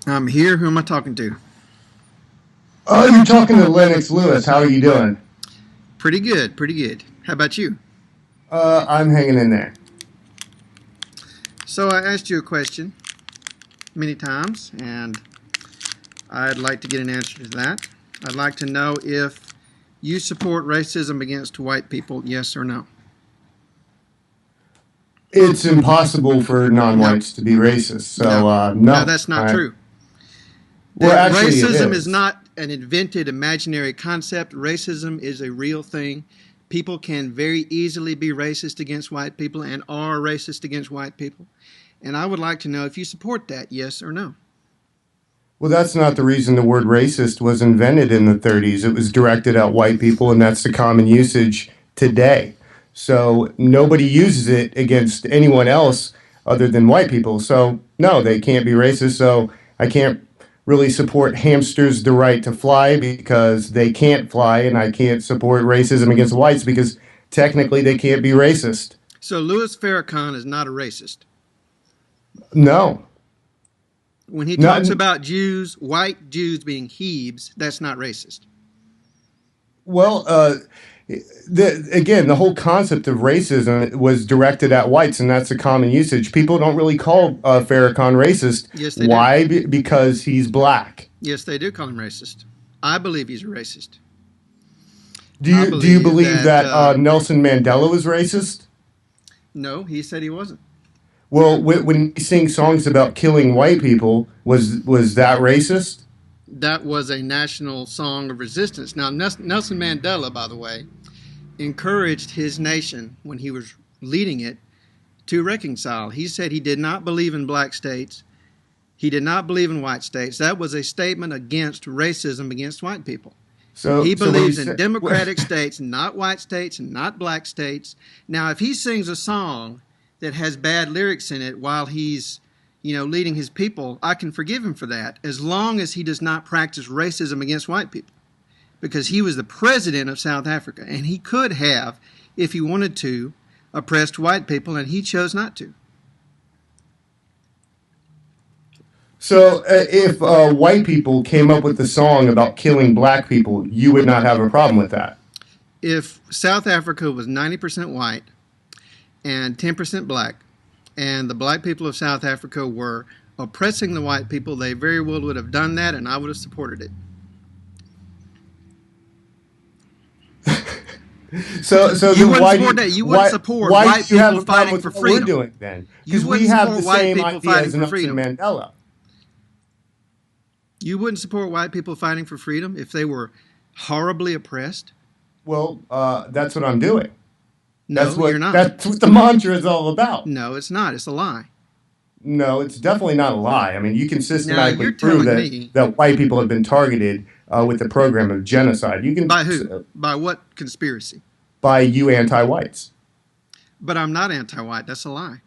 I'm here. Who am I talking to? Oh, you're talking to Lennox Lewis. How are you doing? Pretty good. Pretty good. How about you? I'm hanging in there. So I asked you a question many times, and I'd like to get an answer to that. I'd like to know if you support racism against white people, yes or no. It's impossible for No, non-whites to be racist, no, so no, no. that's not true. Well, actually, it Racism is is. not an invented imaginary concept. Racism is a real thing. People can very easily be racist against white people and are racist against white people. And I would like to know if you support that, yes or no. Well, that's not the reason the word racist was invented in the 30s. It was directed at white people, and that's the common usage today. So nobody uses it against anyone else other than white people. So no, they can't be racist. So I can't really support hamsters the right to fly because they can't fly, and I can't support racism against whites because technically they can't be racist. So Louis Farrakhan is not a racist. No, When he not talks about Jews, white Jews being Hebes, that's not racist. well. Again, the whole concept of racism was directed at whites, and that's a common usage. People don't really call Farrakhan racist. Yes, they do. Why? Because he's black. Yes, they do call him racist. I believe he's a racist. Do I you believe believe that, that Nelson Mandela was racist? no, he said he wasn't. Well, when he sings songs about killing white people, was that racist? That was a national song of resistance. Now, Nelson Mandela, by the way, encouraged his nation when he was leading it to reconcile. He said he did not believe in black states. He did not believe in white states. That was a statement against racism against white people. He So when you believes in say democratic states, not white states, and not black states. Now, if he sings a song that has bad lyrics in it while he's, leading his people, I can forgive him for that as long as he does not practice racism against white people. Because he was the president of South Africa, and he could have, if he wanted to, oppressed white people, and he chose not to. if white people came up with a song about killing black people, you would not have a problem with that. If South Africa was 90% white and 10% black, and the black people of South Africa were oppressing the white people, they very well would have done that, and I would have supported it. So You then wouldn't support that. You wouldn't support why white do you have people a problem fighting with for what we're freedom. doing then? You Because we wouldn't have the support white same people idea fighting as for Nelson freedom. Mandela. You wouldn't support white people fighting for freedom if they were horribly oppressed. Well, that's what I'm doing. No, you're not. That's what the mantra is all about. No, it's not. It's a lie. No, it's definitely not a lie. I mean, you can Now, systematically you're prove telling that me white people have been targeted with the program of genocide. You can by who? By what conspiracy? by you anti-whites. But I'm not anti white. That's a lie.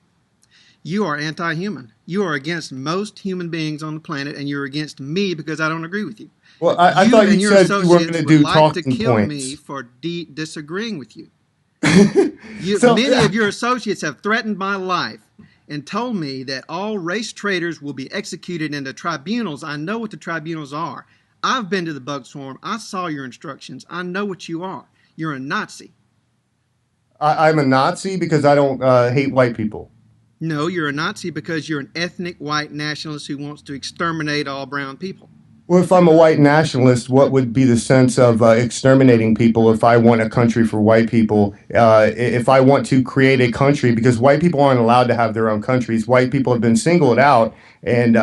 You are anti human. You are against most human beings on the planet, and you're against me because I don't agree with you. Well, I You thought and you your said you were going associates to would do like to talking kill me points. for disagreeing with you. So Many of your associates have threatened my life and told me that all race traitors will be executed in the tribunals. I know what the tribunals are. I've been to the bug swarm. I saw your instructions. I know what you are. You're a Nazi. I'm a Nazi because I don't hate white people. No, you're a Nazi because you're an ethnic white nationalist who wants to exterminate all brown people. Well, if I'm a white nationalist, what would be the sense of exterminating people if I want a country for white people? If I want to create a country, because white people aren't allowed to have their own countries, white people have been singled out, and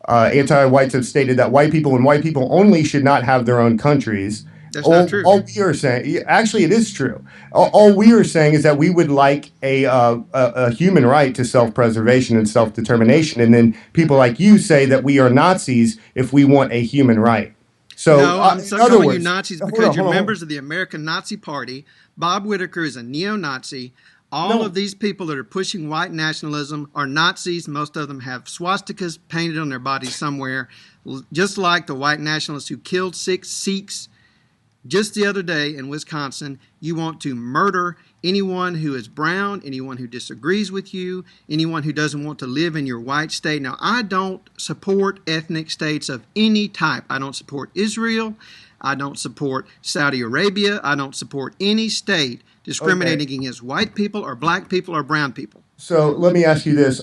anti-whites have stated that white people and white people only should not have their own countries. That's not true. All we are saying, actually, it is true. All we are saying is that we would like a human right to self-preservation and self-determination, and then people like you say that we are Nazis if we want a human right. So, No, I'm in other calling you words, Nazis hold because on, you're hold on, hold on. members of the American Nazi Party. Bob Whitaker is a neo-Nazi. All of No, these people that are pushing white nationalism are Nazis. Most of them have swastikas painted on their bodies somewhere, just like the white nationalists who killed 6 Sikhs just the other day in Wisconsin. You want to murder anyone who is brown, anyone who disagrees with you, anyone who doesn't want to live in your white state. Now, I don't support ethnic states of any type. I don't support Israel. I don't support Saudi Arabia. I don't support any state discriminating against white people or black people or brown people. So let me ask you this: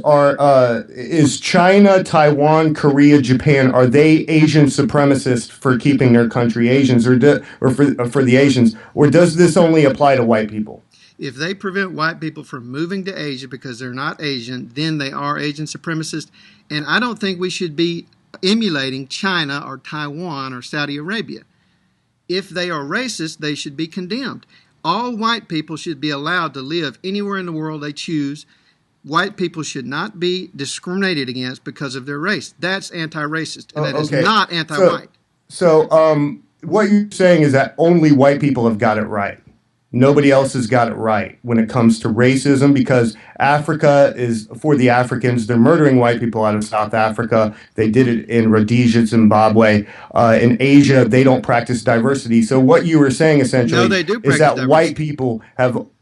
is China, Taiwan, Korea, Japan, are they Asian supremacists for keeping their country Asians, or for the Asians, or does this only apply to white people? If they prevent white people from moving to Asia because they're not Asian, then they are Asian supremacists. And I don't think we should be emulating China or Taiwan or Saudi Arabia. If they are racist, they should be condemned. All white people should be allowed to live anywhere in the world they choose. White people should not be discriminated against because of their race. That's anti-racist, and that is not anti-white. So what you're saying is that only white people have got it right. Nobody else has got it right when it comes to racism, because Africa is for the Africans. They're murdering white people out of South Africa. They did it in Rhodesia, Zimbabwe. In Asia, they don't practice diversity. So what you were saying essentially is that diversity. White people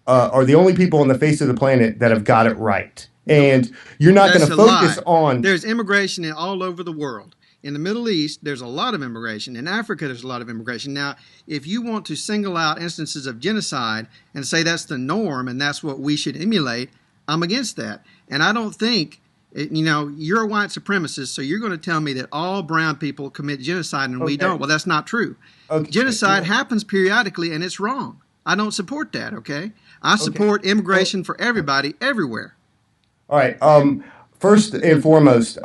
are the only people on the face of the planet that have got it right. And you're not going to focus on... There's immigration all over the world. In the Middle East, there's a lot of immigration. In Africa, there's a lot of immigration. Now, if you want to single out instances of genocide and say that's the norm and that's what we should emulate, I'm against that. And I don't think, you're a white supremacist, so you're going to tell me that all brown people commit genocide and we don't. Well, that's not true. Genocide happens periodically, and it's wrong. I don't support that, okay? I support immigration for everybody, everywhere. All right. First and foremost,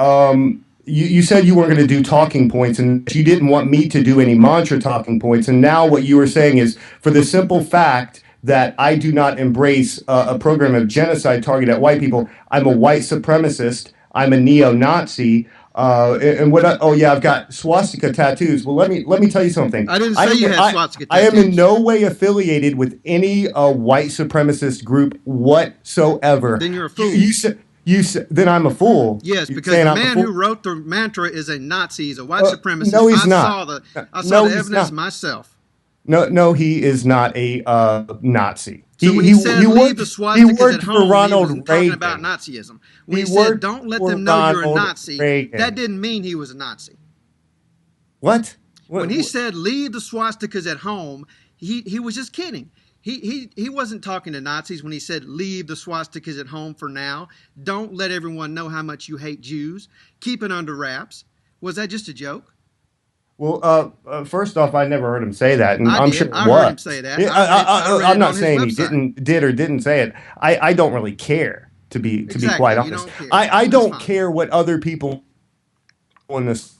you said you weren't going to do talking points, and you didn't want me to do any mantra talking points. And now what you were saying is, for the simple fact that I do not embrace a program of genocide targeted at white people, I'm a white supremacist, I'm a neo-Nazi, and I've got swastika tattoos. Well, let me tell you something. I didn't say you had swastika tattoos. I am in no way affiliated with any white supremacist group whatsoever. Then you're a fool. Then I'm a fool. Yes, because the man who wrote the mantra is a Nazi. He's a white supremacist. No, he's not. I saw the evidence myself. No, he is not a Nazi. So when he said leave the swastikas at home, for Ronald he was Reagan. talking about Nazism. When he said don't let them know you're a Nazi, that didn't mean he was a Nazi. What? When he said leave the swastikas at home, he was just kidding. He wasn't talking to Nazis when he said leave the swastikas at home for now. Don't let everyone know how much you hate Jews. Keep it under wraps. Was that just a joke? Well, first off, I never heard him say that, and I'm sure I heard him say that. I'm not saying he did or didn't say it. I don't really care, to be quite honest. I don't care what other people on this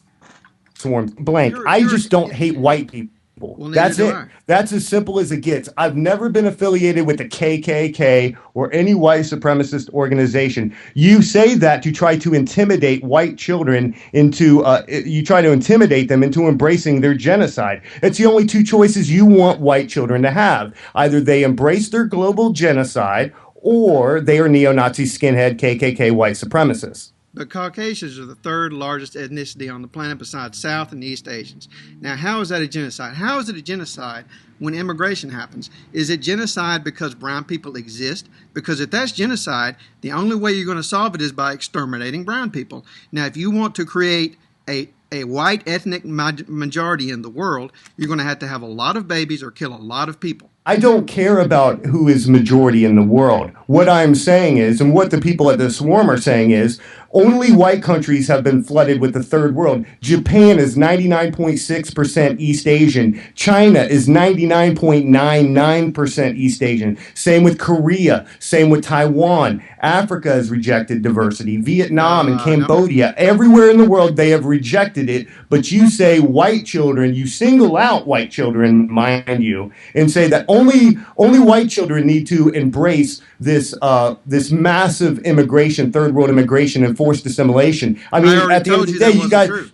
swarm blank. I just don't hate white people. Well, that's it. That's as simple as it gets. I've never been affiliated with the KKK or any white supremacist organization. You say that to try to intimidate white children into, you try to intimidate them into embracing their genocide. It's the only two choices you want white children to have. Either they embrace their global genocide or they are neo-Nazi, skinhead, KKK white supremacists. But Caucasians are the third largest ethnicity on the planet besides South and East Asians. Now, how is that a genocide? How is it a genocide when immigration happens? Is it genocide because brown people exist? Because if that's genocide, the only way you're going to solve it is by exterminating brown people. Now, if you want to create a white ethnic majority in the world, you're going to have a lot of babies or kill a lot of people. I don't care about who is majority in the world. What I'm saying is, and what the people at the Swarm are saying is, only white countries have been flooded with the third world. Japan is 99.6% East Asian. China is 99.99% East Asian. Same with Korea. Same with Taiwan. Africa has rejected diversity. Vietnam and Cambodia. Everywhere in the world, they have rejected it. But you say white children, you single out white children, mind you, and say that only white children need to embrace this massive immigration, third world immigration, and forced assimilation. I mean, at the end of the day,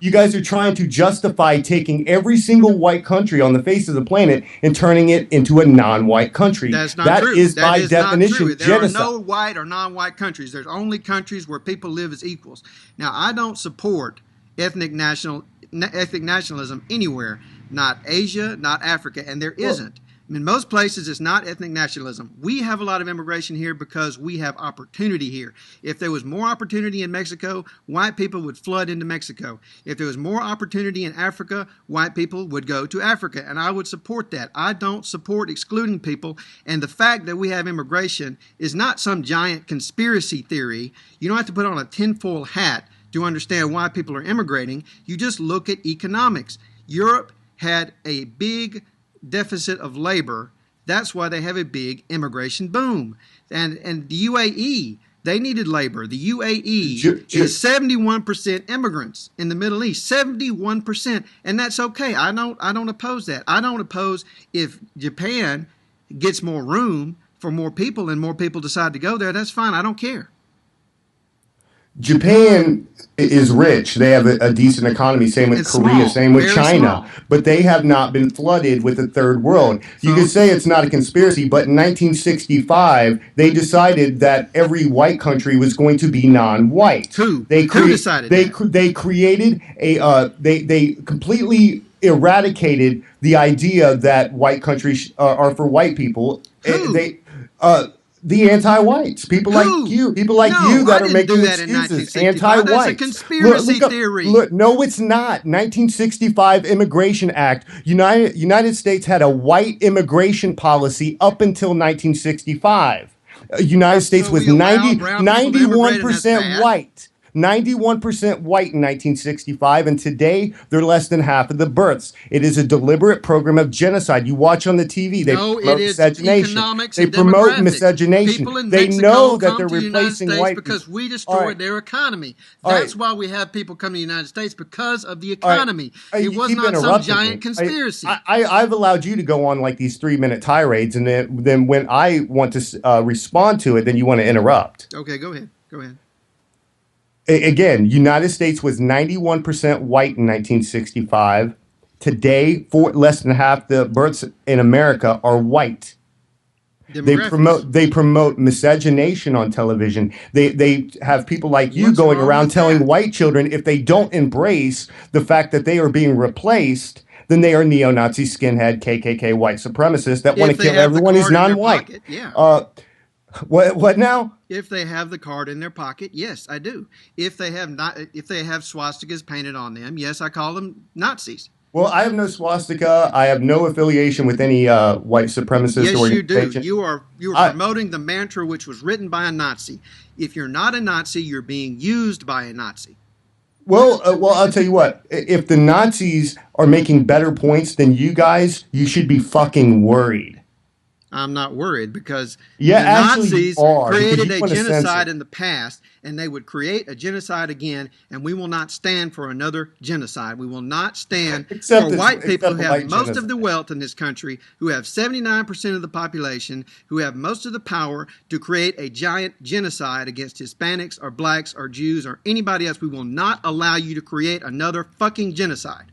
you guys are trying to justify taking every single white country on the face of the planet and turning it into a non-white country. That's not true. That is by definition genocide. There are no white or non-white countries. There's only countries where people live as equals. Now, I don't support ethnic nationalism anywhere. Not Asia, not Africa, and there isn't. In most places, it's not ethnic nationalism. We have a lot of immigration here because we have opportunity here. If there was more opportunity in Mexico, white people would flood into Mexico. If there was more opportunity in Africa, white people would go to Africa, and I would support that. I don't support excluding people, and the fact that we have immigration is not some giant conspiracy theory. You don't have to put on a tinfoil hat to understand why people are immigrating. You just look at economics. Europe had a big deficit of labor. That's why they have a big immigration boom. And the UAE, they needed labor. The UAE is 71% immigrants in the Middle East. 71%. And that's okay. I don't oppose that. I don't oppose if Japan gets more room for more people and more people decide to go there. That's fine. I don't care. Japan is rich. They have a decent economy. Same with It's Korea. small, Same with very China. small. But they have not been flooded with the third world. You So- could say it's not a conspiracy, but in 1965, they decided that every white country was going to be non-white. Who? They Who decided that? They created they completely eradicated the idea that white countries are for white people. Who? The anti-whites, people like Who? you, people like No, you that I are didn't do making that in excuses. 1965. That's a Anti-whites. conspiracy theory. Look, no, it's not. 1965 Immigration Act. United States had a white immigration policy up until 1965. United States So was we allow brown people to immigrate, and that's 91% bad? white. 91% white in 1965, and today they're less than half of the births. It is a deliberate program of genocide. You watch on the TV, they No, promote it is miscegenation. economics They and promote demographics. miscegenation. People in They Mexico know that come they're to the United replacing States white because people. we All destroyed right. their economy. All right. That's why we have people come to the United States, because of the All right. economy. It You was keep not some interrupting giant me. conspiracy. I've allowed you to go on like these 3-minute tirades, and then when I want to respond to it, then you want to interrupt. Okay, go ahead. Go ahead. Again, United States was 91% white in 1965. Today, less than half the births in America are white. Demographics. They promote miscegenation on television. They have people like you What's going wrong around with telling that? white children if they don't embrace the fact that they are being replaced, then they are neo-Nazi, skinhead, KKK, white supremacists that want to If they kill have the everyone who's card in their non-white. pocket, yeah. What now? If they have the card in their pocket, yes, I do. If they have swastikas painted on them, yes, I call them Nazis. Well, I have no swastika. I have no affiliation with any white supremacist Yes, you do. organization. You are promoting the mantra which was written by a Nazi. If you're not a Nazi, you're being used by a Nazi. Well, I'll tell you what. If the Nazis are making better points than you guys, you should be fucking worried. I'm not worried, because Yeah, the actually Nazis you are, because created you a wanna genocide censor. in the past, and they would create a genocide again, and we will not stand for another genocide. We will not stand Except for white people who the have white most genocide. of the wealth in this country, who have 79% of the population, who have most of the power to create a giant genocide against Hispanics or blacks or Jews or anybody else. We will not allow you to create another fucking genocide.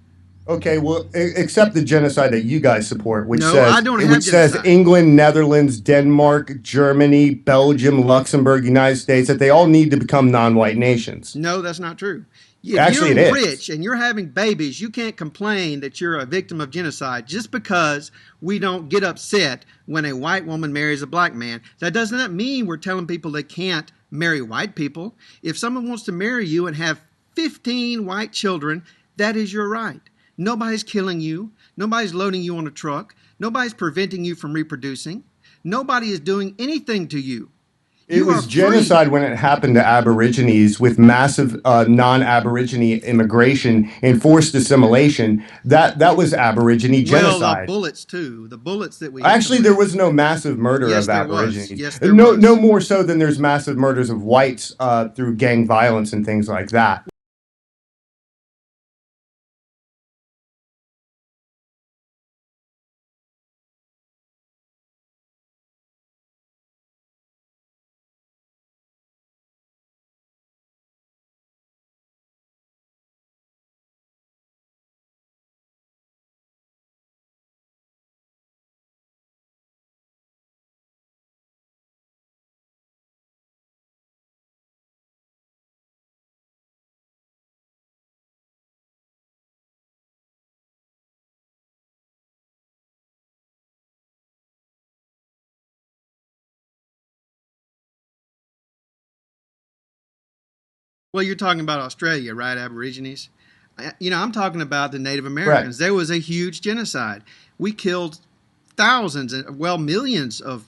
Okay, well, except the genocide that you guys support, which No, says I don't have says genocide. England, Netherlands, Denmark, Germany, Belgium, Luxembourg, United States, that they all need to become non-white nations. No, that's not true. If Actually, you're it is. rich and you're having babies, you can't complain that you're a victim of genocide just because we don't get upset when a white woman marries a black man. That does not mean we're telling people they can't marry white people. If someone wants to marry you and have 15 white children, that is your right. Nobody's killing you. Nobody's loading you on a truck. Nobody's preventing you from reproducing. Nobody is doing anything to you. It was genocide when it happened to Aborigines with massive non-Aborigine immigration and forced assimilation. That was Aborigine Well, genocide. bullets too. The bullets that we Actually, there was no massive murder Yes, of there was. Aborigines. Yes, there no, was. no more so than there's massive murders of whites through gang violence and things like that. Well, you're talking about Australia, right? Aborigines. I'm talking about the Native Correct. Americans. There was a huge genocide. We killed thousands, well, millions of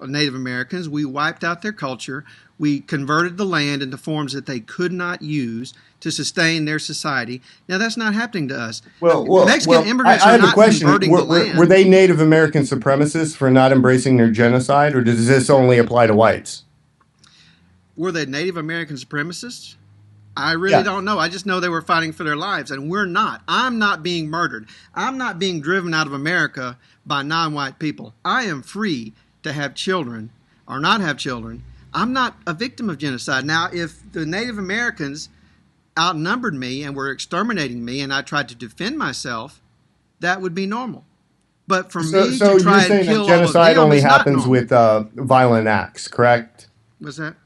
Native Americans. We wiped out their culture. We converted the land into forms that they could not use to sustain their society. Now, that's not happening to us. Mexican immigrants I are have a not question. converting the land. Were they Native American supremacists for not embracing their genocide, or does this only apply to whites? Were they Native American supremacists? I really Yes. don't know. I just know they were fighting for their lives, and we're not. I'm not being murdered. I'm not being driven out of America by non-white people. I am free to have children or not have children. I'm not a victim of genocide. Now, if the Native Americans outnumbered me and were exterminating me and I tried to defend myself, that would be normal. But for me So to try you're and saying kill that genocide all of them only is not happens normal. with violent acts, correct? What's that?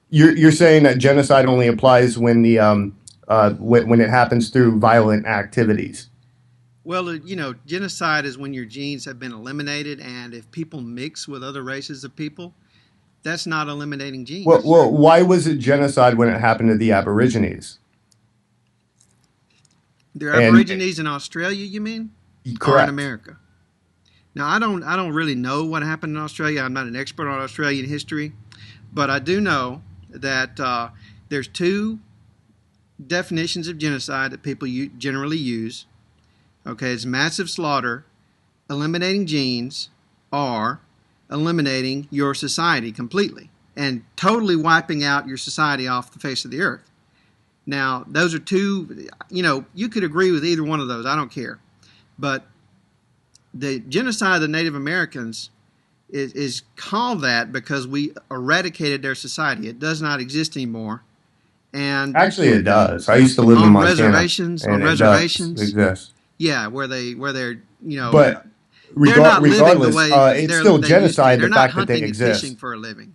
You're saying that genocide only applies when when it happens through violent activities. Well, genocide is when your genes have been eliminated, and if people mix with other races of people, that's not eliminating genes. Why was it genocide when it happened to the Aborigines? They're And Aborigines in Australia, you mean? Or in correct. America? Now, I don't really know what happened in Australia. I'm not an expert on Australian history, but I do know that there's two definitions of genocide that people generally use. Okay, it's massive slaughter, eliminating genes, or eliminating your society completely and totally wiping out your society off the face of the earth. Now, those are two, you could agree with either one of those. I don't care. But the genocide of the Native Americans is called that because we eradicated their society. It does not exist anymore. And Actually, it does. I used to live in on Montana, reservations, and on it reservations, does exist. yeah, where they're, But they're not living regardless, the way it's they still used to. genocide. They're The not fact that they hunting and fishing exist. for a living.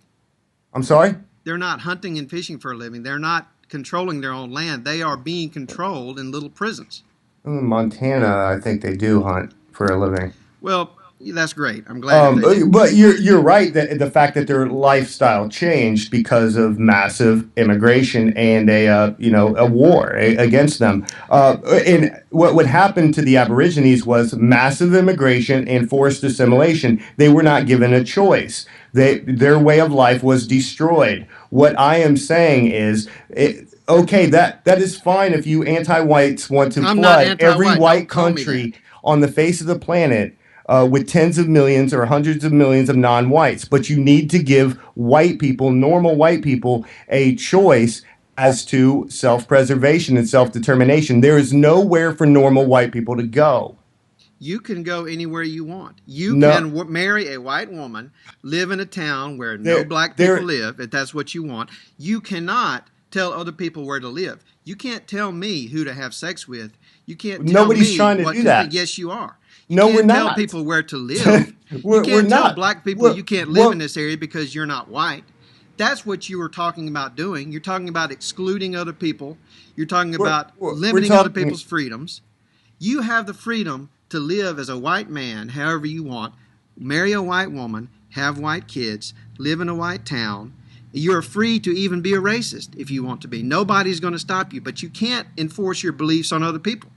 I'm sorry. They're not hunting and fishing for a living. They're not controlling their own land. They are being controlled in little prisons. In Montana, I think they do hunt for a living. Well, that's great. I'm glad if they do. But you're right that the fact that their lifestyle changed because of massive immigration and a war against them. And what happened to the Aborigines was massive immigration and forced assimilation. They were not given a choice. Their way of life was destroyed. What I am saying is, okay, that is fine if you anti-whites want to I'm not flood every anti-white. white Don't call me that. country on the face of the planet with tens of millions or hundreds of millions of non-whites. But you need to give white people, normal white people, a choice as to self-preservation and self-determination. There is nowhere for normal white people to go. You can go anywhere you want. You No, can marry a white woman, live in a town where no there, black people there. live, if that's what you want. You cannot tell other people where to live. You can't tell me who to have sex with. You can't tell Nobody's me trying to what do to that. think. Yes, you are. You No, we're can't tell not. people where to live. You we're can't tell not. black people We're, you can't live in well, this area because you're not white. That's what you were talking about doing. You're talking about excluding other people. You're talking about we're limiting other talking. people's freedoms. You have the freedom to live as a white man however you want, marry a white woman, have white kids, live in a white town. You're free to even be a racist if you want to be. Nobody's going to stop you, but you can't enforce your beliefs on other people.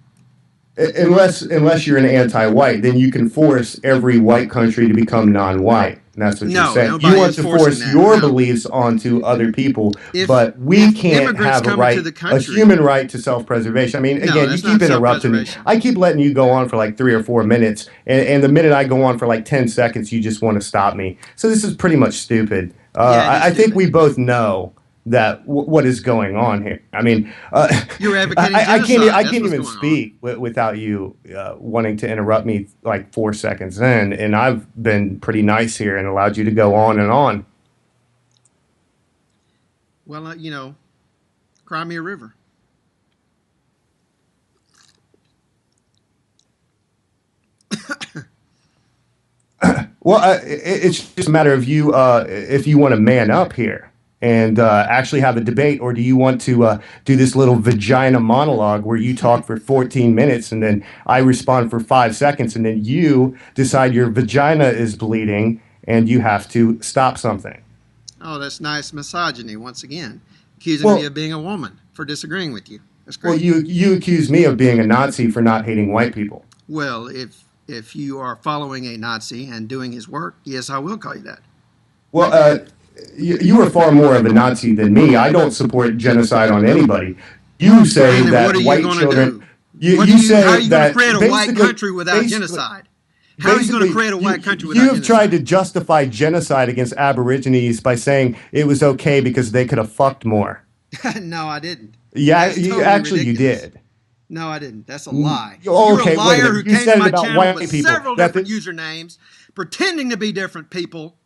Unless you're an anti-white, then you can force every white country to become non-white. And that's what you're No, saying. You nobody want is to forcing force that. your No. beliefs onto other people, If but we can't immigrants have a come right, into the a country, human right to self-preservation. I mean, no, again, you that's keep not interrupting me. self-preservation. I keep letting you go on for like 3 or 4 minutes, and the minute I go on for like 10 seconds, you just want to stop me. So this is pretty much stupid. Yeah, it is I think stupid. we both know that what is going on here. I mean, You're advocating I genocide. I That's can't what's even going on. speak without you wanting to interrupt me like 4 seconds in, and I've been pretty nice here and allowed you to go on and on. Well, cry me a river. Well, it's just a matter of you if you want to man up here and actually have a debate, or do you want to do this little vagina monologue where you talk for 14 minutes and then I respond for 5 seconds and then you decide your vagina is bleeding and you have to stop something? Oh, that's nice misogyny once again, accusing me Well, of being a woman. for disagreeing with you. That's Well, great. you accuse me of being a Nazi for not hating white people. Well, if you are following a Nazi and doing his work, yes, I will call you that. Well, you are far more of a Nazi than me. I don't support genocide on anybody. You say And then that what are you white going to children. do? You say How are you going that to create a white basically- country without basically- genocide? How are you going to create a white country without You have genocide? tried to justify genocide against Aborigines by saying it was okay because they could have fucked more. No, I didn't. Yeah, That's totally you ridiculous. did. No, I didn't. That's a lie. Oh, You're okay, a wait a liar minute. who You came said to my it about channel white with people. several That different usernames, pretending to be different people.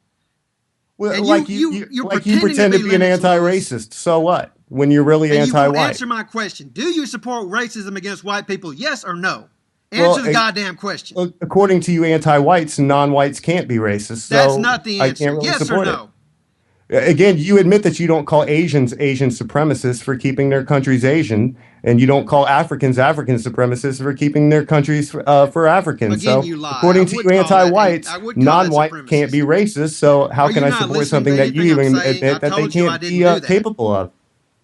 Well, And like you're you pretending pretend to to be be an Lennox Lewis. anti-racist. So what? When you're really And you won't anti-white. answer my question. Do you support racism against white people? Yes or no? Well, Answer the goddamn question. According to you, anti-whites, non-whites can't be racist. So That's not the I answer. can't really Yes or support no? it. Again, you admit that you don't call Asians Asian supremacists for keeping their countries Asian, and you don't call Africans African supremacists for keeping their countries for Africans. Again, So, you lie. according I to would you, call that- anti-whites, I would call that non-whites can't be racist. So, how Are can you I not support listening something to that you anything I'm even saying? admit I that they told you I can't didn't be do that. capable of?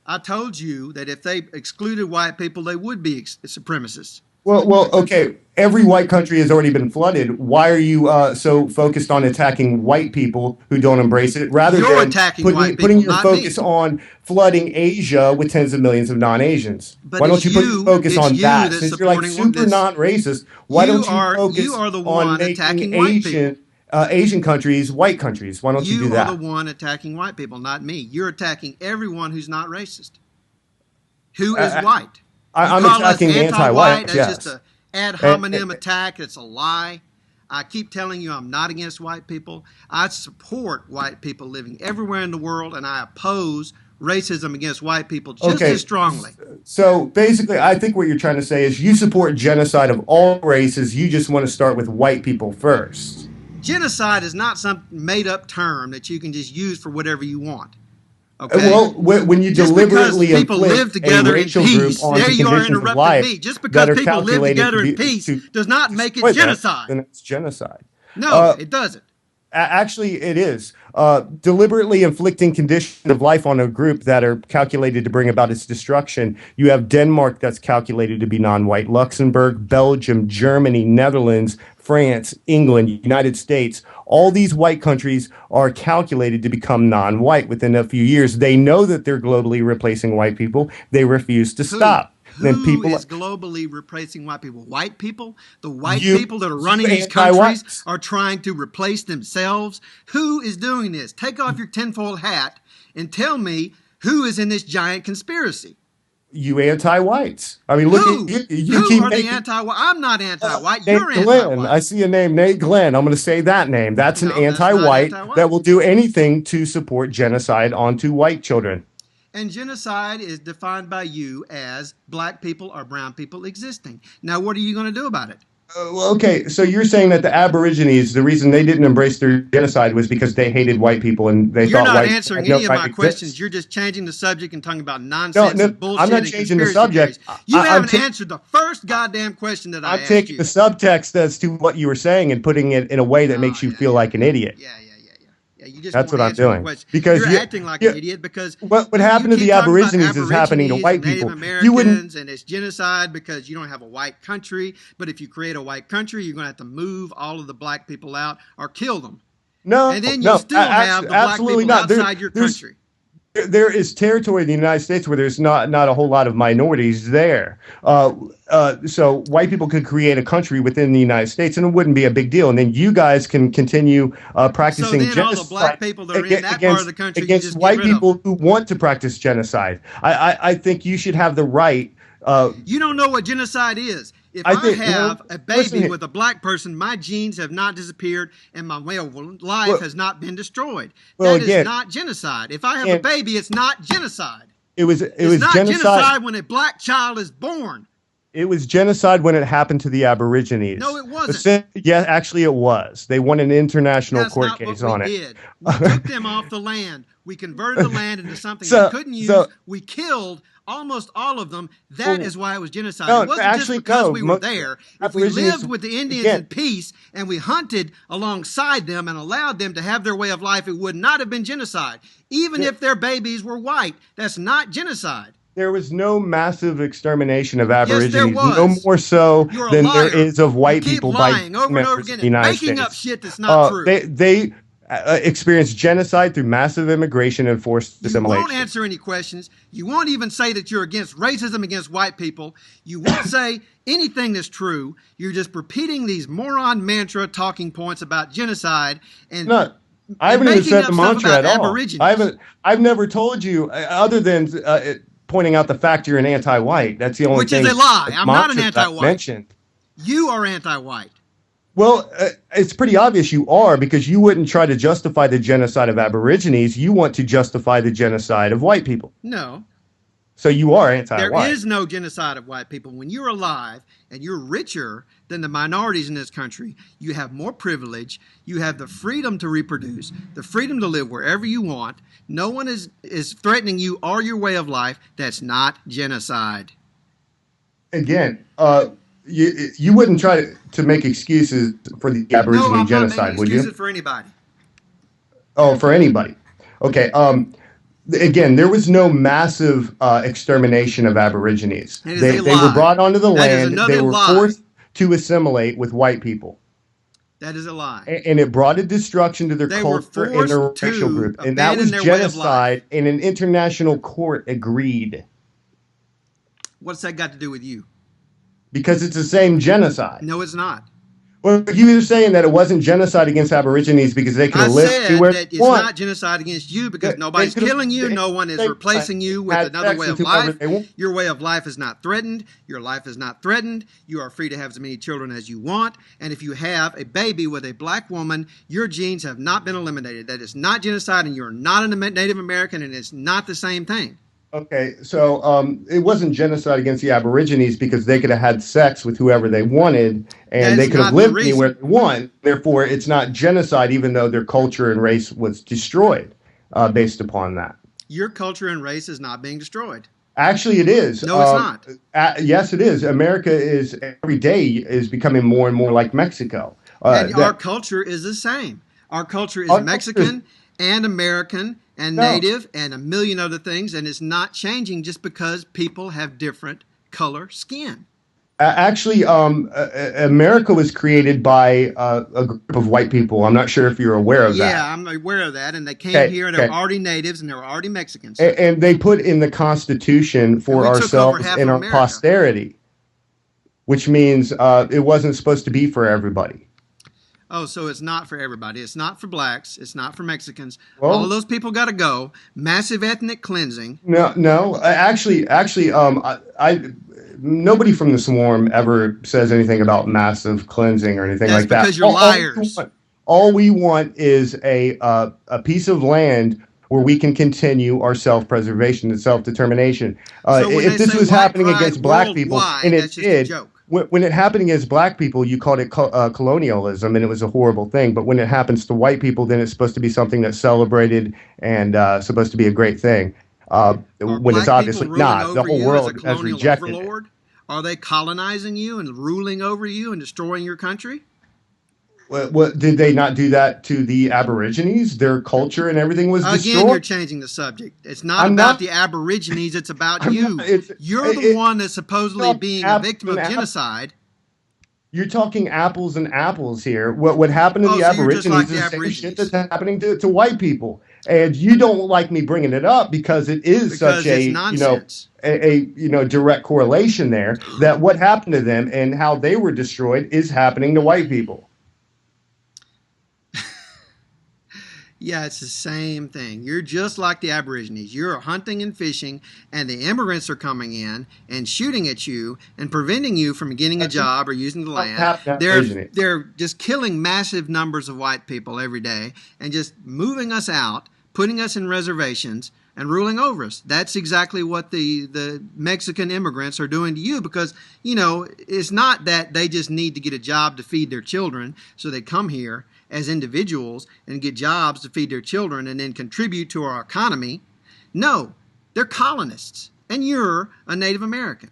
I told you that if they excluded white people, they would be supremacists. Well, okay. Every white country has already been flooded. Why are you so focused on attacking white people who don't embrace it, rather You're than attacking putting, white putting people, your not focus me. on flooding Asia with tens of millions of non-Asians? But Why don't it's you put your you- focus it's on you that? that's Since you're like supporting super this. non-racist, why You don't you are- focus you are the on one making attacking white Asian countries white countries? Why don't you do You that? are the one attacking white people, not me. You're attacking everyone who's not racist. Who is white? I'm You call us attacking anti-white. That's Yes. just a ad hominem attack. It's a lie. I keep telling you I'm not against white people. I support white people living everywhere in the world, and I oppose racism against white people just Okay. as strongly. So basically, I think what you're trying to say is you support genocide of all races. You just want to start with white people first. Genocide is not some made-up term that you can just use for whatever you want. Okay? Well, when you Just deliberately because people inflict live together a in racial peace, group onto there you are conditions of interrupting life me. Just that because are people live calculated together to in be- peace to does not make it destroy that, genocide. then it's genocide. No, it doesn't. Actually, it is. Deliberately inflicting conditions of life on a group that are calculated to bring about its destruction. You have Denmark that's calculated to be non-white, Luxembourg, Belgium, Germany, Netherlands, France, England, United States. All these white countries are calculated to become non-white within a few years. They know that they're globally replacing white people. They refuse to stop. Then Who people is globally replacing white people? White people? The white You- people that are running you these anti-whites. countries are trying to replace themselves? Who is doing this? Take off your tinfoil hat and tell me who is in this giant conspiracy. you anti-whites. I mean, look Who? at you. Who keep are the making- anti-white? I'm not anti-white. Nate You're Glenn. anti-white. I see a name, Nate Glenn. I'm going to say that name. That's an No, that's not anti-white anti-white. that will do anything to support genocide onto white children. And genocide is defined by you as black people or brown people existing. Now, what are you going to do about it? Well, okay, so you're saying that the Aborigines, the reason they didn't embrace their genocide was because they hated white people and they You're thought not white answering people had any no of right my to questions. exist. You're just changing the subject and talking about nonsense No, and bullshit. I'm not and changing the conspiracy subject. theories. You I'm haven't ta- answered the first goddamn question that I I'm asked taking you. the subtext as to what you were saying and putting it in a way that makes you feel like an idiot. Yeah. You just That's won't what I'm answer the doing. question. Because you're you- acting like you- an idiot because What you happened to keep the talking about Aborigines is happening to Aborigines white and Native people. Americans, You wouldn't. and it's genocide because you don't have a white country. But if you create a white country, you're going to have to move all of the black people out or kill them. No, And then no, you still have the black absolutely people not. outside your There's- country. There is territory in the United States where there's not a whole lot of minorities there. So white people could create a country within the United States, and it wouldn't be a big deal. And then you guys can continue practicing So then all the genocide black people that are in that part of the country, you against just get white rid of people who want to practice genocide. I think you should have the right. You don't know what genocide is. If I I, think- have well, a baby listen here. with a black person, my genes have not disappeared and my way of life Well- has not been destroyed. Well, That is again- not genocide. If I have a and- baby, it's not genocide. It was It's not genocide. genocide when a black child is born. It was genocide when it happened to the Aborigines. No, it wasn't. Yeah, actually, it was. They won an international That's court not case what on we it. did. We took them off the land. We converted the land into something So- they couldn't use. so- We killed almost all of them. That is why it was genocide. No, It wasn't actually, just because no. we were there. If we Aborigines- lived with the Indians again- in peace and we hunted alongside them and allowed them to have their way of life, it would not have been genocide. Even if their babies were white, that's not genocide. There was no massive extermination of Yes, there Aborigines, no was. more so You're a than there liar. is of You white keep people by lying over and over members of again the and United making up States. shit that's not true. They experienced genocide through massive immigration and forced You won't assimilation. answer any questions. You won't even say that you're against racism against white people. You won't say anything that's true. You're just repeating these moron mantra talking points about genocide and Not, I haven't even making said up the stuff mantra about at all. Aborigines. I've never told you other than pointing out the fact you're an anti-white. That's the only Which thing. is a lie. The I'm not an mantra that I anti-white. mentioned. You are anti-white. Well, it's pretty obvious you are because you wouldn't try to justify the genocide of Aborigines. You want to justify the genocide of white people. No. So you are There anti-white. is no genocide of white people. When you're alive and you're richer than the minorities in this country, you have more privilege, you have the freedom to reproduce, the freedom to live wherever you want. No one is threatening you or your way of life. That's not genocide. Again, you wouldn't try to make excuses for the No, Aborigine I'm not genocide, making would excuses you? for anybody. Oh, for anybody. Okay. Again, there was no massive extermination of Aborigines. It is a They were lie. brought onto the That is land. another They were lie. forced to assimilate with white people. That is a lie. And it brought a destruction to their They were culture and their forced racial to group. And that was abandon their way of genocide, and an international court agreed What's that got to do with you? because it's the same genocide. No, it's not. Well, you were saying that it wasn't genocide against Aborigines because they could I have lived said anywhere that they it's want. not genocide against you because They nobody's could've- killing you. they- No one is they replacing you with had another sex way of with whoever life. they want. Your way of life is not threatened. Your life is not threatened. You are free to have as many children as you want. And if you have a baby with a black woman, your genes have not been eliminated. That is not genocide, and you're not a Native American, and it's not the same thing. Okay, so it wasn't genocide against the Aborigines because they could have had sex with whoever they wanted and they That's could have not the lived reason. anywhere they want. Therefore, it's not genocide, even though their culture and race was destroyed based upon that. Your culture and race is not being destroyed. Actually, it is. No, it's not. Yes, it is. America is every day is becoming more and more like Mexico. And our culture is the same. Our culture is Our culture Mexican and American and No. Native and a million other things, and it's not changing just because people have different color skin. Actually, America was created by a group of white people. I'm not sure if you're aware of that. Yeah, I'm aware of that. And they came Okay, here and they were okay. already natives and they were already Mexicans. And they put in the Constitution for And we took over ourselves half and of our America. posterity, which means it wasn't supposed to be for everybody. Oh, so it's not for everybody. It's not for blacks. It's not for Mexicans. Well- All of those people got to go. Massive ethnic cleansing. No. Actually, nobody from the swarm ever says anything about massive cleansing or anything That's like that. because you're liars. All we want is a piece of land where we can continue our self-preservation and self-determination. So when If they this say was white happening pride against black people, worldwide, and it that's just a did, joke. when it happened against black people, you called it colonialism, and it was a horrible thing. But when it happens to white people, then it's supposed to be something that's celebrated and supposed to be a great thing. Are When it's black obviously people ruling not. The over whole you world as a has colonial rejected it. overlord? Are they colonizing you and ruling over you and destroying your country? What did they not do that to the Aborigines? Their culture and everything was Again, destroyed. you're changing the subject. It's not I'm about not- the Aborigines. It's about I'm you. not- it's- You're the it- one that's supposedly it's being a apples victim of and genocide. You're talking apples and apples here. What happened to Oh, the so you're just Aborigines like is the the same Aborigines. shit that's happening to white people. And you don't like me bringing it up because it is Because such it's a nonsense. direct correlation there that what happened to them and how they were destroyed is happening to white people. Yeah, it's the same thing. You're just like the Aborigines. You're hunting and fishing, and the immigrants are coming in and shooting at you and preventing you from getting a job or using the land. Aborigines. They're just killing massive numbers of white people every day and just moving us out, putting us in reservations, and ruling over us. That's exactly what the Mexican immigrants are doing to you because, it's not that they just need to get a job to feed their children, so they come here as individuals and get jobs to feed their children and then contribute to our economy. No, they're colonists, and you're a Native American.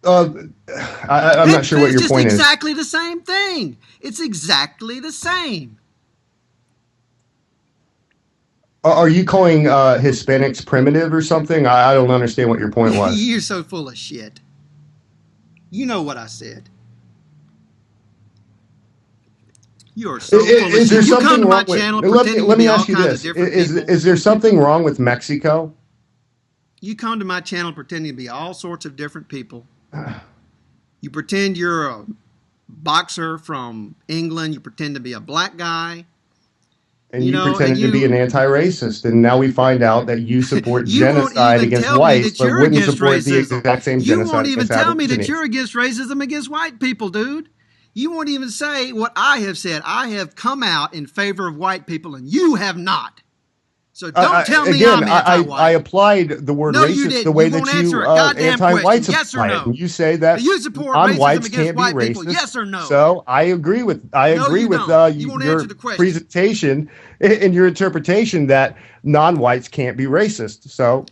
I'm not sure what your point It's is. just exactly the same thing. It's exactly the same. Are you calling Hispanics primitive or something? I don't understand what your point was. You're so full of shit. You know what I said. You are so full of Is there shit. You come something to my wrong with? channel Let pretending let to me be all ask you kinds of this: different people. is there something wrong with Mexico? You come to my channel pretending to be all sorts of different people. You pretend you're a boxer from England. You pretend to be a black guy. And You you know, and pretended to be an you anti-racist, and now we find out that you support you won't genocide even against tell me whites, that but you're wouldn't against support the racism. exact same You won't genocide even against tell me that Aborigines. you're against racism against white people, dude. You won't even say what I have said. I have come out in favor of white people, and you have not. So don't tell me Again, I'm I anti-white. applied the word No, you racist the didn't. way You that won't you answer a goddamn question. anti-whites Yes or apply it. And no? you say Do that you support racism non-whites against can't be white people? racist. Yes or no? So I No, agree you with don't. You won't answer your the question. presentation and your interpretation that non-whites can't be racist. So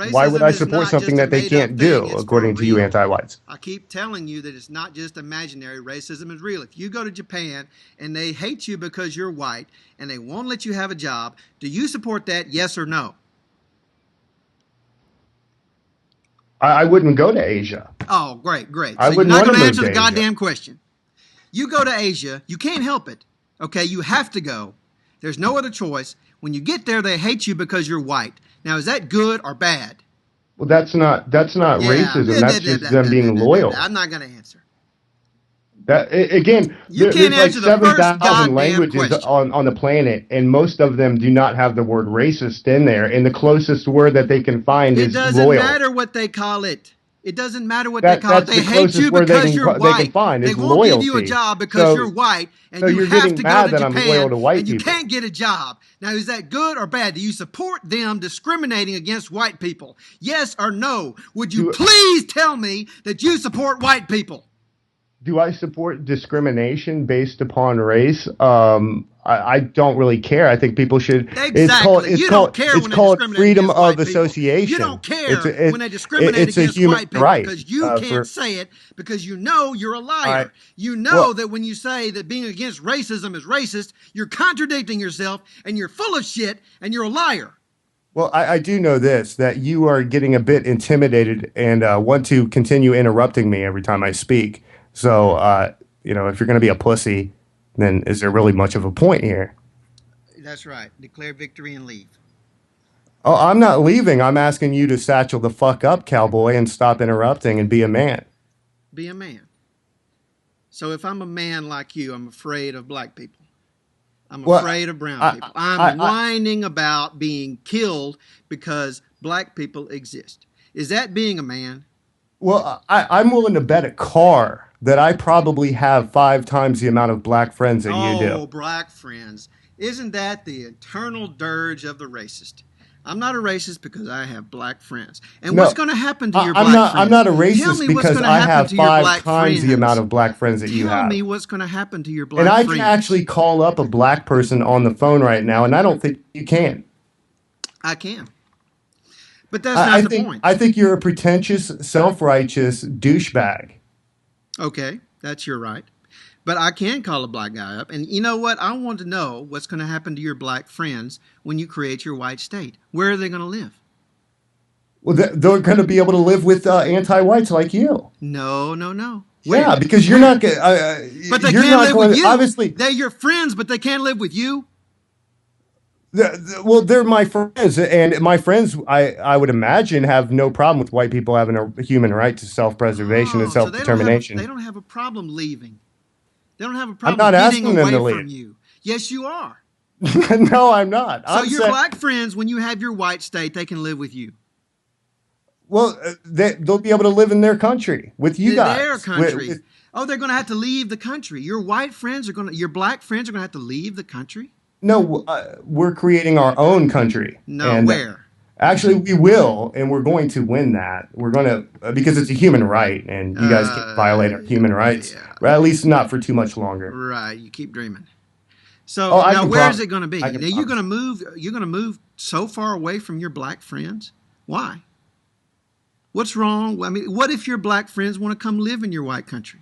why would Racism I is support not something just a that they made-up can't thing. do, It's for according to you real. anti-whites? I keep telling you that it's not just imaginary. Racism is real. If you go to Japan and they hate you because you're white and they won't let you have a job, do you support that? Yes or no? I wouldn't go to Asia. Oh, great, great. I So you're wouldn't not want going to to move answer to the Asia. goddamn question. You go to Asia, you can't help it. Okay, you have to go. There's no other choice. When you get there, they hate you because you're white. Now, is that good or bad? Well, that's not Yeah. racism. That's just them being loyal. I'm not going to answer. Again, You can't there's like answer the first 7,000 goddamn languages question. on the planet, and most of them do not have the word racist in there. And the closest word that they can find It is doesn't loyal. matter what they call it. It doesn't matter what they call it. That's They the hate closest you word because you're they can white. find They is won't give you a loyalty. job because you're So white, and so you you're have getting to go mad to that I'm loyal Japan, to white and you people. can't get a job. Now, is that good or bad? Do you support them discriminating against white people? Yes or no? Would you Do please tell me that you support white people? do I support discrimination based upon race? I don't really care. I think people should. Exactly. You don't care It's when they called discriminate freedom against of white people. You association. don't care when they discriminate It's a against human white people right because you can't for. say it because you know you're a All right. liar. You know Well, that when you say that being against racism is racist, you're contradicting yourself and you're full of shit and you're a liar. I do know this that you are getting a bit intimidated and want to continue interrupting me every time I speak. So, if you're going to be a pussy, then is there really much of a point here? That's right. Declare victory and leave. Oh, I'm not leaving. I'm asking you to satchel the fuck up, cowboy, and stop interrupting and be a man. Be a man. So if I'm a man like you, I'm afraid of black people. I'm Well, afraid of brown I, people. I'm I, whining about being killed because black people exist. Is that being a man? I'm willing to bet a car that I probably have 5 times the amount of black friends that you do. Oh, black friends. Isn't that the eternal dirge of the racist? I'm not a racist because I have black friends. And what's No, going to happen to your black I'm friends? not a Tell racist me what's because going to I happen have to your five black times the amount friends. of black friends that you Tell have. me what's going to happen to your And black I can friends. actually call up a black person on the phone right now, and I don't think you can. I can. But that's not the point. I think you're a pretentious, self-righteous douchebag. Okay, that's your right. But I can call a black guy up. And you know what? I want to know what's going to happen to your black friends when you create your white state. Where are they going to live? Well, they're going to be able to live with anti-whites like you. No, no, no. Yeah, Where? because Where? But they you're can't not live going with to, you. obviously. They're your friends, but they can't live with you. Well, they're my friends, and my friends, I would imagine, have no problem with white people having a human right to self-preservation and Oh, so they self-determination. don't have a problem leaving. They don't have a I'm problem not getting asking them away to leave. from you. Yes, you are. No, I'm not. So I'm your saying, black friends, when you have your white state, they can live with you. well, they'll be able to live in their country with you Their guys. country. Oh, they're going to have to leave the country. Your white friends are going to, your black friends are going to have to leave the country? No, we're creating our own country. No, And where? actually, we will, and we're going to win that. We're going to, because it's a human right, and you guys can't violate our human rights, Yeah. or at least not for too much longer. Right, you keep dreaming. So Oh, I now can where is prom- it going to be? I Now can you're going promise. to move you're going to move so far away from your black friends? Why? What's wrong? I mean, what if your black friends want to come live in your white country?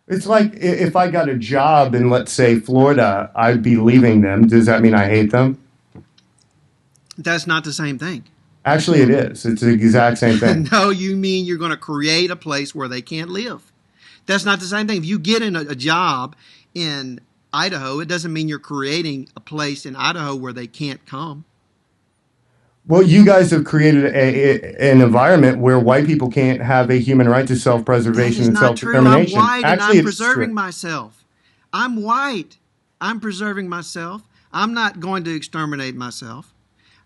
It's like if I got a job in, let's say, Florida, I'd be leaving them. Does that mean I hate them? That's not the same thing. Actually, it is. It's the exact same thing. No, you mean you're going to create a place where they can't live. That's not the same thing. If you get in a job in Idaho, it doesn't mean you're creating a place in Idaho where they can't come. Well, you guys have created an environment where white people can't have a human right to That self-preservation is and not true. I'm self-determination. white and Actually, I'm it's true. preserving myself. I'm white. I'm preserving myself. I'm not going to exterminate myself.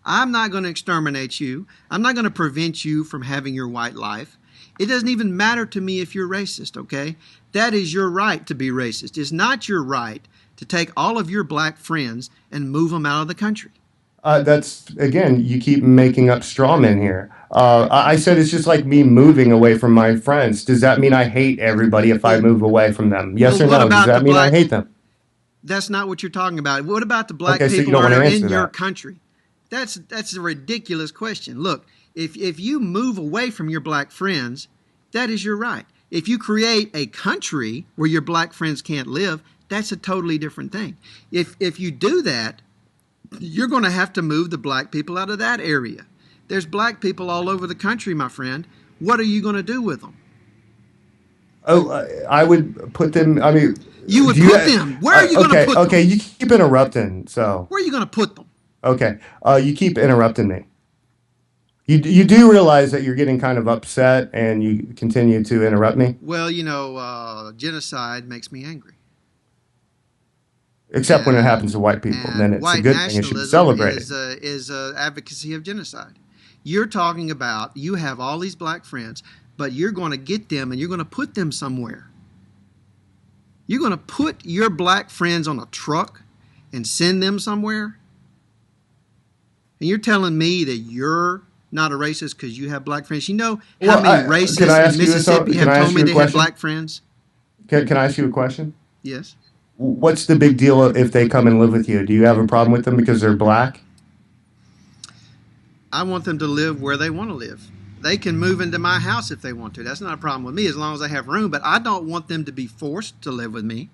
I'm not going to exterminate you. I'm not going to prevent you from having your white life. It doesn't even matter to me if you're racist, okay? That is your right to be racist. It's not your right to take all of your black friends and move them out of the country. That's again, you keep making up straw men here. I said it's just like me moving away from my friends. Does that mean I hate everybody if I Well, move away from them? Yes well, or what no? Does about the that mean I black? hate them? That's not what you're talking about. What about the black Okay, so you people don't that want to are answer in your that. country? That's a ridiculous question. Look, if you move away from your black friends, that is your right. If you create a country where your black friends can't live, that's a totally different thing. If you do that, you're going to have to move the black people out of that area. There's black people all over the country, my friend. What are you going to do with them? Oh, I would put them. I mean, You would do you? put them. Where are you going to Okay, put okay. them? You keep interrupting. So, Where are you going to put them? okay, you keep interrupting me. You do realize that you're getting kind of upset, and you continue to interrupt me, Well, genocide makes me angry. except when it And happens to white people. Then it's a white good thing. It should be nationalism celebrated. is advocacy of genocide. You're talking about you have all these black friends, but you're going to get them and you're going to put them somewhere. You're going to put your black friends on a truck and send them somewhere. And you're telling me that you're not a racist because you have black friends. You know how Well, many can I racists in ask you Mississippi Can have I told ask me you a they have question? black friends? Can I ask you a question? Yes. What's the big deal if they come and live with you? Do you have a problem with them because they're black? I want them to live where they want to live. They can move into my house if they want to. That's not a problem with me as long as they have room, but I don't want them to be forced to live with me.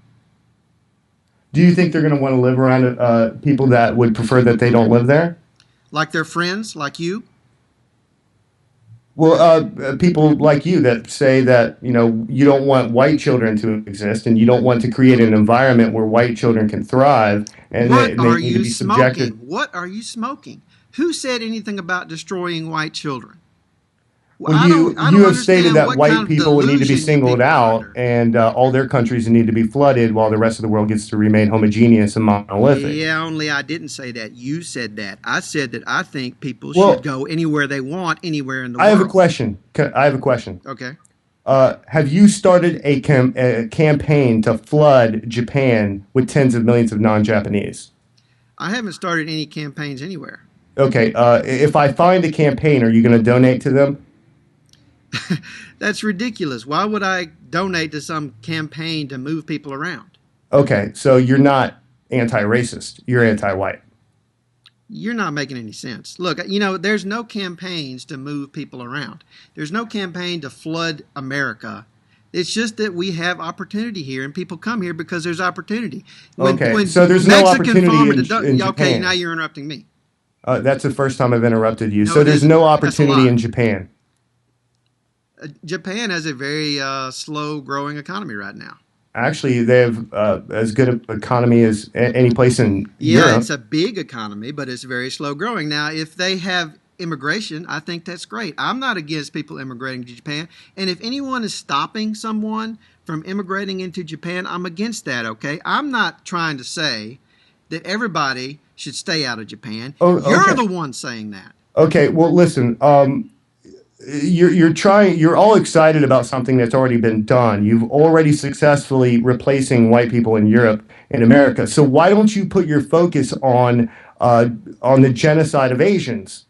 Do you think they're going to want to live around people that would prefer that they don't live there? Like their friends, like you. Well, people like you that say that you don't want white children to exist, and you don't want to create an environment where white children can thrive, and What they are need to you be smoking? subjected. What are you smoking? Who said anything about destroying white children? Well, Well, I you don't have stated understand that what kind white of people would need to be delusion you singled people are out, under. and all their countries need to be flooded, while the rest of the world gets to remain homogeneous and monolithic. Yeah, only I didn't say that. You said that. I said that I think people should Well, go anywhere they want, anywhere in the I have a world. question. I have a question. Okay. Have you started a campaign to flood Japan with tens of millions of non-Japanese? I haven't started any campaigns anywhere. Okay, if I find a campaign, are you going to donate to them? That's ridiculous. Why would I donate to some campaign to move people around? Okay, so you're not anti-racist. You're anti-white. You're not making any sense. Look, there's no campaigns to move people around. There's no campaign to flood America. It's just that we have opportunity here, and people come here because there's opportunity. Okay, When so there's no Mexican opportunity farmers, in okay, now Japan. you're interrupting me. That's the first time I've interrupted you. No, So it there's isn't. no That's a opportunity lie. in Japan. Japan has a very slow-growing economy right now. Actually, they have as good an economy as any place in Yeah, it's Europe. a big economy, but it's very slow growing. Now, if they have immigration, I think that's great. I'm not against people immigrating to Japan. And if anyone is stopping someone from immigrating into Japan, I'm against that, okay? I'm not trying to say that everybody should stay out of Japan. Oh, You're okay. the one saying that. Okay, well, listen. You're all excited about something that's already been done. You've already successfully replacing white people in Europe and America. So why don't you put your focus on the genocide of Asians?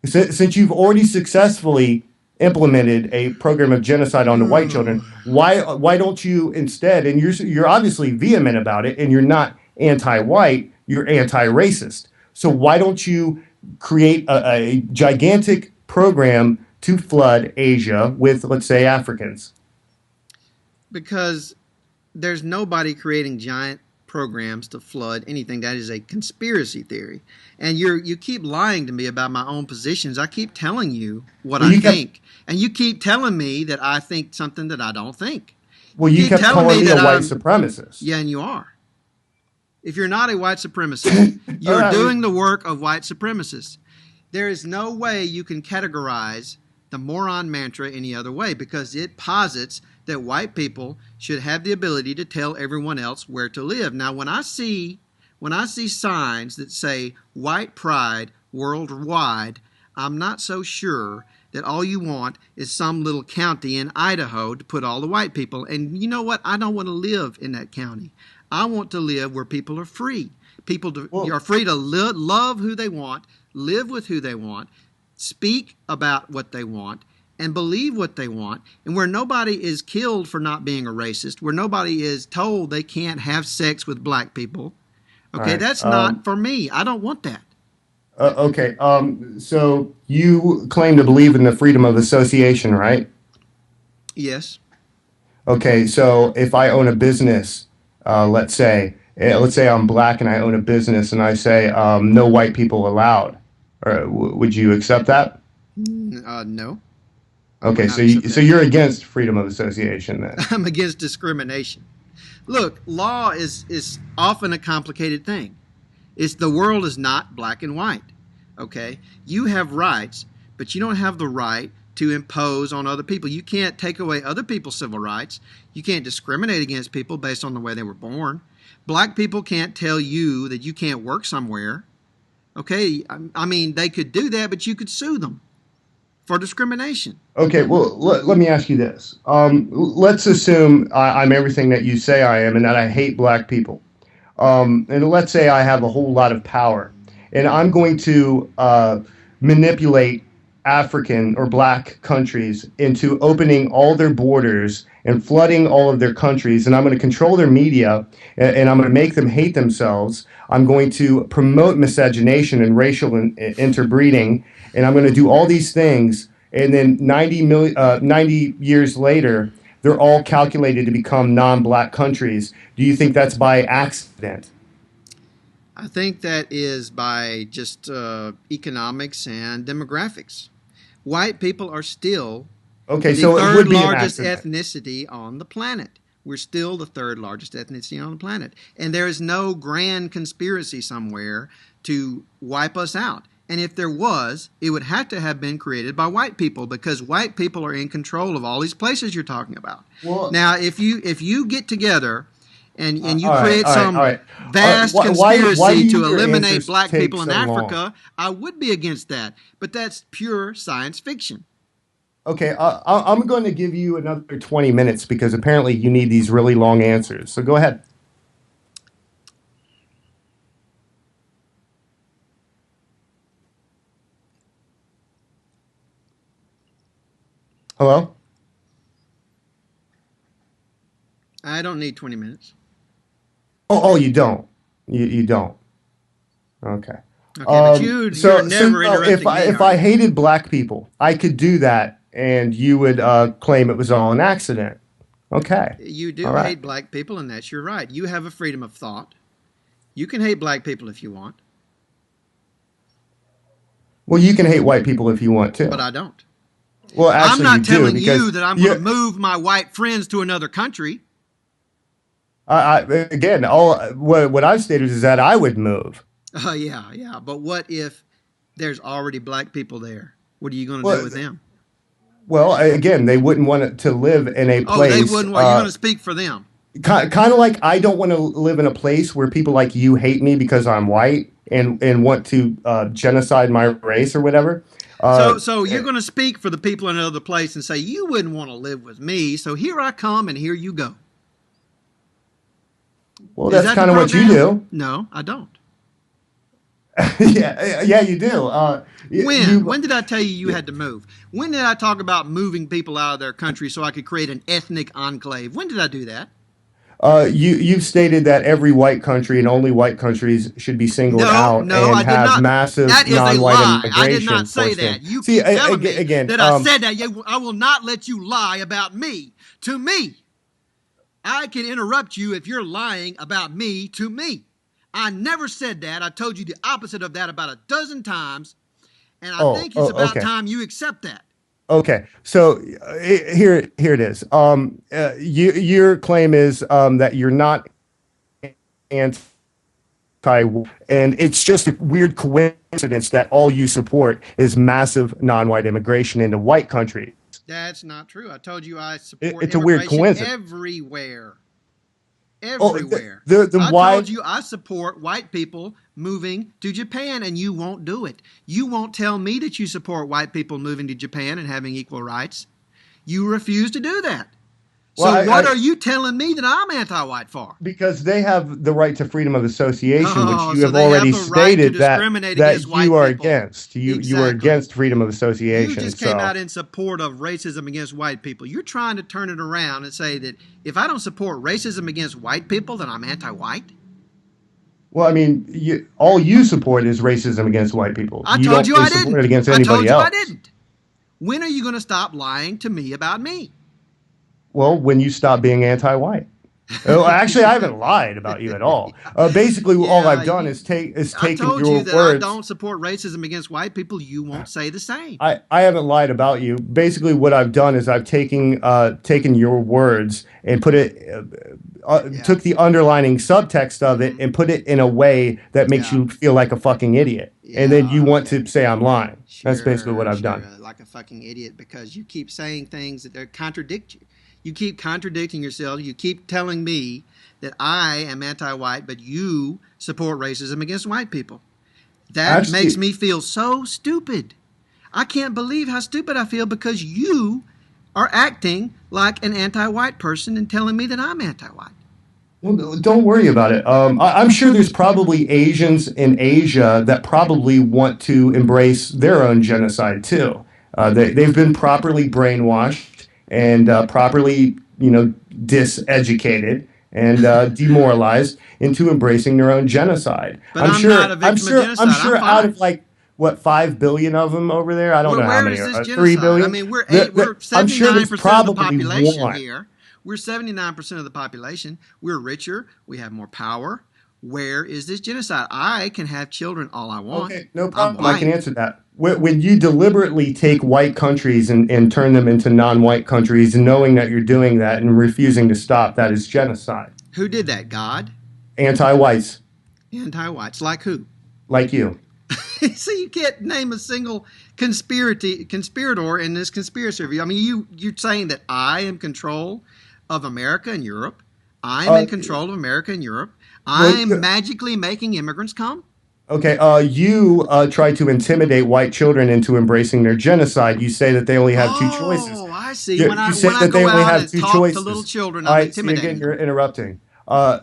Since you've already successfully implemented a program of genocide on the white children, why don't you instead? And you're obviously vehement about it, and you're not anti-white. You're anti-racist. So why don't you create a gigantic program to flood Asia with, let's say, Africans? Because there's nobody creating giant programs to flood anything. That is a conspiracy theory. And you keep lying to me about my own positions. I keep telling you what I think, and you keep telling me that I think something that I don't think. Well, you kept calling me a white supremacist. Yeah, and you are. If you're not a white supremacist, you're doing the work of white supremacists. There is no way you can categorize the moron mantra any other way, because it posits that white people should have the ability to tell everyone else where to live. Now, when I see signs that say white pride worldwide, I'm not so sure that all you want is some little county in Idaho to put all the white people. And you know what? I don't want to live in that county. I want to live where people are free. People are free to love who they want, live with who they want, speak about what they want, and believe what they want, and where nobody is killed for not being a racist, where nobody is told they can't have sex with black people. Okay, right. That's not for me. I don't want that. Okay, so you claim to believe in the freedom of association, right? Yes. Okay, so if I own a business, let's say I'm black and I own a business, and I say no white people allowed, would you accept that? No. Okay, so you're against freedom of association then? I'm against discrimination. Look, law is often a complicated thing. The world is not black and white. Okay, you have rights, but you don't have the right to impose on other people. You can't take away other people's civil rights. You can't discriminate against people based on the way they were born. Black people can't tell you that you can't work somewhere. Okay, I mean, they could do that, but you could sue them for discrimination. Okay, well, let me ask you this. Let's assume I'm everything that you say I am and that I hate black people. And let's say I have a whole lot of power, and I'm going to manipulate African or black countries into opening all their borders and flooding all of their countries, and I'm going to control their media, and I'm going to make them hate themselves. I'm going to promote miscegenation and racial interbreeding, and I'm going to do all these things, and then 90 years later, they're all calculated to become non-black countries. Do you think that's by accident? I think that is by just economics and demographics. White people are still the third largest ethnicity on the planet. We're still the third largest ethnicity on the planet. And there is no grand conspiracy somewhere to wipe us out. And if there was, it would have to have been created by white people, because white people are in control of all these places you're talking about. Well, now, if you get together and you create some vast conspiracy to eliminate black people in Africa, I would be against that. But that's pure science fiction. Okay, I'm going to give you another 20 minutes because apparently you need these really long answers. So go ahead. Hello? I don't need 20 minutes. Oh, you don't. You don't. Okay. Okay, but you're never interrupting me. If I hated black people, I could do that, and you would claim it was all an accident. Okay. You do hate black people, and that's your right. You have a freedom of thought. You can hate black people if you want. Well, you can hate white people if you want to. But I don't. Well, actually, I'm not telling you that I'm going to move my white friends to another country. Again, what I've stated is that I would move. Yeah. But what if there's already black people there? What are you going to do with them? Well, again, they wouldn't want to live in a place. Oh, they wouldn't want. You're going to speak for them. Kind of like I don't want to live in a place where people like you hate me because I'm white and want to genocide my race or whatever. So you're going to speak for the people in another place and say, you wouldn't want to live with me, so here I come and here you go. Well, that's kind of what you do. No, I don't. Yeah, you do. When did I tell you had to move? When did I talk about moving people out of their country so I could create an ethnic enclave? When did I do that? You've stated that every white country and only white countries should be singled out and have massive non-white immigration. I did not say that. You keep telling me that I said that. I will not let you lie about me to me. I can interrupt you if you're lying about me to me. I never said that. I told you the opposite of that about a dozen times, and I think it's about Okay. time you accept that. Okay, so here it is. Your claim is that you're not anti, and it's just a weird coincidence that all you support is massive non-white immigration into white countries. That's not true. I told you I support It's a weird immigration coincidence. everywhere. Oh, Everywhere. then I why? told you I support white people moving to Japan, and you won't do it. You won't tell me that you support white people moving to Japan and having equal rights. You refuse to do that. So Well, what are you telling me that I'm anti-white for? because they have the right to freedom of association, which Oh, you so have they have already the right to stated that discriminate against white you are people. against. You are Exactly. against freedom of You association. just came So, out in support of racism against white people. You're trying to turn it around and say that if I don't support racism against white people, then I'm anti-white? well, I mean, all you support is racism against white people. I You told don't you really I support didn't. it against I anybody told you I else. didn't. When are you going to stop lying to me about me? Well, when you stop being anti-white. Oh, actually, I haven't lied about you at all. Basically, all Yeah, I've done is I taken told your you that I words. don't support racism against white people. You won't say the same. I haven't lied about you. Basically, what I've done is I've taken your words and put it Yeah. took the underlining subtext of it and put it in a way that makes Yeah. you feel like a fucking idiot. And then you Yeah, want okay. to say I'm lying. That's basically what Sure, I've sure. done. Like a fucking idiot because you keep saying things that contradict you. You keep contradicting yourself. You keep telling me that I am anti-white, but you support racism against white people. That makes Actually, me feel so stupid. I can't believe how stupid I feel because you are acting like an anti-white person and telling me that I'm anti-white. well, don't worry about it. I'm sure there's probably Asians in Asia that probably want to embrace their own genocide too. They've been properly brainwashed and properly, diseducated and demoralized into embracing their own genocide. But I'm not a victim of I'm genocide. I'm sure out fine. of like what 5 billion of them over there. I don't know how Where many is this are. 3 genocide? I billion. mean, we're I'm sure there's 79% of the probably population one. here. We're 79% of the population. We're richer. We have more power. Where is this genocide? I can have children all I want. Okay, no I'm problem. I can white. answer that. When you deliberately take white countries and turn them into non-white countries, knowing that you're doing that and refusing to stop, that is genocide. Who did that? God? Anti-whites, Anti-whites. Like who? like you. See, you can't name a single conspirator in this conspiracy review. I mean, you're saying that I am in control of America and Europe. I'm in control of America and Europe. Well, I'm magically making immigrants come. okay, you try to intimidate white children into embracing their genocide. You say that they only have two choices. Oh, I see. You, When you say I that they go only out have and two talk to little choices. children, All I'm right, see, again, intimidating them. you're interrupting.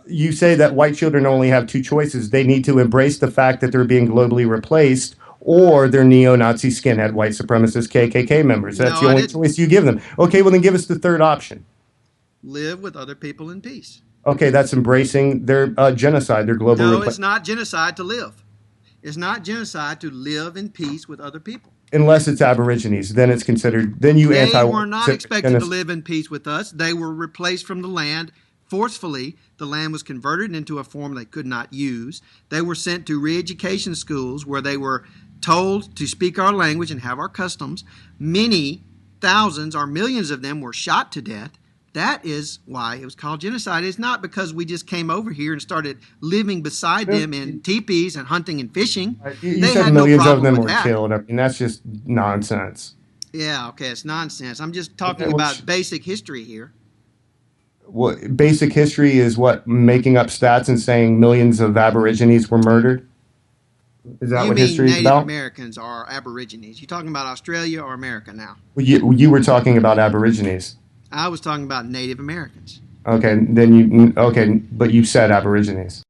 You say that white children only have two choices. They need to embrace the fact that they're being globally replaced, or they're neo-Nazi skinhead white supremacist KKK members. That's No, the I only didn't. choice you give them. Okay, well then give us the third option. Live with other people in peace. Okay, that's embracing their genocide, their global No, replacement. it's not genocide to live. It's not genocide to live in peace with other people. Unless it's Aborigines, then it's considered. Then you They anti-white. were not expected to live in peace with us. They were replaced from the land forcefully. The land was converted into a form they could not use. They were sent to re-education schools where they were told to speak our language and have our customs. Many thousands or millions of them were shot to death. That is why it was called genocide. It's not because we just came over here and started living beside them in teepees and hunting and fishing. You They said had no millions of problem them with were that. killed. I mean, that's just nonsense. Yeah, okay, it's nonsense. I'm just Okay, talking well, about basic history here. what basic history is what making up stats and saying millions of Aborigines were murdered? Is that You what mean history is Native about? Americans or Aborigines? You talking about Australia or America now? Well, you were talking about Aborigines. I was talking about Native Americans. Okay, then you okay, but you said Aborigines.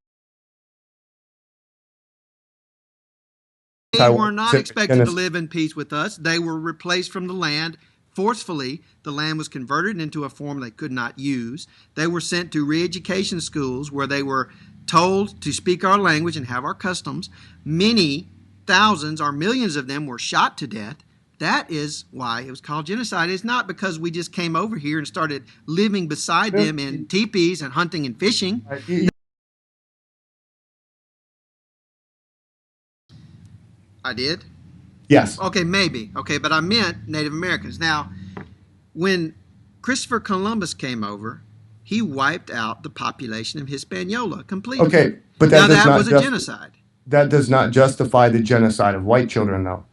They were not expected to live in peace with us. They were replaced from the land forcefully. The land was converted into a form they could not use. They were sent to re-education schools where they were told to speak our language and have our customs. Many thousands or millions of them were shot to death. That is why it was called genocide. It's not because we just came over here and started living beside them in teepees and hunting and fishing. I did? Yes. Okay, maybe. Okay, but I meant Native Americans. Now, when Christopher Columbus came over, he wiped out the population of Hispaniola completely. Okay, but that was a genocide. That does not justify the genocide of white children, though.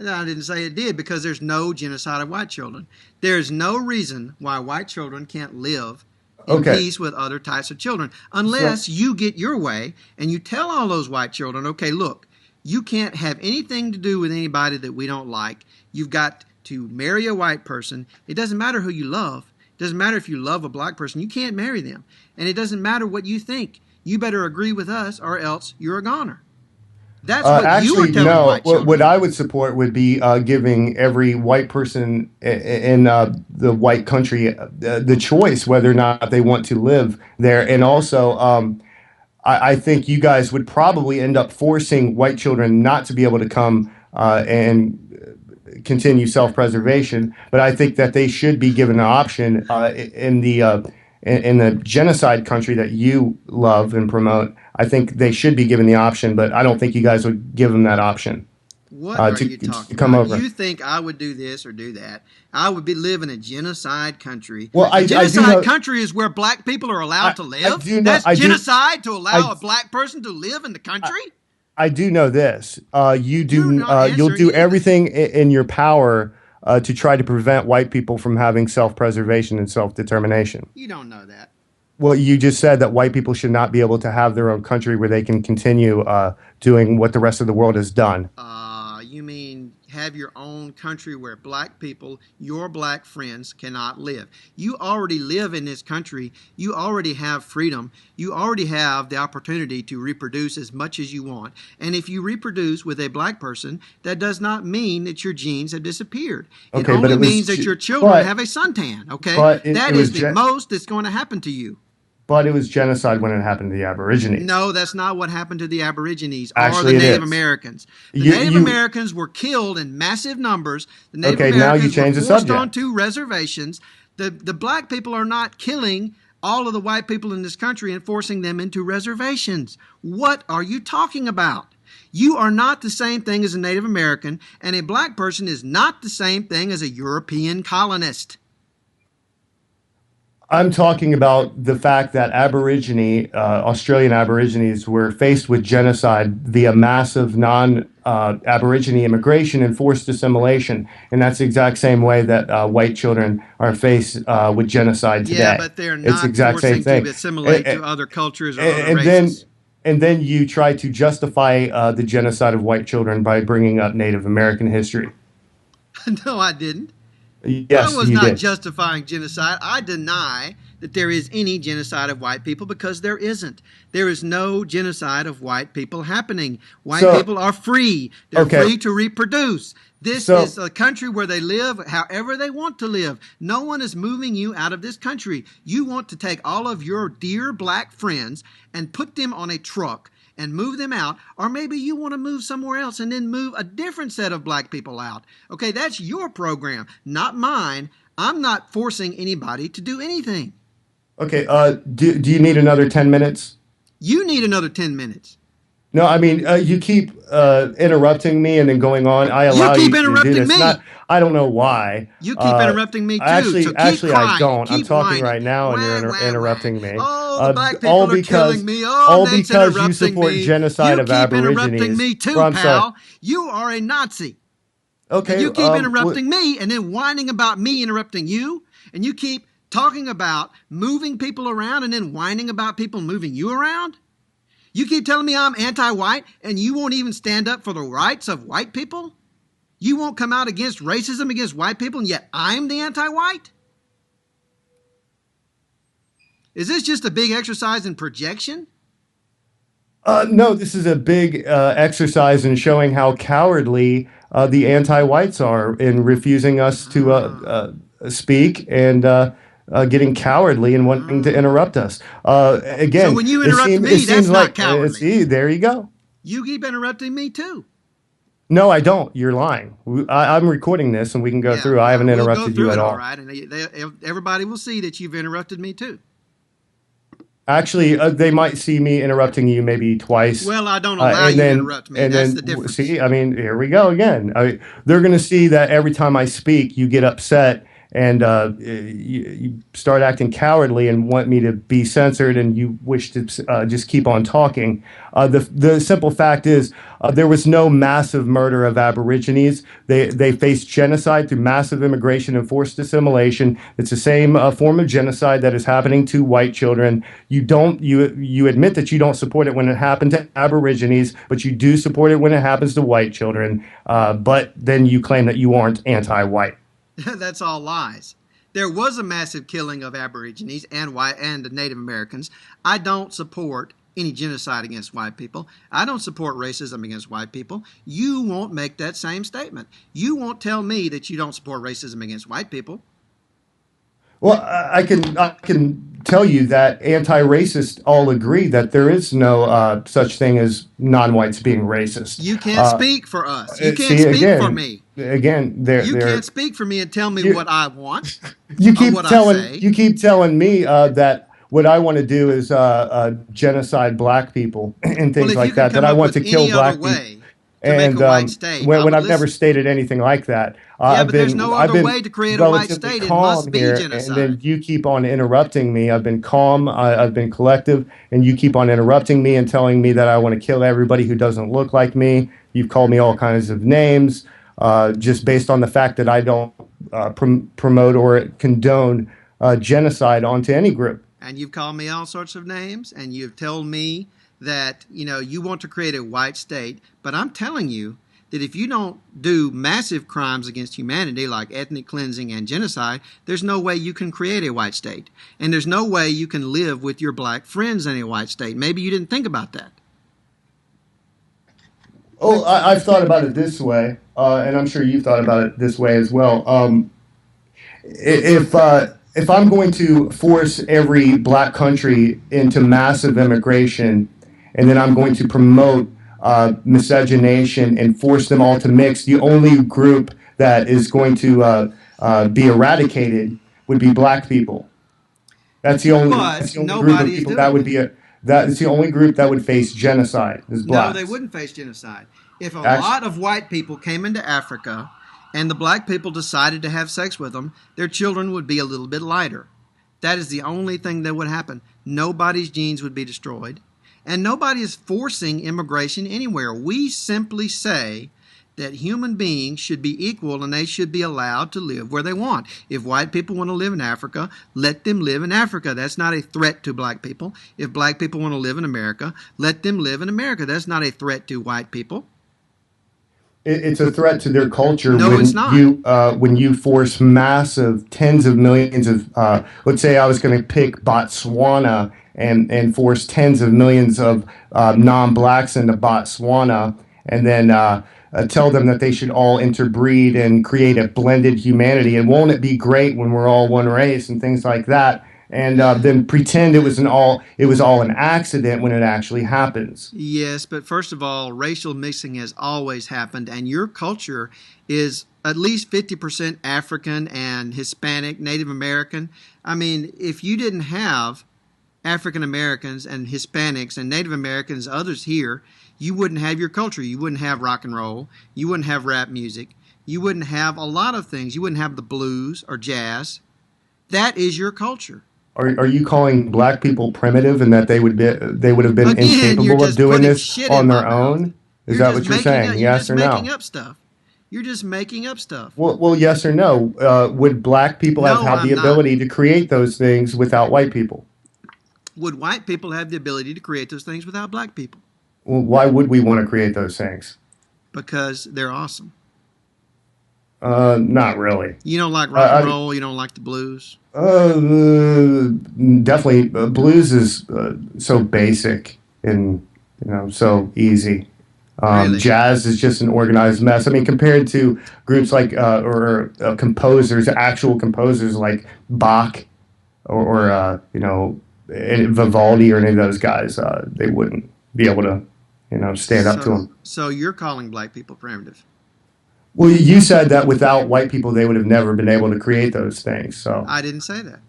No, I didn't say it did, because there's no genocide of white children. There's no reason why white children can't live in peace with other types of children, unless you get your way and you tell all those white children, okay, look, you can't have anything to do with anybody that we don't like. You've got to marry a white person. It doesn't matter who you love. It doesn't matter if you love a black person. You can't marry them. And it doesn't matter what you think. You better agree with us or else you're a goner. That's what you were telling white children. What I would support would be giving every white person in the white country the choice whether or not they want to live there. And also, I think you guys would probably end up forcing white children not to be able to come and continue self-preservation. But I think that they should be given an option in the genocide country that you love and promote. I think they should be given the option, but I don't think you guys would give them that option. What are you talking about? You think I would do this or do that? I would live in a genocide country. Well, a genocide country is where black people are allowed to live. That's genocide to allow a black person to live in the country. I do know this. You'll do everything in your power to try to prevent white people from having self-preservation and self-determination. You don't know that. Well, you just said that white people should not be able to have their own country where they can continue doing what the rest of the world has done. You mean have your own country where black people, your black friends, cannot live. You already live in this country. You already have freedom. You already have the opportunity to reproduce as much as you want. And if you reproduce with a black person, that does not mean that your genes have disappeared. Okay, it only means that your children have a suntan. Okay, that is the most that's going to happen to you. But it was genocide when it happened to the Aborigines. No, that's not what happened to the Aborigines or the Native Americans. The Native Americans were killed in massive numbers. The Native Americans were forced onto reservations. The black people are not killing all of the white people in this country and forcing them into reservations. What are you talking about? You are not the same thing as a Native American, and a black person is not the same thing as a European colonist. I'm talking about the fact that Australian Aborigines were faced with genocide via massive non-Aborigine immigration and forced assimilation. And that's the exact same way that white children are faced with genocide today. Yeah, but they're not forcing to assimilate to other cultures or other races. And then you try to justify the genocide of white children by bringing up Native American history. No, I didn't. Yes, I was not justifying genocide. I deny that there is any genocide of white people because there isn't. There is no genocide of white people happening. White people are free. They're free to reproduce. This is a country where they live however they want to live. No one is moving you out of this country. You want to take all of your dear black friends and put them on a truck and move them out, or maybe you want to move somewhere else and then move a different set of black people out. Okay, that's your program, not mine. I'm not forcing anybody to do anything. Okay, do you need another 10 minutes? You need another 10 minutes. No, I mean, you keep interrupting me and then going on. I allow you to do this. I don't know why. You keep interrupting me too. Actually, I don't. I'm talking right now, and you're interrupting me. Oh, the black people are killing me. All because you support genocide of Aborigines. You keep interrupting me too, pal. You are a Nazi. Okay. And you keep interrupting me and then whining about me interrupting you. And you keep talking about moving people around and then whining about people moving you around. You keep telling me I'm anti-white and you won't even stand up for the rights of white people? You won't come out against racism against white people, and yet I'm the anti-white? Is this just a big exercise in projection? No, this is a big exercise in showing how cowardly the anti-whites are in refusing us to speak and getting cowardly and wanting to interrupt us. Again, so when you interrupt me, that's not cowardly. There you go. You keep interrupting me too. No, I don't. You're lying. I'm recording this, and we can go Yeah, through. I well, haven't we'll go interrupted you through at it all all. right, and everybody will see that you've interrupted me too. Actually, they might see me interrupting you maybe twice, Well, I don't allow and you to then interrupt me. That's the difference. see. I mean, here we go again. They're going to see that every time I speak, you get upset and you start acting cowardly and want me to be censored, and you wish to just keep on talking. The simple fact is, there was no massive murder of Aborigines. They faced genocide through massive immigration and forced assimilation. It's the same form of genocide that is happening to white children. You admit that you don't support it when it happened to Aborigines, but you do support it when it happens to white children. But then you claim that you aren't anti-white. That's all lies. There was a massive killing of Aborigines and Native Americans. I don't support any genocide against white people. I don't support racism against white people. You won't make that same statement. You won't tell me that you don't support racism against white people. Well, I can tell you that anti-racists all agree that there is no such thing as non-whites being racist. You can't speak for us. You can't See speak for again, me. they're You they're can't speak for me and tell me you what I want you or keep what I telling say. you keep telling me that what I want to do is genocide black people and Well, things if you like can that. That come I up want with to kill any other black people. way to make And a white state, I when would I've never listen. stated anything like that, Yeah, I've but there's been no I've other been way to create a white relatively state. It must calm be here, and then genocide. you keep on interrupting me. I've been calm. I've been collective, and you keep on interrupting me and telling me that I want to kill everybody who doesn't look like me. You've called me all kinds of names, just based on the fact that I don't promote or condone genocide onto any group. And you've called me all sorts of names, and you've told me that you want to create a white state. But I'm telling you that if you don't do massive crimes against humanity like ethnic cleansing and genocide, there's no way you can create a white state. And there's no way you can live with your black friends in a white state. Maybe you didn't think about that. Oh, I've thought about it this way, and I'm sure you've thought about it this way as well. If I'm going to force every black country into massive immigration, and then I'm going to promote miscegenation and force them all to mix, the only group that is going to be eradicated would be black people. That's But the only group of nobody is people that doing would it. be that is the only group that would face genocide is No, they blacks. wouldn't face genocide. If a Actually, lot of white people came into Africa and the black people decided to have sex with them, their children would be a little bit lighter. That is the only thing that would happen. Nobody's genes would be destroyed. And nobody is forcing immigration anywhere. We simply say that human beings should be equal and they should be allowed to live where they want. If white people want to live in Africa, let them live in Africa. That's not a threat to black people. If black people want to live in America, let them live in America. That's not a threat to white people. it's a threat to their culture No, it's not. when you force massive tens of millions of let's say I was going to pick Botswana and force tens of millions of non-blacks into Botswana and then tell them that they should all interbreed and create a blended humanity, and won't it be great when we're all one race and things like that, and then pretend it was all an accident when it actually happens. Yes, but first of all, racial mixing has always happened, and your culture is at least 50% African and Hispanic, Native American. I mean, if you didn't have African Americans and Hispanics and Native Americans, others here, you wouldn't have your culture. You wouldn't have rock and roll. You wouldn't have rap music. You wouldn't have a lot of things. You wouldn't have the blues or jazz. That is your culture. Are you calling black people primitive and that they would have been Again, you're incapable of just doing putting this shit in on my their mouth. own? Is that what you're saying? You're Yes just or making no? up stuff. You're just making up stuff. Well, yes or no? Would black people have No, had the I'm not. ability to create those things without white people? Would white people have the ability to create those things without black people? Well, why would we want to create those things? Because they're awesome. Not really. You don't like I, rock and I roll. You don't like the blues. definitely blues is so basic and so easy. Really? Jazz is just an organized mess. I mean, compared to groups like or composers, actual composers like Bach or Vivaldi or any of those guys, they wouldn't be able to stand up to them. So you're calling black people primitive. Well, you said that without white people, they would have never been able to create those things. So, I didn't say that.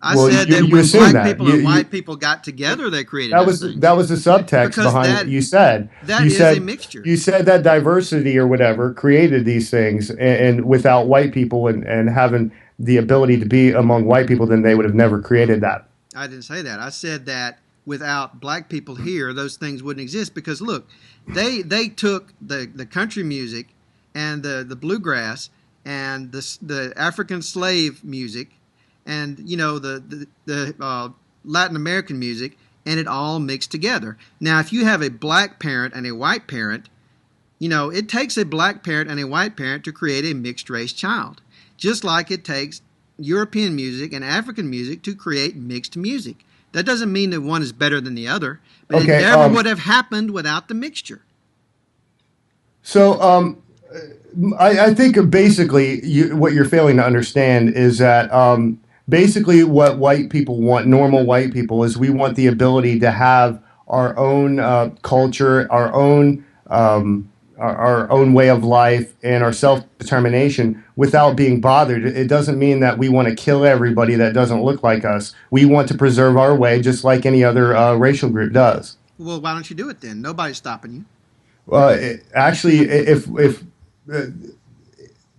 I well, said you, that you when assume black that. people and white people got together, they created That those was things. that was the subtext Because behind that what you said. that You is said a mixture. you said that diversity or whatever created these things, and without white people and having the ability to be among white people, then they would have never created that. I didn't say that. I said that without black people here, those things wouldn't exist. Because look, they took the country music and the bluegrass and the African slave music and the Latin American music, and it all mixed together. Now, if you have a black parent and a white parent, it takes a black parent and a white parent to create a mixed race child, just like it takes European music and African music to create mixed music. That doesn't mean that one is better than the other, but Okay, it never would have happened without the mixture. So, I think basically what you're failing to understand is that basically what white people want, normal white people, is we want the ability to have our own culture, our own way of life, and our self-determination without being bothered. It doesn't mean that we want to kill everybody that doesn't look like us. We want to preserve our way just like any other racial group does. Well, why don't you do it then? Nobody's stopping you. Actually, if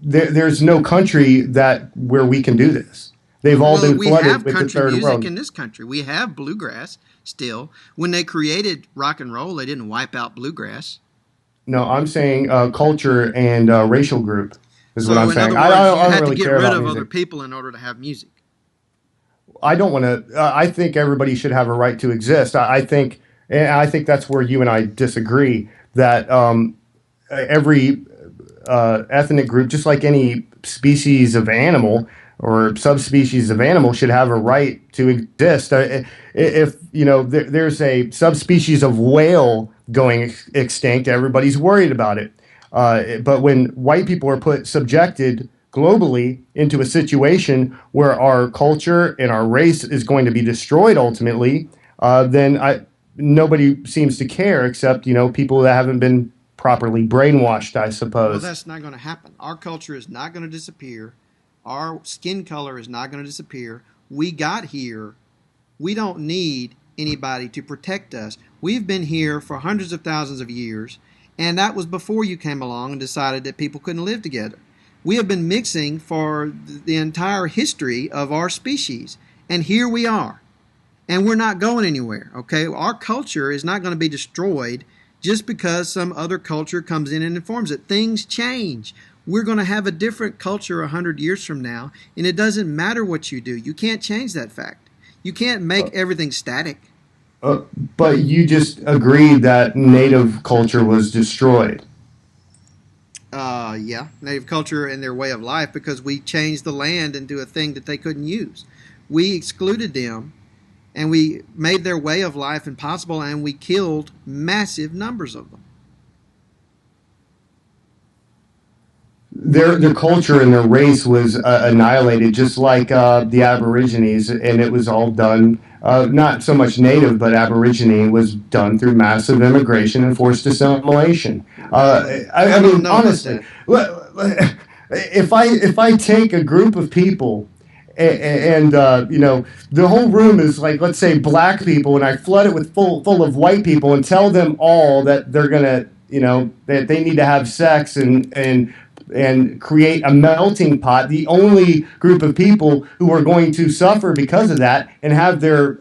there's no country where we can do this. They've all been We flooded have with the country third music world. in this country. We have bluegrass still. When they created rock and roll, they didn't wipe out bluegrass. No, I'm saying culture and racial group is what So, I'm in saying. other words, I you don't had to really get care rid about of music. other people in order to have music. I don't want to. I think everybody should have a right to exist. I think that's where you and I disagree. That every ethnic group, just like any species of animal or subspecies of animal, should have a right to exist. If there's a subspecies of whale going extinct, everybody's worried about it. But when white people are subjected globally into a situation where our culture and our race is going to be destroyed ultimately, then nobody seems to care except people that haven't been properly brainwashed, I Well, suppose. that's not going to happen. Our culture is not going to disappear. Our skin color is not going to disappear. We got here. We don't need anybody to protect us. We've been here for hundreds of thousands of years, and that was before you came along and decided that people couldn't live together. We have been mixing for the entire history of our species, and here we are. And we're not going anywhere, okay? Our culture is not going to be destroyed just because some other culture comes in and informs it. Things change. We're going to have a different culture 100 years from now, and it doesn't matter what you do. You can't change that fact. You can't make everything static. But you just agreed that native culture was destroyed. Yeah, native culture and their way of life, because we changed the land into a thing that they couldn't use. We excluded them, and we made their way of life impossible, and we killed massive numbers of them. Their culture and their race was annihilated, just like the Aborigines, and it was all done. Not so much native, but Aborigine was done through massive immigration and forced assimilation. I don't mean, know about honestly, if I take a group of people and the whole room is like, let's say, black people, and I flood it with full of white people and tell them all that they're gonna that they need to have sex and create a melting pot. The only group of people who are going to suffer because of that and have their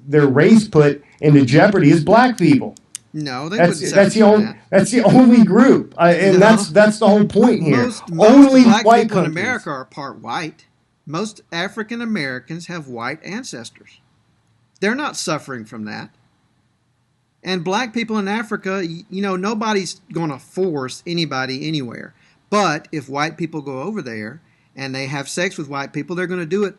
race put into jeopardy is black people. No, they That's wouldn't that's the suffer from only that. that's the only group, and No. that's the whole point here. Most Only black white people in countries. America are part white. Most African Americans have white ancestors. They're not suffering from that. And black people in Africa, nobody's going to force anybody anywhere. But if white people go over there and they have sex with white people, they're going to do it,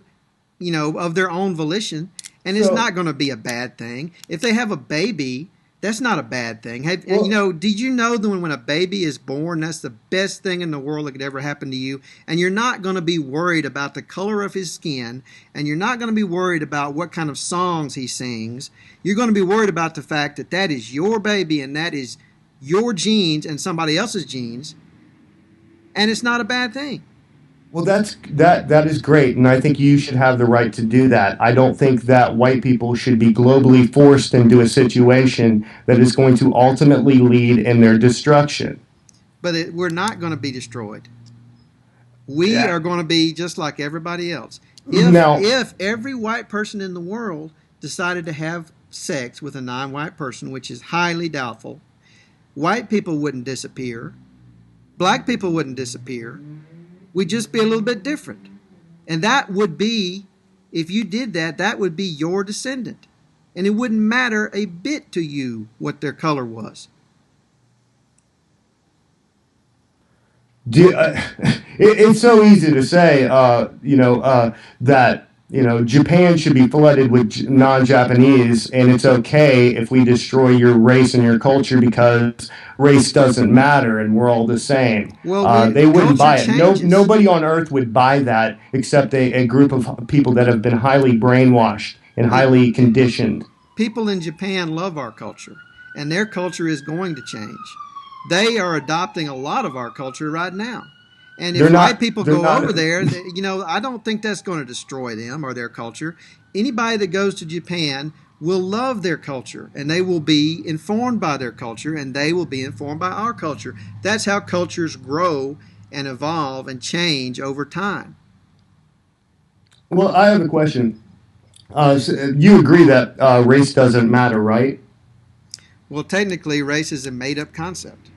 of their own volition. And it's So- not going to be a bad thing. If they have a baby That's not a bad thing. Well, Did you know that when a baby is born, that's the best thing in the world that could ever happen to you? And you're not going to be worried about the color of his skin, and you're not going to be worried about what kind of songs he sings. You're going to be worried about the fact that that is your baby and that is your genes and somebody else's genes, and it's not a bad thing. well, that is great, and I think you should have the right to do that. I don't think that white people should be globally forced into a situation that is going to ultimately lead in their destruction. But we're not going to be destroyed. We Yeah. are going to be just like everybody else. Now, If every white person in the world decided to have sex with a non-white person, which is highly doubtful, white people wouldn't disappear. Black people wouldn't disappear. We'd just be a little bit different. And that would be, if you did that, that would be your descendant. And it wouldn't matter a bit to you what their color was. it's so easy to say, that Japan should be flooded with non-Japanese, and it's okay if we destroy your race and your culture because race doesn't matter and we're all the same. Well, They wouldn't culture buy it. No, changes. nobody on earth would buy that except a group of people that have been highly brainwashed and highly conditioned. People in Japan love our culture, and their culture is going to change. They are adopting a lot of our culture right now. And if They're white not. people They're go not. over there, I don't think that's going to destroy them or their culture. Anybody that goes to Japan will love their culture, and they will be informed by their culture, and they will be informed by our culture. That's how cultures grow and evolve and change over time. Well, I have a question. You agree that race doesn't matter, right? Well, technically, race is a made-up concept.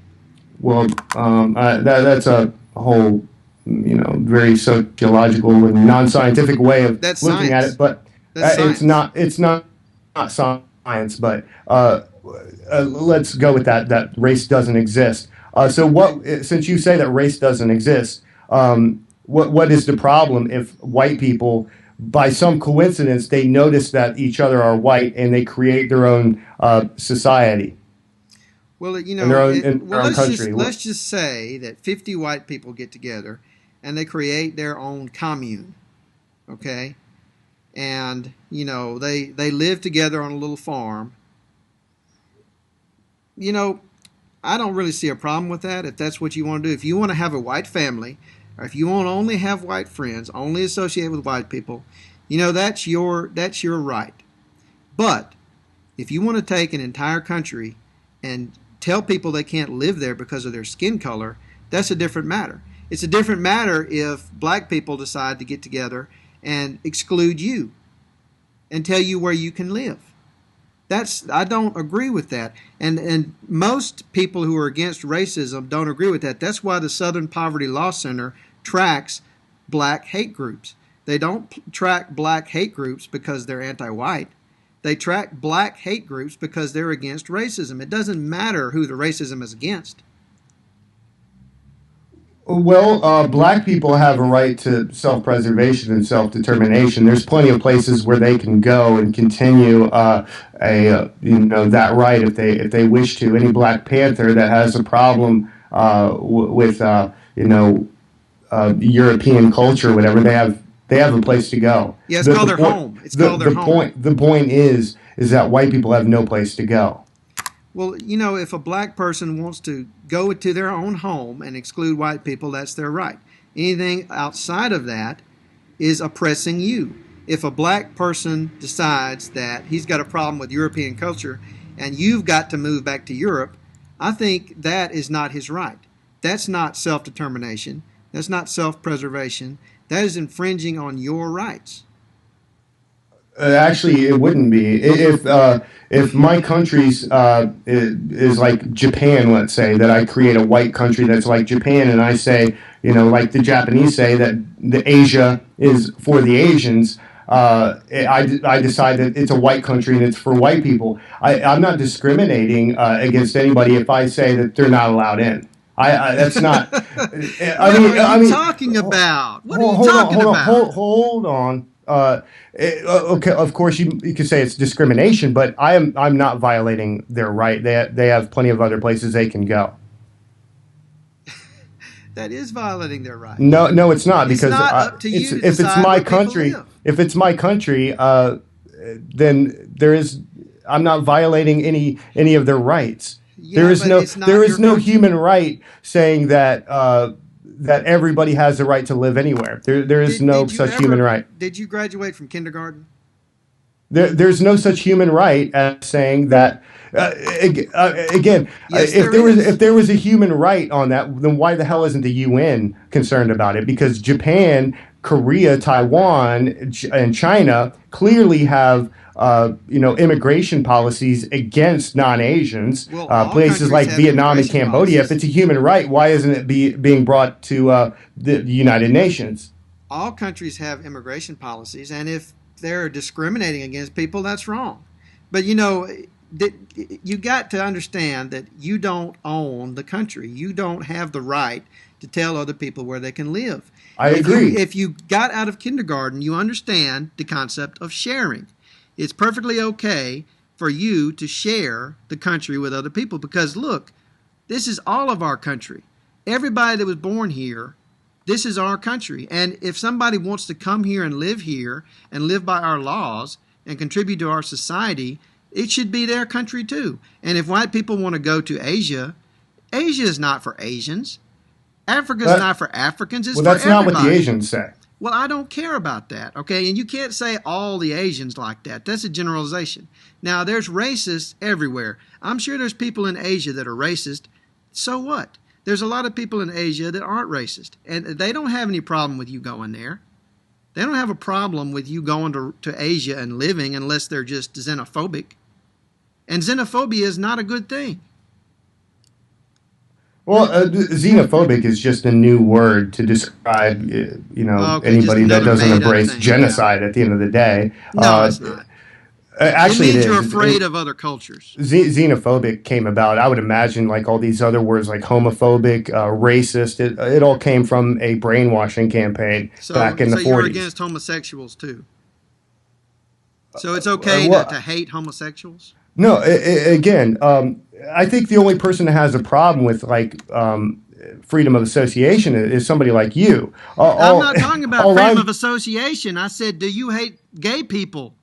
Well, that's a whole, very sociological and non-scientific way of That's looking at science. it. But That's it's science. not. It's not science. But let's go with that. That race doesn't exist. So what? Since you say that race doesn't exist, what is the problem if white people, by some coincidence, they notice that each other are white and they create their own society Well, and their own country? let's just say that 50 white people get together and they create their own commune, okay? And they live together on a little farm. You know, I don't really see a problem with that if that's what you want to do. If you want to have a white family, or if you want to only have white friends, only associate with white people, that's your right. But if you want to take an entire country and tell people they can't live there because of their skin color, that's a different matter. It's a different matter if black people decide to get together and exclude you and tell you where you can live. I don't agree with that. And most people who are against racism don't agree with that. That's why the Southern Poverty Law Center tracks black hate groups. They don't track black hate groups because they're anti-white. They track black hate groups because they're against racism. It doesn't matter who the racism is against. Well, black people have a right to self-preservation and self-determination. There's plenty of places where they can go and continue that right if they wish to. Any Black Panther that has a problem with European culture, or whatever, they have a place to go. Yeah, it's The called the their point home. It's the called their the home. point the point is that white people have no place to go. Well, if a black person wants to go to their own home and exclude white people, that's their right. Anything outside of that is oppressing you. If a black person decides that he's got a problem with European culture and you've got to move back to Europe, I think that is not his right. That's not self-determination. That's not self-preservation. That is infringing on your rights. Actually, it wouldn't be if my country's is like Japan. Let's say that I create a white country that's like Japan, and I say, like the Japanese say that the Asia is for the Asians. I decide that it's a white country and it's for white people. I'm not discriminating against anybody if I say that they're not allowed in. That's not. What are you talking about? What are you Hold on, talking hold on, about? hold on. Okay, of course you could say it's discrimination, but I'm not violating their right. They have plenty of other places they can go. That is violating their right. No, no, it's not It's because not up to it's you to if it's decide my where people country, live. if it's my country, then I'm not violating any of their rights. Yeah, but it's There not is your no country. human right saying that that everybody has the right to live anywhere. There is no such human right. Did you graduate from kindergarten? There's no such human right as saying that. Again, Yes, there is. if there was a human right on that, then why the hell isn't the UN concerned about it? Because Japan, Korea, Taiwan, and China clearly have immigration policies against non-Asians. Well, all Places countries like have Vietnam and immigration Cambodia. If policies. it's a human right, why isn't it being brought to the United Nations? All countries have immigration policies, and if they're discriminating against people, that's wrong. But that you got to understand that you don't own the country. You don't have the right to tell other people where they can live. I If you agree. if you got out of kindergarten, you understand the concept of sharing. It's perfectly okay for you to share the country with other people because look, this is all of our country. Everybody that was born here, this is our country. And if somebody wants to come here and live by our laws and contribute to our society, it should be their country too. And if white people want to go to Asia, Asia is not for Asians. Africa is That, not for Africans. It's well, for that's not what the everybody. Asians say. Well, I don't care about that, okay? And you can't say all the Asians like that. That's a generalization. Now, there's racists everywhere. I'm sure there's people in Asia that are racist. So what? There's a lot of people in Asia that aren't racist, and they don't have any problem with you going there. They don't have a problem with you going to Asia and living unless they're just xenophobic. And xenophobia is not a good thing. Well, xenophobic is just a new word to describe, Okay, just anybody that another doesn't made up embrace thing. Yeah. genocide. At the end of the day, No, it's not. It actually, it means you're is. afraid of other cultures. Xenophobic came about. I would imagine, like all these other words, like homophobic, racist. It all came from a brainwashing campaign back So, in the so you're 40s. against homosexuals too. So it's okay to Well, hate homosexuals? no, again, I think the only person that has a problem with freedom of association is somebody like you. I'm All, not talking about all freedom of I'm association. I said, do you hate gay people?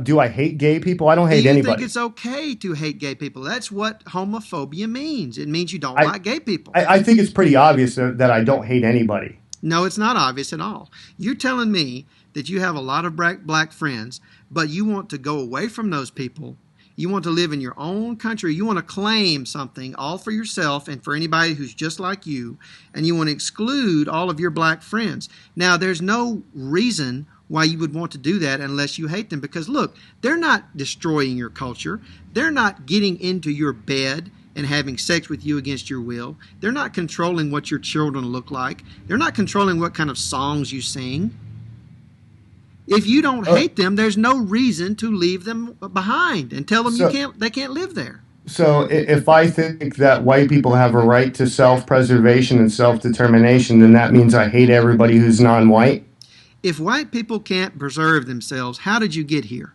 Do I hate gay people? I don't Do hate you think anybody. it's okay to hate gay people? That's what homophobia means. It means you don't I, like gay people. I think it's pretty obvious that I don't hate anybody. No, it's not obvious at all. You're telling me that you have a lot of black friends, but you want to go away from those people. You want to live in your own country. You want to claim something all for yourself and for anybody who's just like you, and you want to exclude all of your black friends. Now, there's no reason why you would want to do that unless you hate them because, look, they're not destroying your culture. They're not getting into your bed and having sex with you against your will. They're not controlling what your children look like. They're not controlling what kind of songs you sing. If you don't Uh, hate them, there's no reason to leave them behind and tell them so, they can't live there. if I think that white people have a right to self-preservation and self-determination, then that means I hate everybody who's non-white. If white people can't preserve themselves, how did you get here?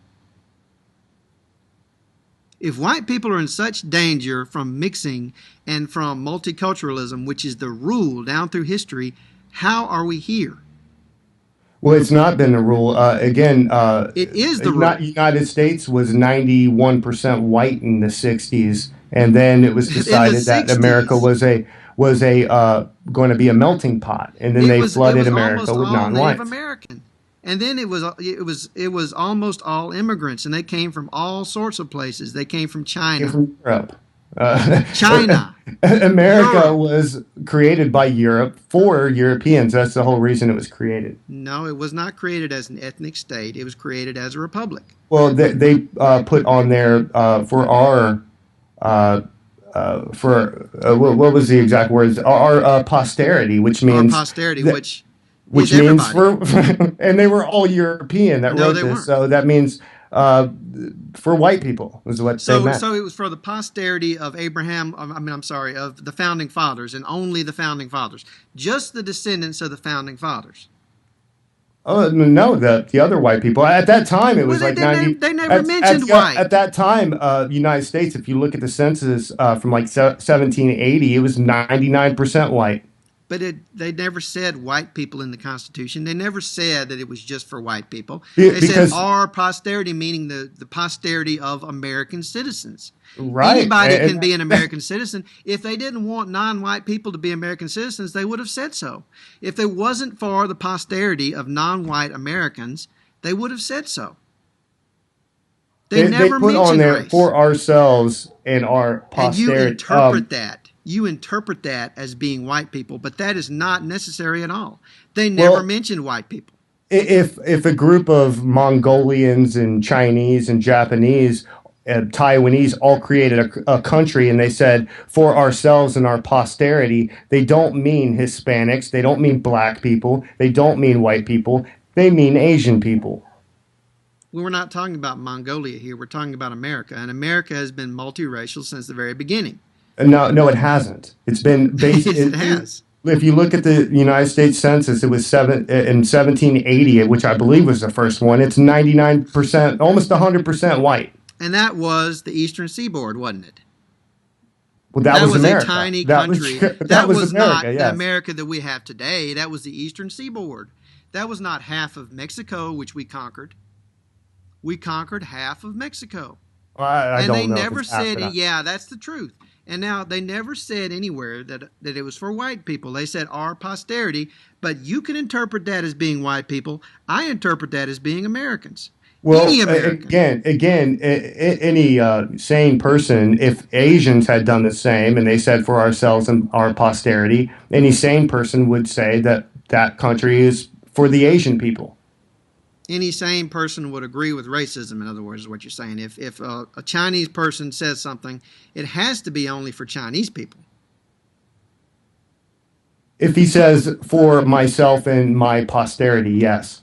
If white people are in such danger from mixing and from multiculturalism, which is the rule down through history, how are we here? Well, it's not been the rule. Again, It is the rule. United States was 91% white in the 60s, and then it was In the decided that America 60s, was a going to be a melting pot, and then they it flooded was America almost with all Native non-whites. American. And then it was almost all immigrants, and they came from all sorts of places. They came from Came China. from Europe. Uh, China, America Europe. was created by Europe for Europeans. That's the whole reason it was created. No, it was not created as an ethnic state. It was created as a republic. Well, they put on there for our uh, what was the exact words? Our posterity, Our posterity, that, which is which means everybody. and they were all European that No, wrote they this, weren't. so that means uh, for white people is what they So, meant. so it was for the posterity of Abraham. I'm sorry, of the founding fathers, and only the founding fathers, just the descendants of the founding fathers. Oh no, the other white people at that time it Well, was like they never mentioned at white. that time, United States. If you look at the census from like 1780, it was 99% white. But they never said white people in the Constitution. They never said that it was just for white people. They said Because our posterity, meaning the posterity of American citizens. right, Anybody can be an American citizen. If they didn't want non-white people to be American citizens, they would have said so. If it wasn't for the posterity of non-white Americans, they would have said so. They they never put on mentioned there race. for ourselves and our And you posterity. interpret that. You interpret that as being white people, but that is not necessary at all. They never Well, mentioned white people. if a group of Mongolians and Chinese and Japanese Taiwanese all created a country and they said for ourselves and our posterity, they don't mean Hispanics, they don't mean black people, they don't mean white people, they mean Asian people. Well, we're not talking about Mongolia here. We're talking about America, and America has been multiracial since the very beginning. No, no, it hasn't. It's been based. Yes, it has. If you look at the United States Census, it was in 1780, which I believe was the first one. It's 99%, almost 100% white. And that was the Eastern Seaboard, wasn't it? Well, that That was was a America. tiny That was country. that That was was not America. the Yes. America that we have today. That was the Eastern Seaboard. That was not half of Mexico, which we conquered. We conquered half of Mexico. I And they don't know if never it's after said, that. yeah, that's the truth. And now they never said anywhere that it was for white people. They said our posterity, but you can interpret that as being white people. I interpret that as being Americans. Well, Any American. any sane person, if Asians had done the same and they said for ourselves and our posterity, any sane person would say that that country is for the Asian people. Any sane person would agree with racism, in other words, is what you're saying. If a Chinese person says something, it has to be only for Chinese people. If he says for myself and my posterity, yes.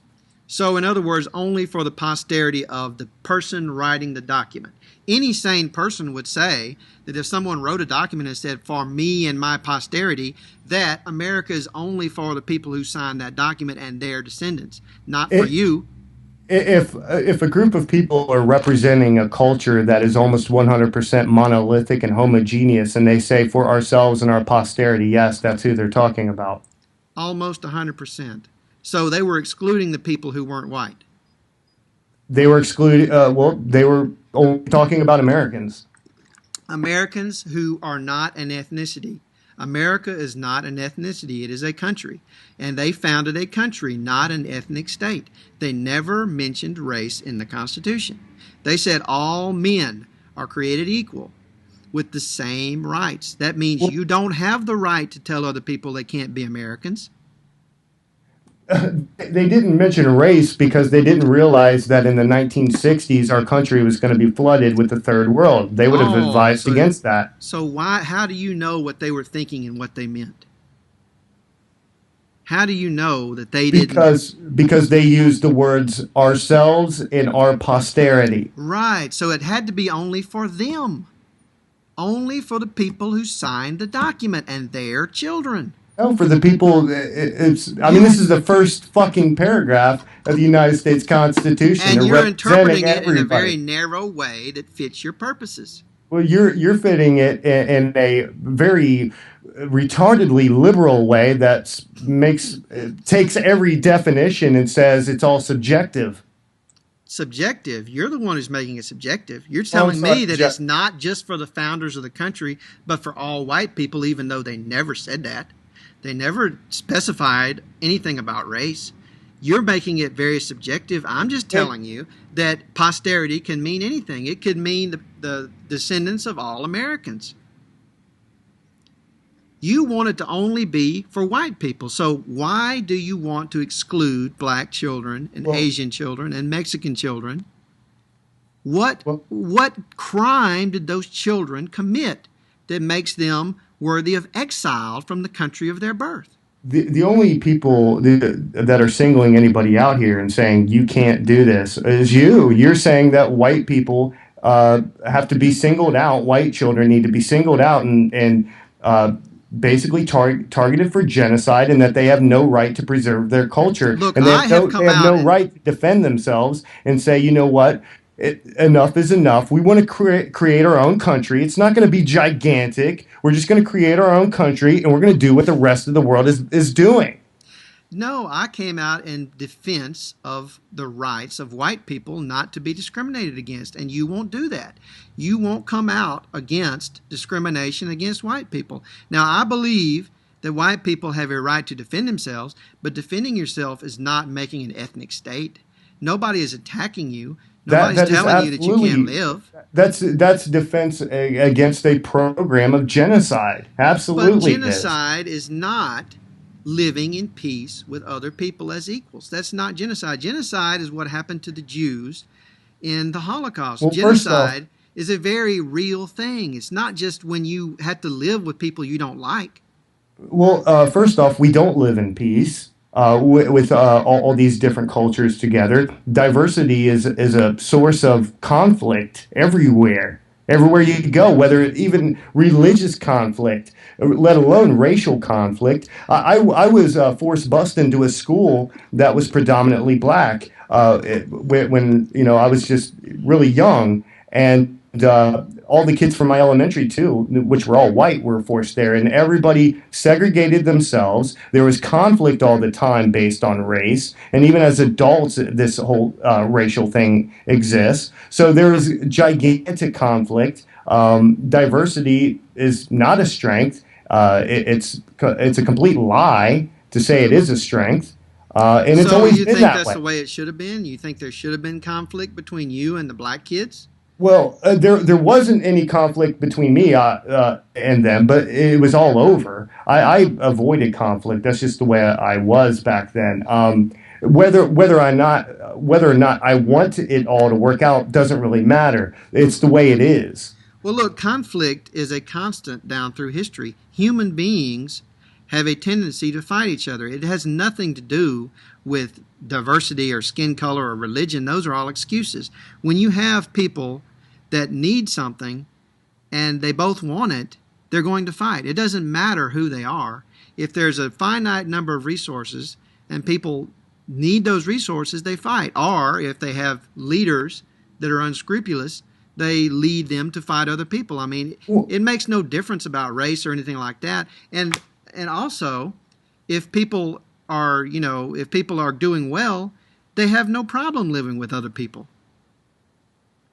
So, in other words, only for the posterity of the person writing the document. Any sane person would say that if someone wrote a document and said, for me and my posterity, that America is only for the people who signed that document and their descendants, not for It, you. if a group of people are representing a culture that is almost 100% monolithic and homogeneous, and they say for ourselves and our posterity, yes, that's who they're talking about. Almost 100%. So they were excluding the people who weren't white. They were excluded. Well, they were only talking about Americans. Americans who are not an ethnicity. America is not an ethnicity, it is a country. And they founded a country, not an ethnic state. They never mentioned race in the Constitution. They said all men are created equal with the same rights. That means Well, you don't have the right to tell other people they can't be Americans. they didn't mention race because they didn't realize that in the 1960s our country was going to be flooded with the third world. They would have Oh, advised against that so why how do you know what they were thinking and what they meant? How do you know that they didn't? because they used the words ourselves and our posterity. Right. So it had to be only for them. Only for the people who signed the document and their children. No, for the people, it's. I mean, this is the first fucking paragraph of the United States Constitution. And They're you're representing interpreting it in a very everybody. narrow way that fits your purposes. Well, you're fitting it in a very retardedly liberal way that makes takes every definition and says it's all subjective. Subjective. You're the one who's making it subjective. You're Oh, I'm telling sorry. me that it's not just for the founders of the country, but for all white people, even though they never said that. They never specified anything about race. You're making it very subjective. I'm just It, telling you that posterity can mean anything. It could mean the descendants of all Americans. You want it to only be for white people. So why do you want to exclude black children and well, Asian children and Mexican children? What well, what crime did those children commit that makes them worthy of exile from the country of their birth? the only people that are singling anybody out here and saying you can't do this is you. You're saying that white people have to be singled out. White children need to be singled out and basically targeted for genocide, and that they have no right to preserve their culture, Look, and I have they come have out no and right to defend themselves and say, you know what, enough is enough. We want to create our own country. It's not going to be gigantic. We're just going to create our own country, and we're going to do what the rest of the world is doing. no, I came out in defense of the rights of white people not to be discriminated against, and you won't do that. You won't come out against discrimination against white people. Now, I believe that white people have a right to defend themselves, but defending yourself is not making an ethnic state. Nobody is attacking you. Nobody's That is telling you that you can't absolutely live. that's defense against a program of genocide. But Absolutely, it is. genocide is not living in peace with other people as equals. That's not genocide. Genocide is what happened to the Jews in the Holocaust. Well, first off, Genocide is a very real thing. It's not just when you have to live with people you don't like. First off, we don't live in peace with all these different cultures together. Diversity is a source of conflict everywhere. Everywhere you go, whether even religious conflict, let alone racial conflict. I was forced bused into a school that was predominantly black when I was just really young, and all the kids from my elementary too, which were all white, were forced there, and everybody segregated themselves. There was conflict all the time based on race, and even as adults, this whole racial thing exists. So there is gigantic conflict. Diversity is not a strength. It's a complete lie to say it is a strength, and it's So always you been think that that's way. the way it should have been? You think there should have been conflict between you and the black kids? Well, there wasn't any conflict between me and them, but it was all over. I avoided conflict. That's just the way I was back then. Whether or not I want it all to work out doesn't really matter. It's the way it is. Well, look, conflict is a constant down through history. Human beings have a tendency to fight each other. It has nothing to do with diversity or skin color or religion. Those are all excuses. When you have people that need something and they both want it, they're going to fight. It doesn't matter who they are. If there's a finite number of resources and people need those resources, they fight. Or if they have leaders that are unscrupulous, they lead them to fight other people. I mean, Well, it makes no difference about race or anything like that. And also, if people if people are doing well, they have no problem living with other people.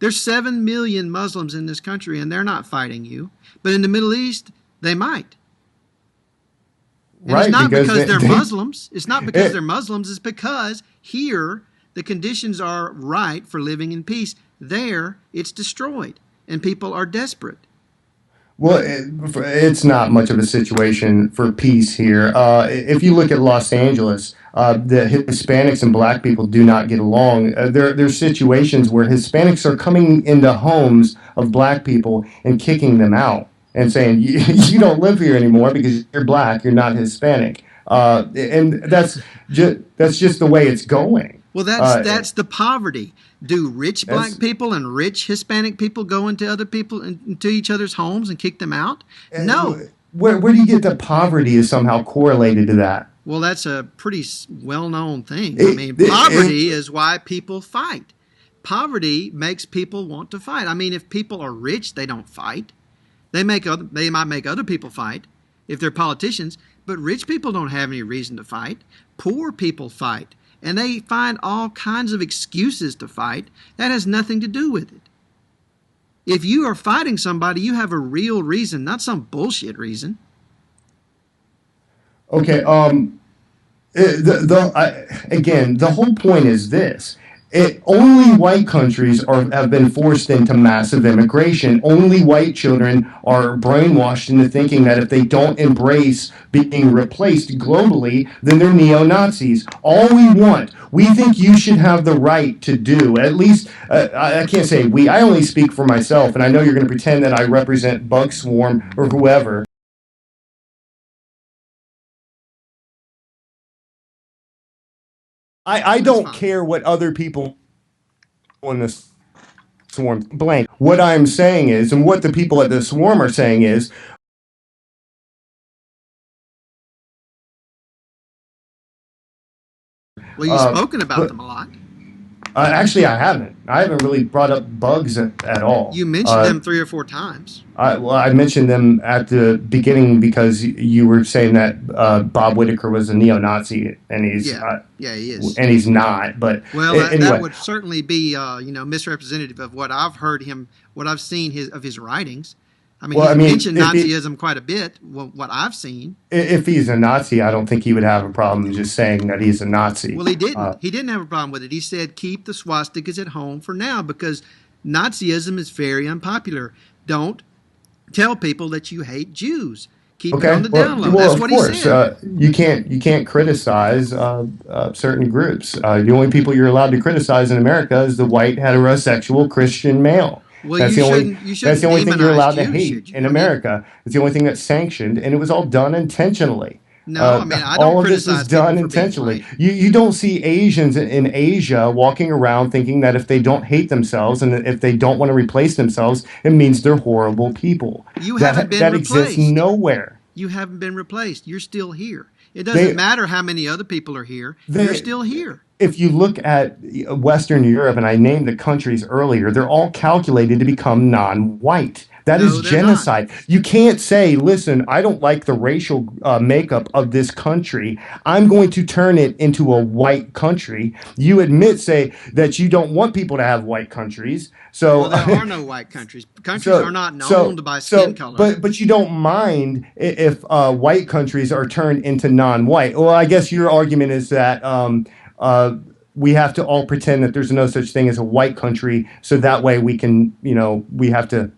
There's 7 million Muslims in this country and they're not fighting you. But in the Middle East, they might. And it's right, not because because they're they Muslims. It's not because it, they're Muslims. It's because here the conditions are right for living in peace. There, it's destroyed and people are desperate. Well, it's not much of a situation for peace here. If you look at Los Angeles, the Hispanics and black people do not get along. There's situations where Hispanics are coming into homes of black people and kicking them out and saying, you don't live here anymore because you're black, you're not Hispanic. And that's just the way it's going. Well, Uh, that's the poverty. Do rich that's black people and rich Hispanic people go into other people into each other's homes and kick them out? No. where do you get that poverty is somehow correlated to that? Well, that's a pretty well-known thing. I It, mean, it, poverty is why people fight. Poverty makes people want to fight. I mean, if people are rich, they don't fight. They might make other people fight if they're politicians, but rich people don't have any reason to fight. Poor people fight, and they find all kinds of excuses to fight. That has nothing to do with it. If you are fighting somebody, you have a real reason, not some bullshit reason. okay. Again, the whole point is this. Only white countries have been forced into massive immigration. Only white children are brainwashed into thinking that if they don't embrace being replaced globally, then they're neo-Nazis. All we think you should have the right to do, at least, I can't say we, I only speak for myself, and I know you're going to pretend that I represent Bug Swarm or whoever. I That's don't fine. care what other people in this swarm blank. What I'm saying is, and what the people at the swarm are saying is, Well, you've spoken about them a lot. Actually, I haven't. I haven't really brought up bugs at all. You mentioned them 3 or 4 times. I mentioned them at the beginning because you were saying that Bob Whitaker was a neo-Nazi, and he's he is, and he's not. But well, anyway. that would certainly be misrepresentative of what I've heard him, what I've seen of his writings. I mean, he mentioned Nazism quite a bit. What I've seen. If he's a Nazi, I don't think he would have a problem just saying that he's a Nazi. Well, he didn't. He didn't have a problem with it. He said, "Keep the swastikas at home for now because Nazism is very unpopular. Don't tell people that you hate Jews. Keep it on the down low." That's what he said. You can't criticize certain groups. The only people you're allowed to criticize in America is the white heterosexual Christian male. Well, that's the only thing you're allowed to hate in America. It's the only thing that's sanctioned, and it was all done intentionally. No, I mean, I don't all of this is done intentionally. You don't see Asians in Asia walking around thinking that if they don't hate themselves and if they don't want to replace themselves, it means they're horrible people. You haven't been replaced. That exists nowhere. You haven't been replaced. You're still here. It doesn't matter how many other people are here. You're still here. If you look at Western Europe, and I named the countries earlier, they're all calculated to become non-white. That is genocide. Not. You can't say, listen, I don't like the racial makeup of this country. I'm going to turn it into a white country. You say that you don't want people to have white countries. So there are no white countries. Countries are not owned by skin color. But you don't mind if white countries are turned into non-white. Well, I guess your argument is that we have to all pretend that there's no such thing as a white country, so that way we can, we have to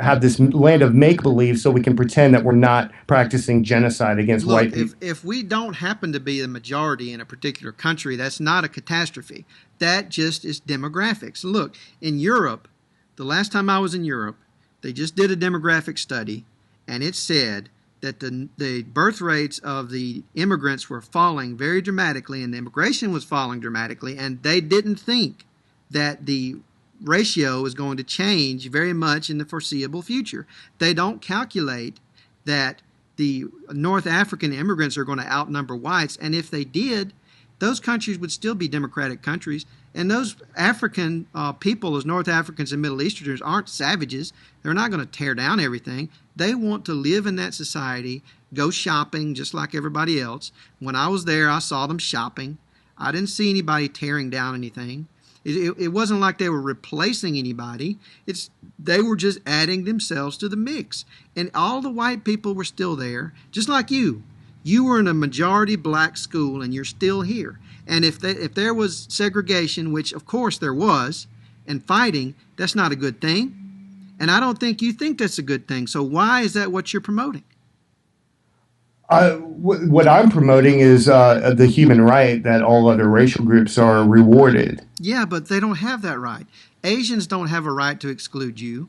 have this land of make-believe so we can pretend that we're not practicing genocide against white people. If we don't happen to be the majority in a particular country, that's not a catastrophe. That just is demographics. Look, in Europe, the last time I was in Europe, they just did a demographic study, and it said that the birth rates of the immigrants were falling very dramatically, and the immigration was falling dramatically, and they didn't think that the ratio is going to change very much in the foreseeable future. They don't calculate that the North African immigrants are going to outnumber whites, and if they did, those countries would still be democratic countries. And those African people, those North Africans and Middle Easterners, aren't savages. They're not going to tear down everything. They want to live in that society, go shopping just like everybody else. When I was there, I saw them shopping. I didn't see anybody tearing down anything. It wasn't like they were replacing anybody. They were just adding themselves to the mix. And all the white people were still there, just like you. You were in a majority black school, and you're still here. And if there was segregation, which of course there was, and fighting, that's not a good thing. And I don't think you think that's a good thing. So why is that what you're promoting? What I'm promoting is the human right that all other racial groups are rewarded. Yeah, but they don't have that right. Asians don't have a right to exclude you.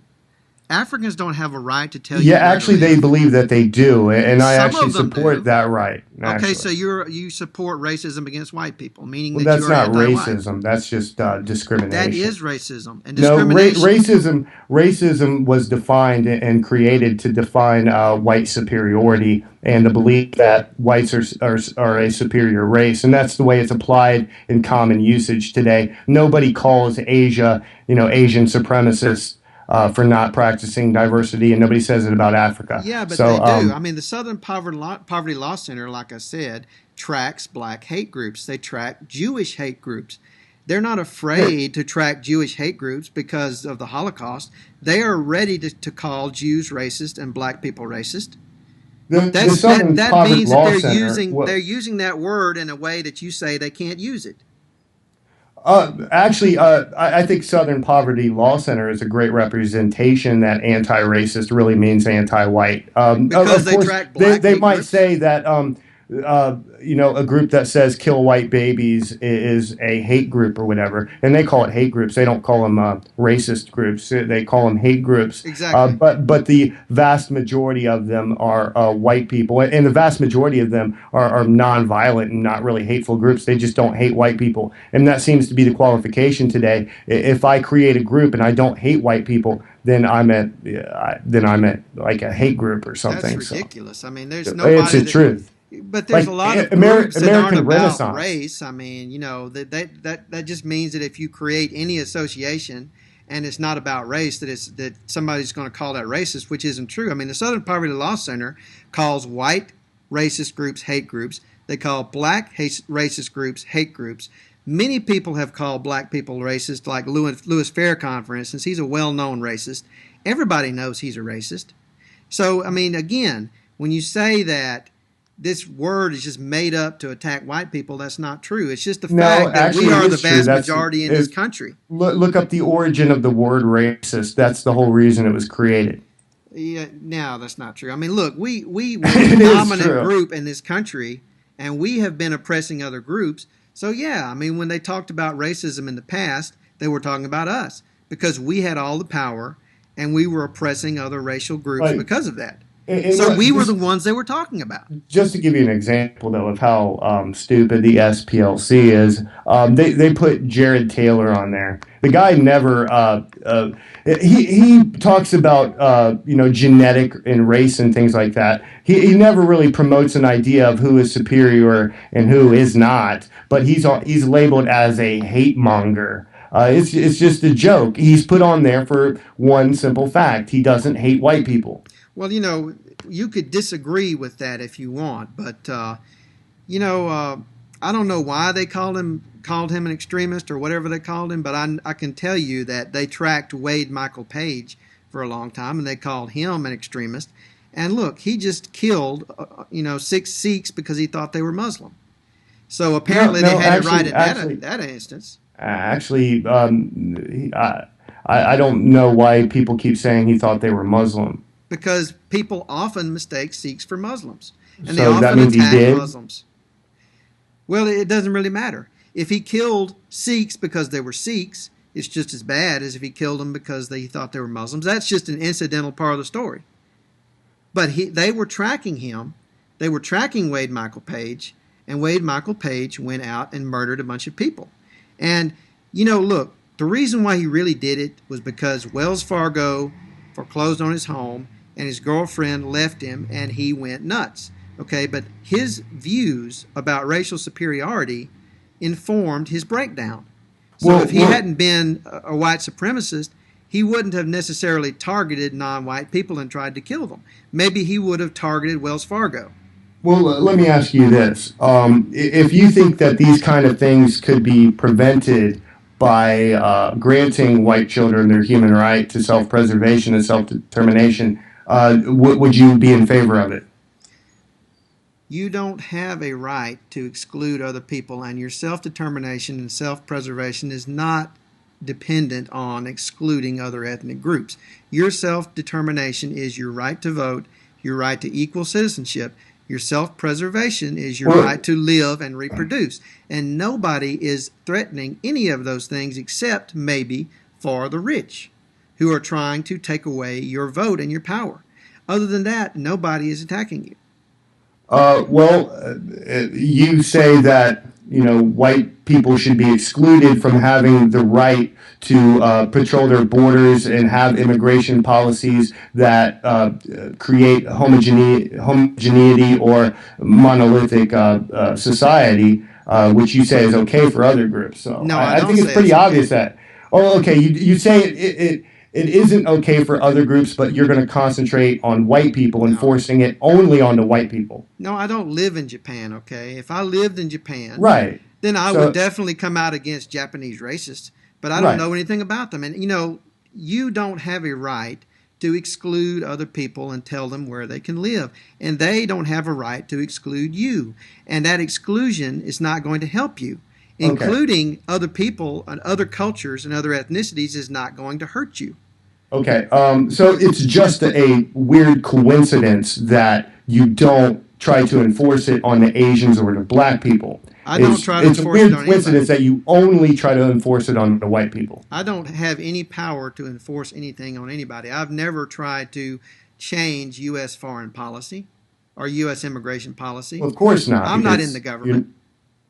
Africans don't have a right to tell you. Yeah, actually, they believe that they do, and I actually support that right. Actually. Okay, so you support racism against white people, meaning that that's you're not anti-white. Racism. That's just discrimination. That is racism and discrimination. No, racism was defined and created to define white superiority and the belief that whites are a superior race, and that's the way it's applied in common usage today. Nobody calls Asia, Asian supremacists. For not practicing diversity, and nobody says it about Africa. Yeah, but they do. I mean, the Southern Poverty Law Center, like I said, tracks black hate groups. They track Jewish hate groups. They're not afraid to track Jewish hate groups because of the Holocaust. They are ready to call Jews racist and black people racist. That means that they're using that word in a way that you say they can't use it. I think Southern Poverty Law Center is a great representation that anti-racist really means anti-white. Because they track black they might groups. say that a group that says kill white babies is a hate group or whatever, and they call it hate groups. They don't call them racist groups. They call them hate groups. Exactly. But the vast majority of them are white people, and the vast majority of them are nonviolent and not really hateful groups. They just don't hate white people, and that seems to be the qualification today. If I create a group and I don't hate white people, then I'm at like a hate group or something. That's ridiculous. I mean, there's It's nobody. the truth. But there's Like a lot of groups that aren't American about Renaissance. race. I mean, that just means that if you create any association and it's not about race, that somebody's going to call that racist, which isn't true. I mean, the Southern Poverty Law Center calls white racist groups hate groups. They call black racist groups hate groups. Many people have called black people racist, like Louis Farrakhan, for instance. He's a well-known racist. Everybody knows he's a racist. So, I mean, again, when you say that this word is just made up to attack white people, that's not true. It's just the fact that we are the vast majority in this country. Look up the origin of the word racist. That's the whole reason it was created. Yeah, no, that's not true. I mean, look, we were the dominant group in this country, and we have been oppressing other groups. So, yeah, I mean, when they talked about racism in the past, they were talking about us because we had all the power, and we were oppressing other racial groups because of that. So we were the ones they were talking about. Just to give you an example, though, of how stupid the SPLC is, they put Jared Taylor on there. The guy never he talks about genetic and race and things like that. He never really promotes an idea of who is superior and who is not. But he's labeled as a hate monger. It's just a joke. He's put on there for one simple fact: he doesn't hate white people. Well, you could disagree with that if you want, but I don't know why they called him an extremist or whatever they called him, but I can tell you that they tracked Wade Michael Page for a long time, and they called him an extremist. And look, he just killed 6 Sikhs because he thought they were Muslim. So apparently they had it right at that instance. Actually, I don't know why people keep saying he thought they were Muslim. Because people often mistake Sikhs for Muslims. And so they often that means attack Muslims. Well, it doesn't really matter. If he killed Sikhs because they were Sikhs, it's just as bad as if he killed them because he thought they were Muslims. That's just an incidental part of the story. But they were tracking him. They were tracking Wade Michael Page. And Wade Michael Page went out and murdered a bunch of people. And, look, the reason why he really did it was because Wells Fargo foreclosed on his home, and his girlfriend left him, and he went nuts. Okay, but his views about racial superiority informed his breakdown. So if he hadn't been a white supremacist, he wouldn't have necessarily targeted non-white people and tried to kill them. Maybe he would have targeted Wells Fargo. Well, let me ask you this. If you think that these kind of things could be prevented by granting white children their human right to self-preservation and self-determination, would you be in favor of it? You don't have a right to exclude other people, and your self-determination and self-preservation is not dependent on excluding other ethnic groups. Your self-determination is your right to vote, your right to equal citizenship. Your self-preservation is your right to live and reproduce. And nobody is threatening any of those things except maybe for the rich who are trying to take away your vote and your power. Other than that, nobody is attacking you. You say that white people should be excluded from having the right to patrol their borders and have immigration policies that create homogeneity or monolithic society, which you say is okay for other groups. So no, I think it's pretty obvious that. Oh, okay. You say it isn't okay for other groups, but you're going to concentrate on white people and forcing it only onto white people. No, I don't live in Japan, okay? If I lived in Japan, right, then I would definitely come out against Japanese racists, but I don't know anything about them. And, you don't have a right to exclude other people and tell them where they can live. And they don't have a right to exclude you. And that exclusion is not going to help you. Including other people and other cultures and other ethnicities is not going to hurt you. Okay, so it's just a weird coincidence that you don't try to enforce it on the Asians or the black people. I don't try to enforce it on anybody. It's a weird coincidence that you only try to enforce it on the white people. I don't have any power to enforce anything on anybody. I've never tried to change U.S. foreign policy or U.S. immigration policy. Well, of course not. I'm not in the government.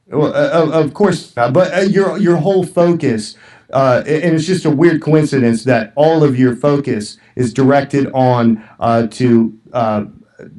Well, of course not. But your whole focus, and it's just a weird coincidence that all of your focus is directed on to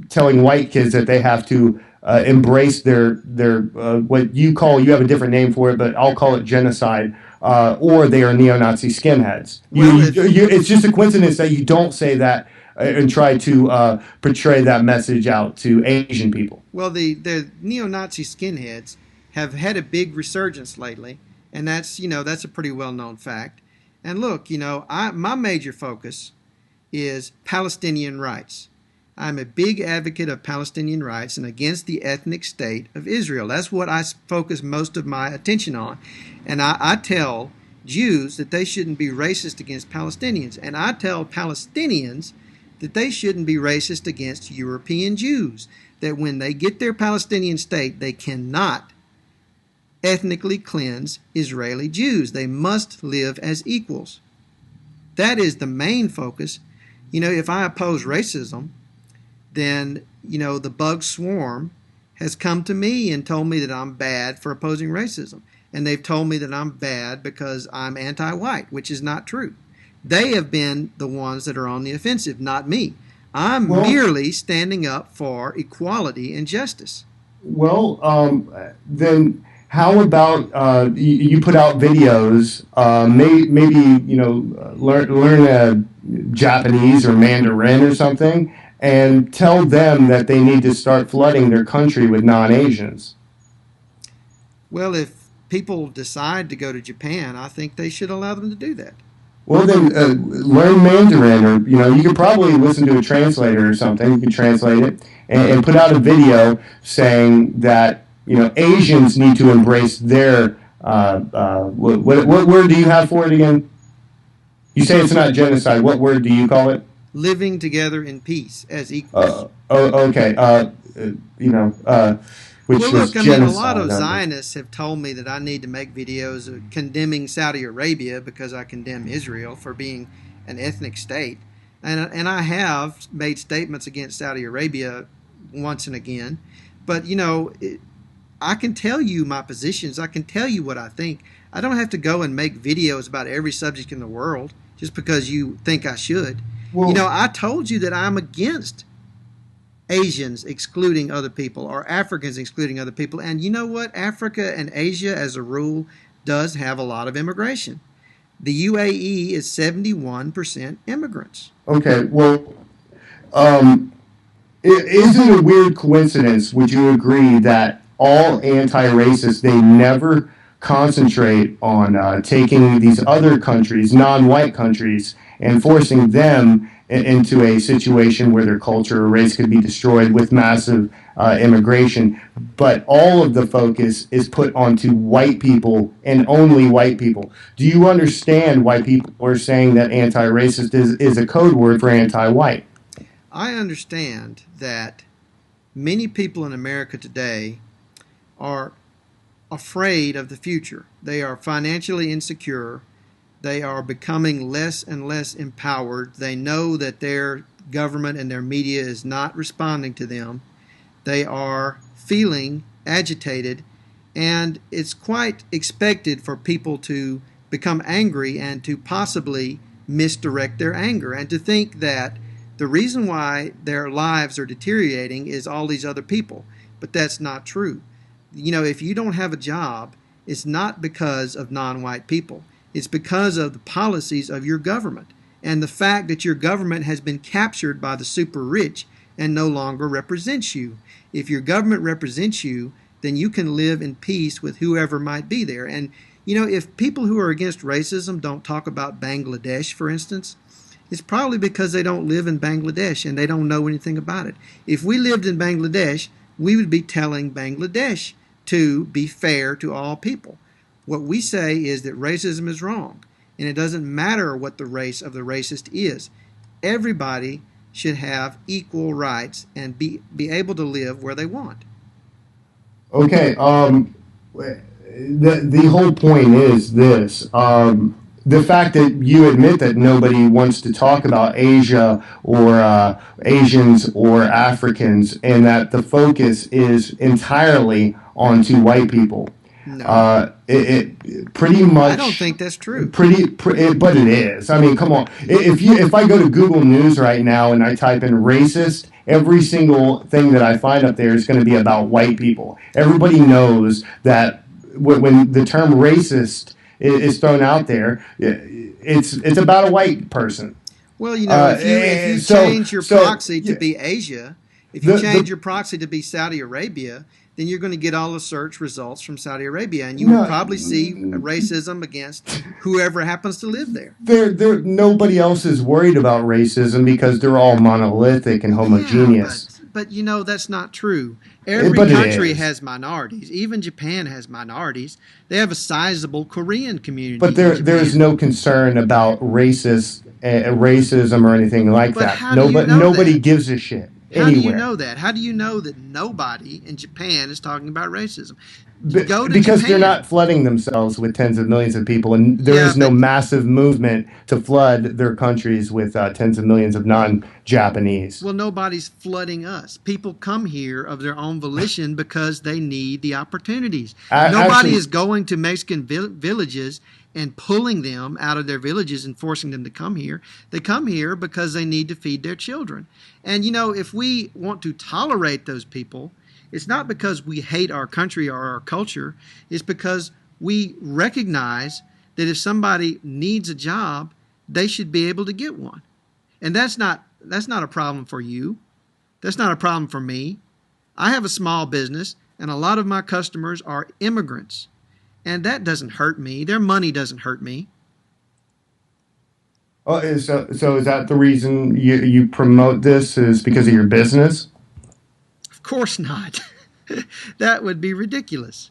telling white kids that they have to embrace their what you have a different name for it, but I'll call it genocide, or they are neo-Nazi skinheads. Well, It's just a coincidence that you don't say that and try to portray that message out to Asian people. Well, the neo-Nazi skinheads have had a big resurgence lately, and that's a pretty well-known fact. And look, my major focus is Palestinian rights. I'm a big advocate of Palestinian rights and against the ethnic state of Israel. That's what I focus most of my attention on. And I tell Jews that they shouldn't be racist against Palestinians. And I tell Palestinians that they shouldn't be racist against European Jews. That when they get their Palestinian state, they cannot ethnically cleanse Israeli Jews. They must live as equals. That is the main focus. If I oppose racism, then, the bug swarm has come to me and told me that I'm bad for opposing racism. And they've told me that I'm bad because I'm anti-white, which is not true. They have been the ones that are on the offensive, not me. I'm merely standing up for equality and justice. Well, then how about you put out videos, maybe, learn Japanese or Mandarin or something, and tell them that they need to start flooding their country with non-Asians? Well, if people decide to go to Japan, I think they should allow them to do that. Well, then learn Mandarin, or you could probably listen to a translator or something. You could translate it and put out a video saying that Asians need to embrace their what word do you have for it again? You say it's not genocide. What word do you call it? Living together in peace as equals. Okay. Which well, was look, genocide. A lot of Zionists have told me that I need to make videos condemning Saudi Arabia because I condemn Israel for being an ethnic state. And I have made statements against Saudi Arabia once and again. But, I can tell you my positions. I can tell you what I think. I don't have to go and make videos about every subject in the world just because you think I should. Well, I told you that I'm against Asians excluding other people or Africans excluding other people. And you know what? Africa and Asia, as a rule, does have a lot of immigration. The UAE is 71% immigrants. Okay, well, is it a weird coincidence, would you agree, that all anti-racists, they never concentrate on taking these other countries, non-white countries, and forcing them into a situation where their culture or race could be destroyed with massive immigration, but all of the focus is put onto white people and only white people? Do you understand why people are saying that anti-racist is a code word for anti-white? I understand that many people in America today are afraid of the future. They are financially insecure. They are becoming less and less empowered. They know that their government and their media is not responding to them. They are feeling agitated, and it's quite expected for people to become angry and to possibly misdirect their anger and to think that the reason why their lives are deteriorating is all these other people. But that's not true. If you don't have a job, it's not because of non-white people. It's because of the policies of your government and the fact that your government has been captured by the super rich and no longer represents you. If your government represents you, then you can live in peace with whoever might be there. And, if people who are against racism don't talk about Bangladesh, for instance, it's probably because they don't live in Bangladesh and they don't know anything about it. If we lived in Bangladesh, we would be telling Bangladesh to be fair to all people. What we say is that racism is wrong, and it doesn't matter what the race of the racist is. Everybody should have equal rights and be able to live where they want. Okay, the whole point is this. The fact that you admit that nobody wants to talk about Asia or Asians or Africans, and that the focus is entirely onto white people. No, It pretty much. I don't think that's true. But it is. I mean, come on. If I go to Google News right now and I type in racist, every single thing that I find up there is going to be about white people. Everybody knows that when the term racist is thrown out there, it's about a white person. Well, if you change your proxy to be Asia, if you change your proxy to be Saudi Arabia, then you're going to get all the search results from Saudi Arabia, and you will probably see racism against whoever happens to live there. Nobody else is worried about racism because they're all monolithic and homogeneous. Yeah, but that's not true. Every country has minorities. Even Japan has minorities. They have a sizable Korean community. But there is no concern about racism or anything like that. Nobody gives a shit. How do you know that? How do you know that nobody in Japan is talking about racism? Because they're not flooding themselves with tens of millions of people, and there is no massive movement to flood their countries with tens of millions of non-Japanese. Well, nobody's flooding us. People come here of their own volition because they need the opportunities. Nobody is going to Mexican villages and pulling them out of their villages and forcing them to come here. They come here because they need to feed their children. And, if we want to tolerate those people, it's not because we hate our country or our culture. It's because we recognize that if somebody needs a job, they should be able to get one. And that's not a problem for you. That's not a problem for me. I have a small business, and a lot of my customers are immigrants. And that doesn't hurt me. Their money doesn't hurt me. Oh, so is that the reason you promote this, is because of your business? Of course not. That would be ridiculous.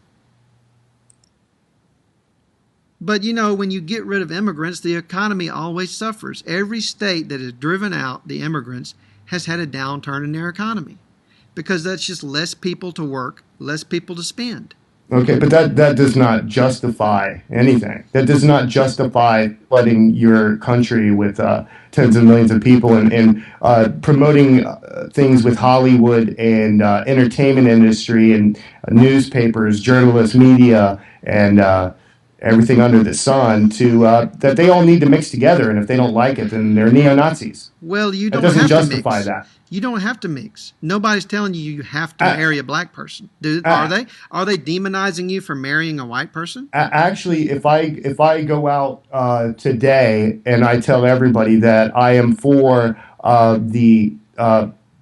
But when you get rid of immigrants, the economy always suffers. Every state that has driven out the immigrants has had a downturn in their economy because that's just less people to work, less people to spend. Okay, but that does not justify anything. That does not justify flooding your country with tens of millions of people and promoting things with Hollywood and entertainment industry and newspapers, journalists, media, and everything under the sun to that they all need to mix together. And if they don't like it, then they're neo-Nazis. Well, you don't have to mix. That doesn't justify that. You don't have to mix. Nobody's telling you have to marry a black person. Are they? Are they demonizing you for marrying a white person? Actually, if I go out today and I tell everybody that I am for the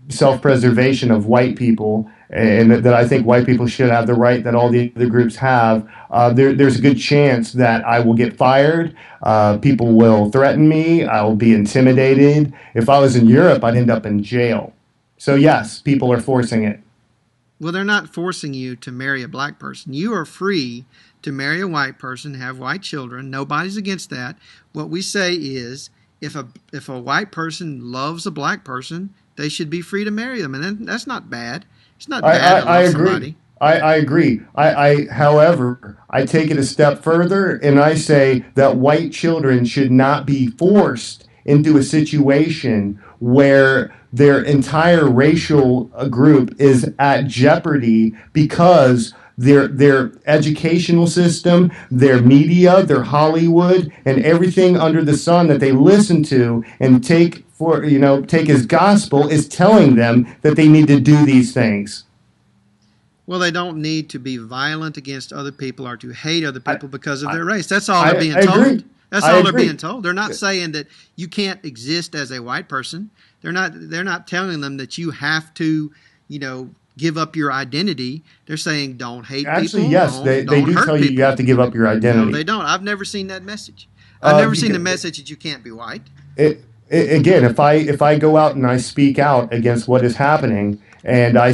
self-preservation of white people and that I think white people should have the right that all the other groups have, there's a good chance that I will get fired. People will threaten me. I will be intimidated. If I was in Europe, I'd end up in jail. So yes, people are forcing it. Well, they're not forcing you to marry a black person. You are free to marry a white person, have white children. Nobody's against that. What we say is if a white person loves a black person, they should be free to marry them. And that's not bad. It's not bad to love somebody. I agree. However, I take it a step further and I say that white children should not be forced into a situation where their entire racial group is at jeopardy because their educational system, their media, their Hollywood, and everything under the sun that they listen to and take as gospel is telling them that they need to do these things. Well, they don't need to be violent against other people or to hate other people because of their race. That's all they're being told. Agree. That's all they're being told. They're not saying that you can't exist as a white person. They're not telling them that you have to, give up your identity. They're saying don't hate people. Actually, yes, they do tell you you have to give up your identity. No, they don't. I've never seen that message. I've never seen the message that you can't be white. Again, if I go out and I speak out against what is happening, and I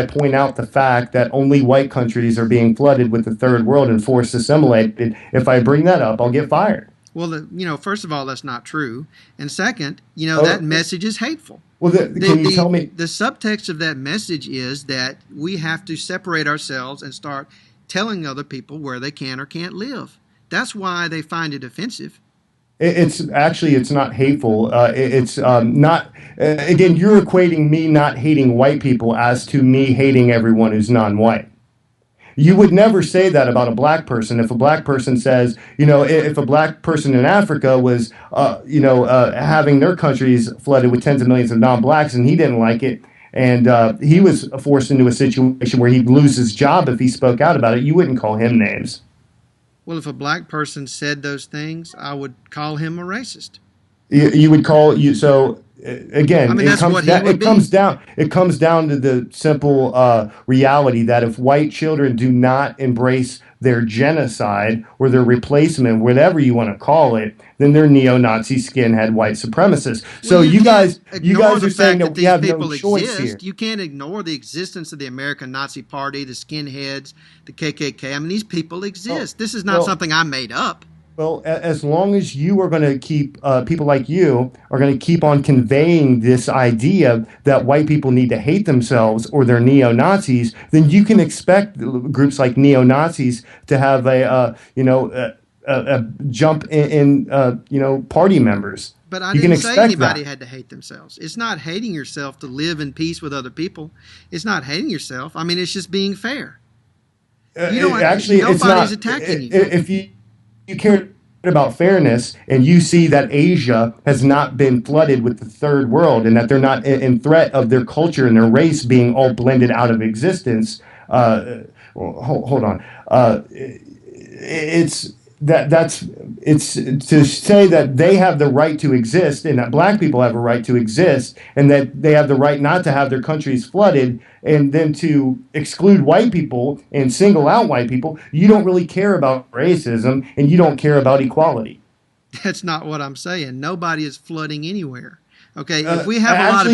point out the fact that only white countries are being flooded with the third world and forced to assimilate, if I bring that up, I'll get fired. Well, first of all, that's not true. And second, that message is hateful. Well, can you tell me? The subtext of that message is that we have to separate ourselves and start telling other people where they can or can't live. That's why they find it offensive. It's not hateful. It's not. Again, you're equating me not hating white people as to me hating everyone who's non-white. You would never say that about a black person. If a black person says, if a black person in Africa was, having their countries flooded with tens of millions of non-blacks, and he didn't like it, and he was forced into a situation where he'd lose his job if he spoke out about it, you wouldn't call him names. Well, if a black person said those things, I would call him a racist. You would call you so. Again, I mean, that's what he would be. It comes down to the simple reality that if white children do not embrace their genocide or their replacement, whatever you want to call it, then they're neo-Nazi skinhead white supremacists. So Well, you guys the are saying fact that we these have people no choice exist. here. You can't ignore the existence of the American Nazi Party, the skinheads, the KKK. I mean, these people exist. This is not something I made up. Well, as long as you are going to keep people like you are going to keep on conveying this idea that white people need to hate themselves or they're neo-Nazis, then you can expect groups like neo-Nazis to have a jump in party members. But I You can didn't say expect anybody that. had to hate themselves. It's not hating yourself to live in peace with other people. It's not hating yourself. I mean, it's just being fair. You don't Actually, it's not. nobody's attacking you. If you care about fairness and you see that Asia has not been flooded with the third world and that they're not in threat of their culture and their race being all blended out of existence, hold on. It's to say that they have the right to exist and that black people have a right to exist and that they have the right not to have their countries flooded, and then to exclude white people and single out white people. You don't really care about racism and you don't care about equality. That's not what I'm saying. Nobody is flooding anywhere. Okay, if we have a lot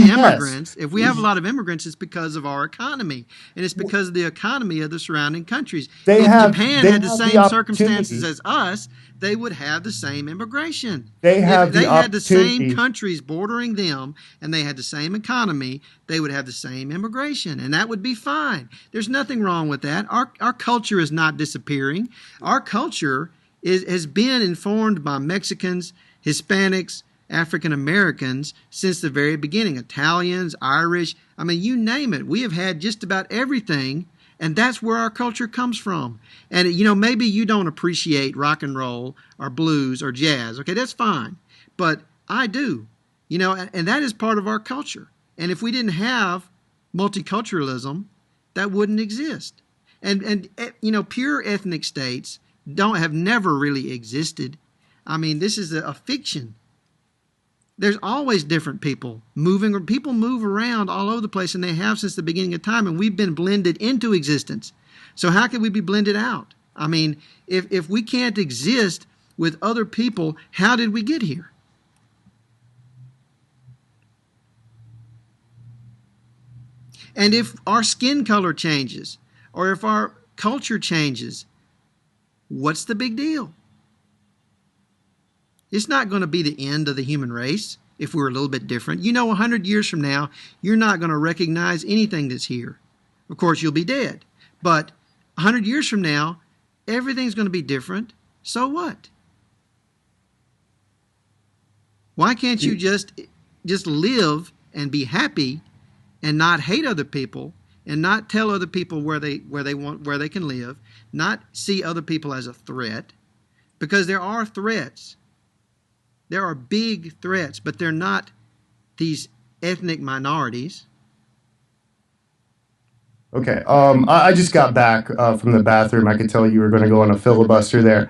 of immigrants, it's because of our economy, and it's because of the economy of the surrounding countries. If Japan had the same circumstances as us, they would have the same immigration. If they had the same countries bordering them, and they had the same economy, they would have the same immigration, and that would be fine. There's nothing wrong with that. Our culture is not disappearing. Our culture has been informed by Mexicans, Hispanics, African Americans since the very beginning. Italians, Irish, I mean, you name it. We have had just about everything, and that's where our culture comes from. And, maybe you don't appreciate rock and roll or blues or jazz. Okay, that's fine. But I do, and that is part of our culture. And if we didn't have multiculturalism, that wouldn't exist. And pure ethnic states have never really existed. I mean, this is a fiction. There's always different people moving, or people move around all over the place, and they have since the beginning of time, and we've been blended into existence. So how can we be blended out? I mean, if we can't exist with other people, how did we get here? And if our skin color changes, or if our culture changes, what's the big deal? It's not going to be the end of the human race if we're a little bit different. 100 years from now, you're not going to recognize anything that's here. Of course, you'll be dead. But 100 years from now, everything's going to be different. So what? Why can't you just live and be happy and not hate other people and not tell other people where they can live, not see other people as a threat? Because there are threats. There are big threats, but they're not these ethnic minorities. Okay. I just got back from the bathroom. I could tell you were going to go on a filibuster there.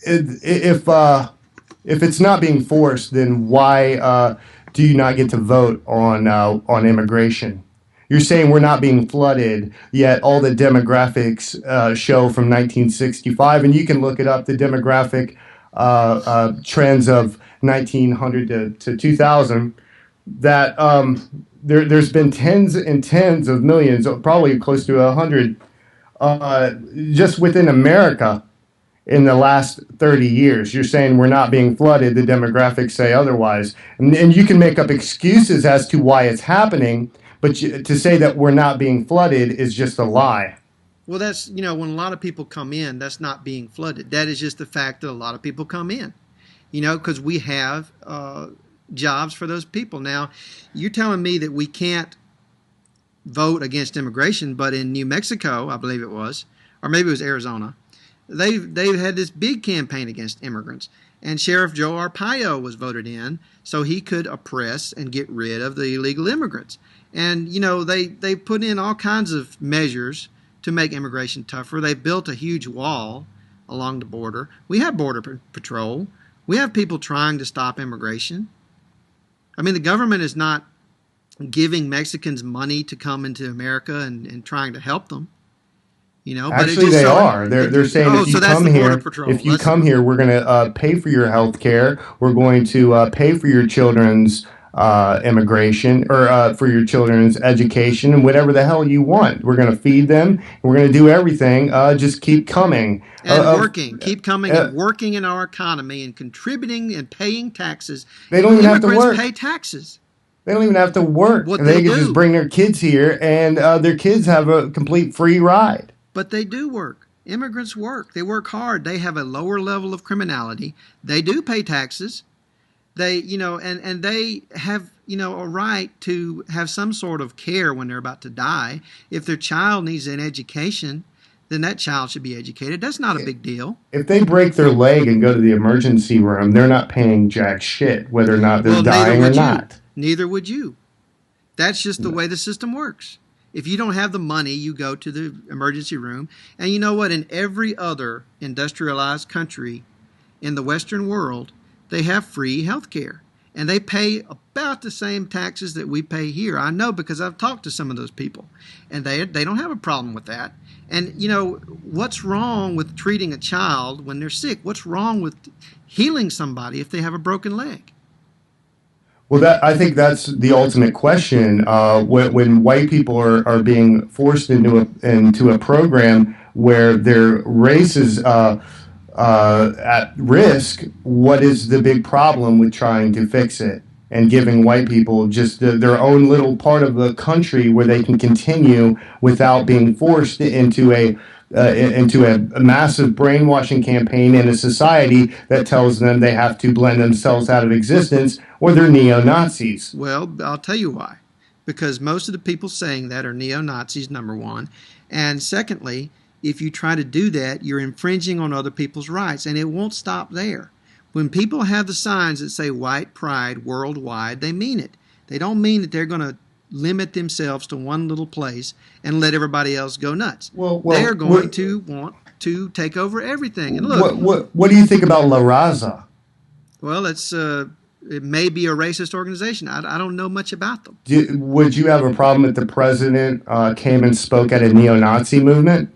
If it's not being forced, then why do you not get to vote on immigration? You're saying we're not being flooded, yet all the demographics show from 1965, and you can look it up, the demographic trends of 1900 to 2000, that there's been tens and tens of millions, probably close to 100, just within America in the last 30 years. You're saying we're not being flooded. The demographics say otherwise. And you can make up excuses as to why it's happening, but to say that we're not being flooded is just a lie. Well, that's, when a lot of people come in, that's not being flooded. That is just the fact that a lot of people come in, because we have jobs for those people. Now, you're telling me that we can't vote against immigration, but in New Mexico, I believe it was, or maybe it was Arizona, they've had this big campaign against immigrants. And Sheriff Joe Arpaio was voted in so he could oppress and get rid of the illegal immigrants. And, they put in all kinds of measures to make immigration tougher. They built a huge wall along the border. We have Border Patrol. We have people trying to stop immigration. I mean, the government is not giving Mexicans money to come into America and trying to help them. But actually, they are. They're saying if you come here, we're going to pay for your health care. We're going to pay for your children's immigration or for your children's education and whatever the hell you want. We're going to feed them. We're going to do everything. Just keep coming and keep coming and working in our economy and contributing and paying taxes. They don't even have to work. Pay taxes. They don't even have to work. They can just bring their kids here, and their kids have a complete free ride. But they do work. Immigrants work. They work hard. They have a lower level of criminality. They do pay taxes. They, and they have, a right to have some sort of care when they're about to die. If their child needs an education, then that child should be educated. That's not a big deal. If they break their leg and go to the emergency room, they're not paying jack shit whether or not they're dying or not. Neither would you. That's just the way the system works. If you don't have the money, you go to the emergency room. And you know what? In every other industrialized country in the Western world, they have free health care. And they pay about the same taxes that we pay here. I know because I've talked to some of those people. And they don't have a problem with that. And, what's wrong with treating a child when they're sick? What's wrong with healing somebody if they have a broken leg? Well, I think that's the ultimate question. When white people are being forced into a program where their race is at risk, what is the big problem with trying to fix it and giving white people just their own little part of the country where they can continue without being forced into a massive brainwashing campaign in a society that tells them they have to blend themselves out of existence or they're neo-Nazis? Well, I'll tell you why. Because most of the people saying that are neo-Nazis, number one. And secondly, if you try to do that, you're infringing on other people's rights, and it won't stop there. When people have the signs that say white pride worldwide, they mean it. They don't mean that they're going to limit themselves to one little place and let everybody else go nuts. They are going to want to take over everything. And look, what do you think about La Raza? Well, it may be a racist organization. I don't know much about them. Would you have a problem if the president came and spoke at a neo-Nazi movement?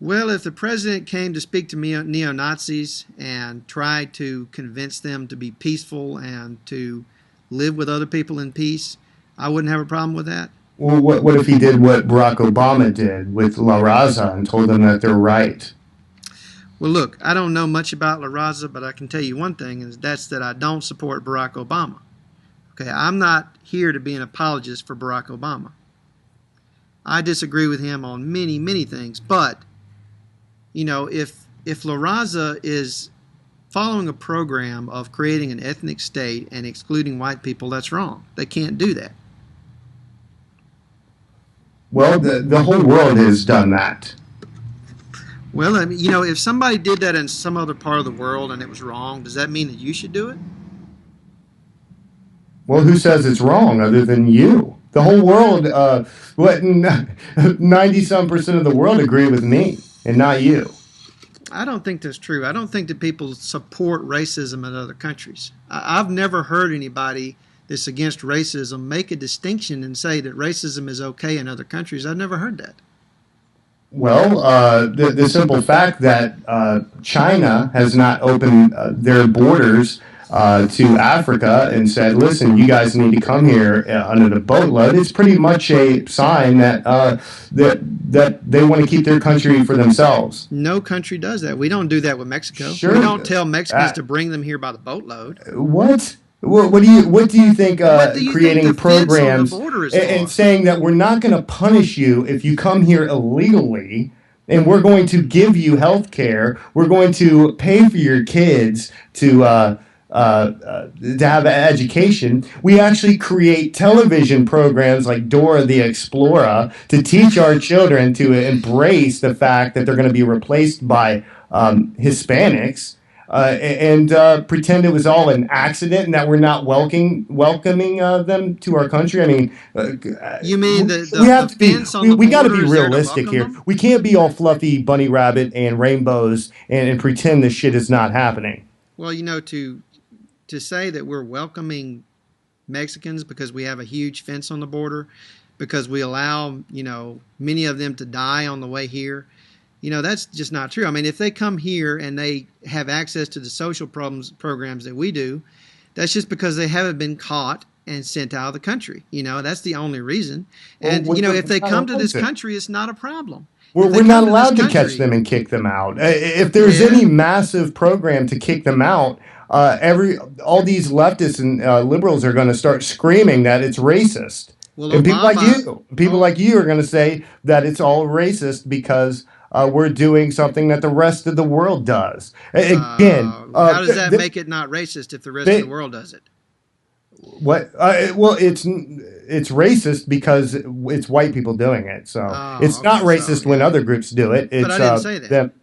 Well, if the president came to speak to neo-Nazis and tried to convince them to be peaceful and to live with other people in peace, I wouldn't have a problem with that. Well, what if he did what Barack Obama did with La Raza and told them that they're right? Well, look, I don't know much about La Raza, but I can tell you one thing, and that's that I don't support Barack Obama. Okay, I'm not here to be an apologist for Barack Obama. I disagree with him on many, many things, but if La Raza is following a program of creating an ethnic state and excluding white people, that's wrong. They can't do that. Well, the whole world has done that. Well, if somebody did that in some other part of the world and it was wrong, does that mean that you should do it? Well, who says it's wrong other than you? The whole world, 90-some% of the world agree with me and not you. I don't think that's true. I don't think that people support racism in other countries. I've never heard anybody that's against racism make a distinction and say that racism is okay in other countries. I've never heard that. Well, the simple fact that China has not opened their borders to Africa and said, listen, you guys need to come here under the boatload, it's pretty much a sign that that they want to keep their country for themselves. No country does that. We don't do that with Mexico. Sure. We don't tell Mexicans to bring them here by the boatload. What? What do you think creating programs and saying that we're not going to punish you if you come here illegally, and we're going to give you health care, we're going to pay for your kids to to have an education. We actually create television programs like Dora the Explorer to teach our children to embrace the fact that they're going to be replaced by Hispanics. And pretend it was all an accident and that we're not welcoming them to our country. I mean, You mean we have to be fence on the we got to be border is there to realistic welcome here. them? We can't be all fluffy bunny rabbit and rainbows and pretend this shit is not happening. Well, to say that we're welcoming Mexicans because we have a huge fence on the border, because we allow, many of them to die on the way here, that's just not true. I mean, if they come here and they have access to the social programs that we do, that's just because they haven't been caught and sent out of the country. That's the only reason. And, if they come to this country, it's not a problem. We're not allowed to catch them and kick them out. If there's any massive program to kick them out, all these leftists and liberals are going to start screaming that it's racist. Well, And Obama, people like you are going to say that it's all racist because we're doing something that the rest of the world does. Again, how does that make it not racist if the rest of the world does it? what? Well, it's racist because it's white people doing it. So it's not racist when other groups do it. It's But I didn't say that. them.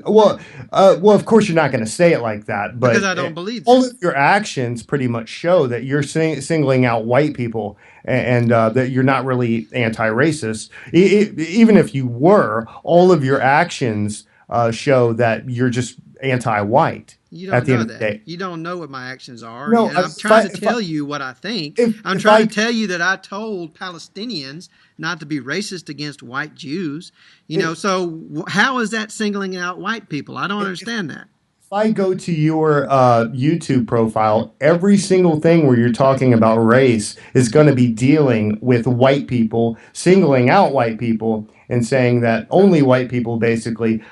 Well, of course you're not going to say it like that, but Because I don't believe all that. of your actions pretty much show that you're singling out white people and that you're not really anti-racist. Even if you were, all of your actions show that you're just anti-white. You At don't the know end of the day. that. You don't know what my actions are. No, And I'm trying to tell you what I think. I'm if trying I- to tell you that I told Palestinians not to be racist against white Jews. So how is that singling out white people? I don't understand that. If I go to your YouTube profile, every single thing where you're talking about race is going to be dealing with white people, singling out white people, and saying that only white people basically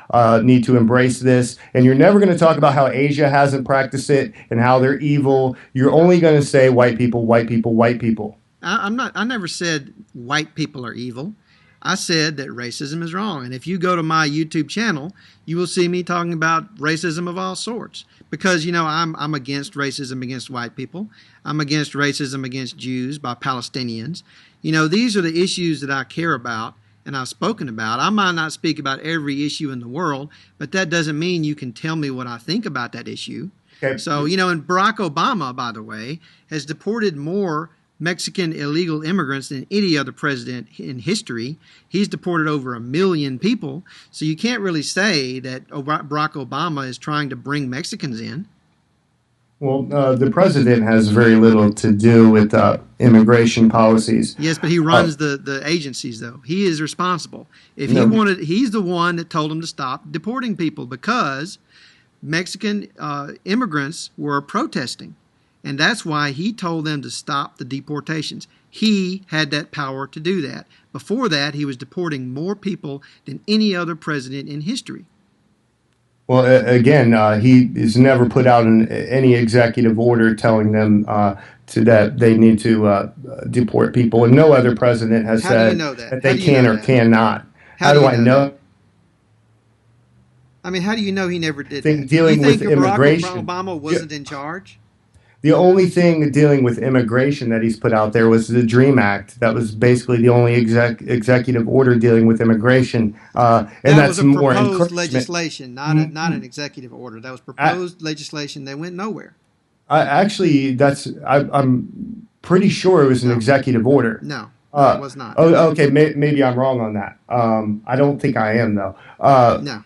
need to embrace this. And you're never going to talk about how Asia hasn't practiced it and how they're evil. You're only going to say white people, white people, white people. I never said white people are evil. I said that racism is wrong. And if you go to my YouTube channel, you will see me talking about racism of all sorts. Because, I'm against racism against white people. I'm against racism against Jews by Palestinians. These are the issues that I care about and I've spoken about. I might not speak about every issue in the world, but that doesn't mean you can tell me what I think about that issue. Okay. So, and Barack Obama, by the way, has deported more Mexican illegal immigrants than any other president in history. He's deported over 1 million people. So you can't really say that Barack Obama is trying to bring Mexicans in. Well, the president has very little to do with immigration policies. Yes, but he runs the agencies, though. He is responsible. If he wanted, he's the one that told him to stop deporting people because Mexican immigrants were protesting. And that's why he told them to stop the deportations. He had that power to do that. Before that, he was deporting more people than any other president in history. Well, again, he has never put out any executive order telling them that they need to deport people, and no other president has said that they can or cannot. How do I know? I mean, how do you know he never did that? Do dealing you think with immigration, Barack Obama wasn't in charge? The only thing dealing with immigration that he's put out there was the DREAM Act. That was basically the only executive order dealing with immigration, and that was that's a more proposed legislation, not an executive order. That was proposed legislation. They went nowhere. Actually, I'm pretty sure it was an executive order. No, it was not. Okay, maybe I'm wrong on that. I don't think I am though. No.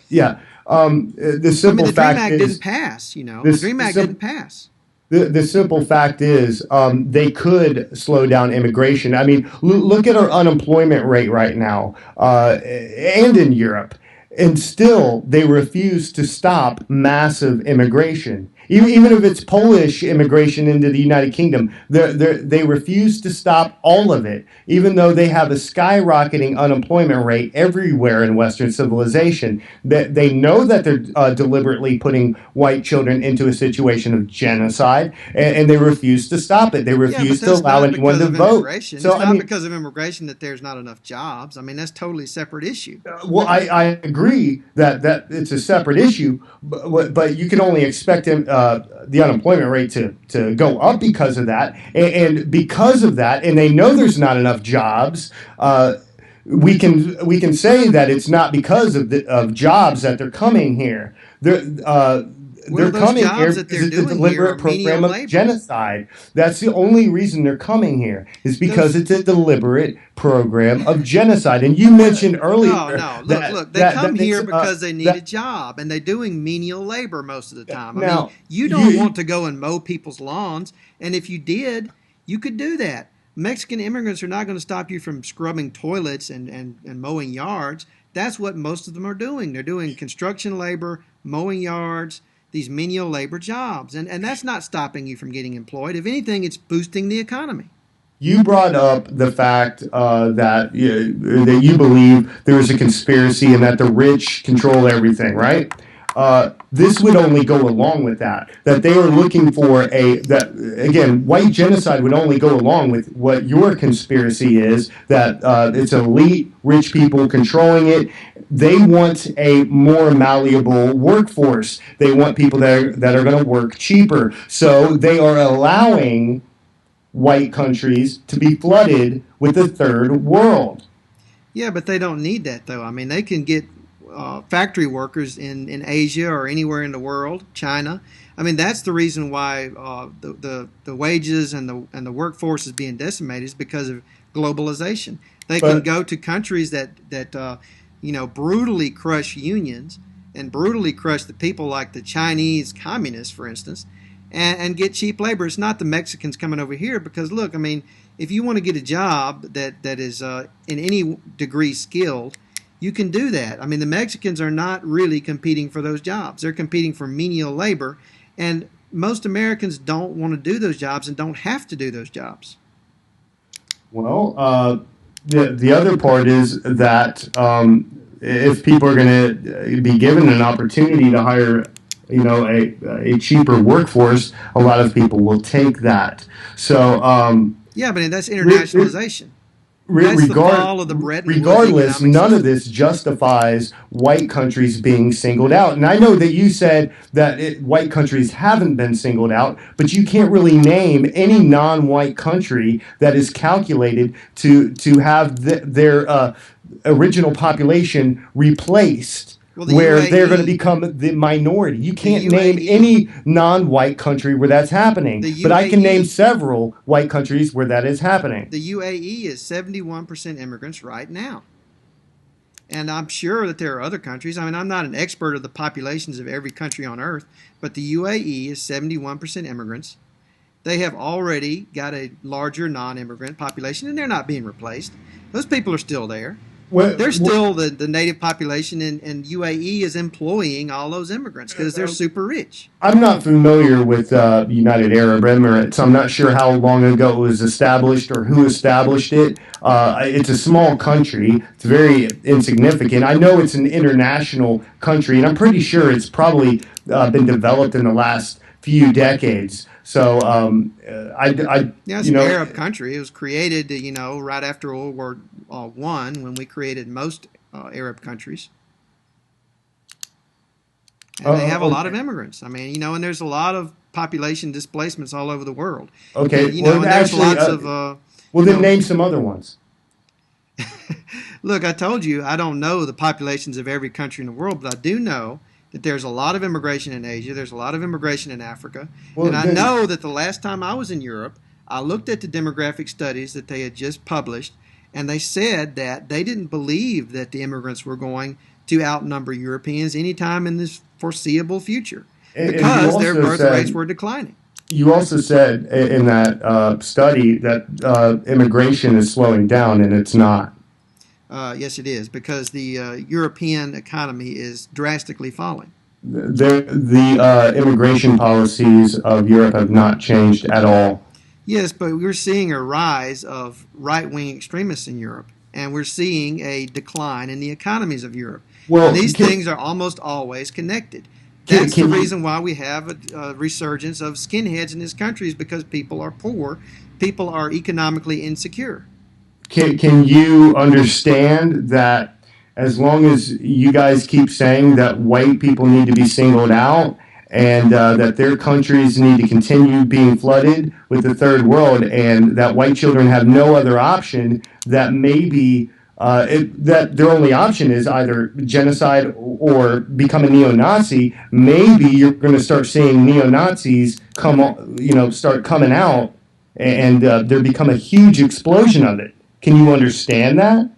Yeah. The simple the fact DREAM Act is, didn't pass. The DREAM Act didn't pass. The simple fact is, they could slow down immigration. I mean, look at our unemployment rate right now, and in Europe, and still they refuse to stop massive immigration. Even if it's Polish immigration into the United Kingdom, they refuse to stop all of it, even though they have a skyrocketing unemployment rate everywhere in Western civilization. That they know that they're deliberately putting white children into a situation of genocide, and they refuse to stop it. They refuse to allow anyone to vote. So it's not because of immigration that there's not enough jobs. I mean, that's totally separate issue. Well, I agree that it's a separate issue, but you can only expect the unemployment rate to go up because of that, and because of that, and they know there's not enough jobs. We can say that it's not because of jobs that they're coming here. They're Those coming here jobs that because they're it's a doing here are deliberate program menial of labor. genocide. That's the only reason they're coming here, is because Those it's a deliberate program of genocide. And you mentioned earlier no. Look. They that come makes here because they need a that job, and they're doing menial labor most of the time. I mean, now you don't you want to go and mow people's lawns, and if you did, you could do that. Mexican immigrants are not going to stop you from scrubbing toilets and mowing yards. That's what most of them are doing. They're doing construction labor, mowing yards, these menial labor jobs. And that's not stopping you from getting employed. If anything, it's boosting the economy. You brought up the fact that you believe there is a conspiracy and that the rich control everything, right? This would only go along with that. That they are looking for again, white genocide would only go along with what your conspiracy is, that it's elite, rich people controlling it. They want a more malleable workforce. They want people that are going to work cheaper. So they are allowing white countries to be flooded with the third world. Yeah, but they don't need that, though. I mean, they can get factory workers in Asia or anywhere in the world, China. I mean, that's the reason why the wages and the workforce is being decimated, is because of globalization. They can But go to countries that brutally crush unions and brutally crush the people, like the Chinese communists, for instance, and get cheap labor. It's not the Mexicans coming over here, because look, I mean, if you want to get a job that is in any degree skilled, you can do that. I mean, the Mexicans are not really competing for those jobs. They're competing for menial labor, and most Americans don't want to do those jobs and don't have to do those jobs. well, the other part is that if people are going to be given an opportunity to hire, a cheaper workforce, a lot of people will take that. So Yeah, but that's re- re- internationalization. That's the fall of the Bretton Woods regardless, economic none of system. this justifies white countries being singled out. And I know that you said that white countries haven't been singled out, but you can't really name any non-white country that is calculated to have their original population replaced, Well, the where they're going to UAE, become the minority. You the can't name UAE, any non-white country where that's happening, the but I can name UAE, several white countries where that is happening. the UAE is 71% immigrants right now. And I'm sure that there are other countries. I mean, I'm not an expert of the populations of every country on earth, but the UAE is 71% immigrants. They have already got a larger non-immigrant population, and they're not being replaced. Those people are still there. They're Well, still the native population, and UAE is employing all those immigrants because they're super rich. I'm not familiar with United Arab Emirates. I'm not sure how long ago it was established or who established it. It's a small country. It's very insignificant. I know it's an international country, and I'm pretty sure it's probably been developed in the last few decades. So Yeah, it's you an know, Arab country. It was created, right after World War One, when we created most Arab countries, and they have a lot of okay, immigrants. I mean, and there's a lot of population displacements all over the world, okay. and there's Actually, lots of, well, you then know. name some other ones. Look, I told you I don't know the populations of every country in the world, but I do know that there's a lot of immigration in Asia. There's a lot of immigration in Africa, Well, and I then know that the last time I was in Europe, I looked at the demographic studies that they had just published, and they said that they didn't believe that the immigrants were going to outnumber Europeans anytime in this foreseeable future and because their birth rates were declining. you also said in that study that immigration is slowing down, and it's not. Yes, it is, because the European economy is drastically falling. The immigration policies of Europe have not changed at all. Yes, but we're seeing a rise of right-wing extremists in Europe, and we're seeing a decline in the economies of Europe. And Well, these things are almost always connected. can, That's the can you reason why we have a resurgence of skinheads in this country, is because people are poor, people are economically insecure. can you understand that as long as you guys keep saying that white people need to be singled out, and that their countries need to continue being flooded with the third world, and that white children have no other option, that maybe that their only option is either genocide or become a neo-Nazi. Maybe you're going to start seeing neo-Nazis start coming out, and there become a huge explosion of it. Can you understand that?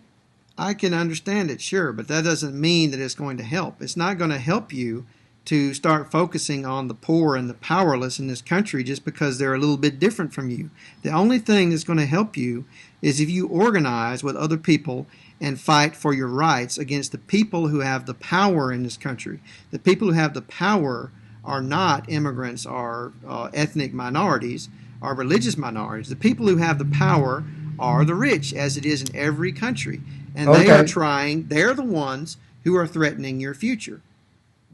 I can understand it, sure, but that doesn't mean that it's going to help. It's not going to help you to start focusing on the poor and the powerless in this country just because they're a little bit different from you. The only thing that's going to help you is if you organize with other people and fight for your rights against the people who have the power in this country. The people who have the power are not immigrants or ethnic minorities or religious minorities. The people who have the power are the rich, as it is in every country. And they are trying, they're the ones who are threatening your future.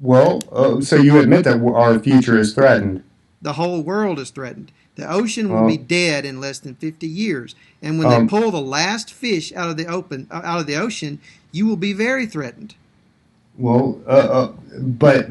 Well, so you admit that our future is threatened. The whole world is threatened. The ocean will be dead in less than 50 years. And when they pull the last fish out of the ocean, you will be very threatened. Well, but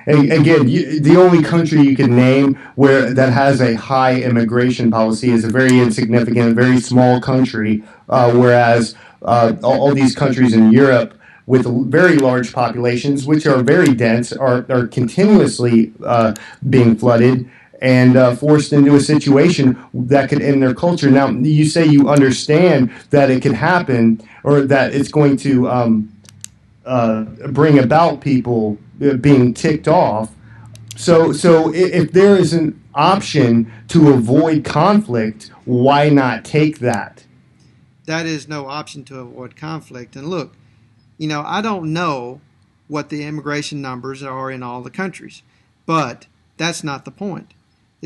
again, the only country you can name where that has a high immigration policy is a very insignificant, very small country, whereas all these countries in Europe with very large populations, which are very dense, are continuously being flooded and forced into a situation that could end their culture. Now, you say you understand that it could happen, or that it's going to bring about people being ticked off. So if there is an option to avoid conflict, why not take that? That is no option to avoid conflict. And look, I don't know what the immigration numbers are in all the countries, but that's not the point.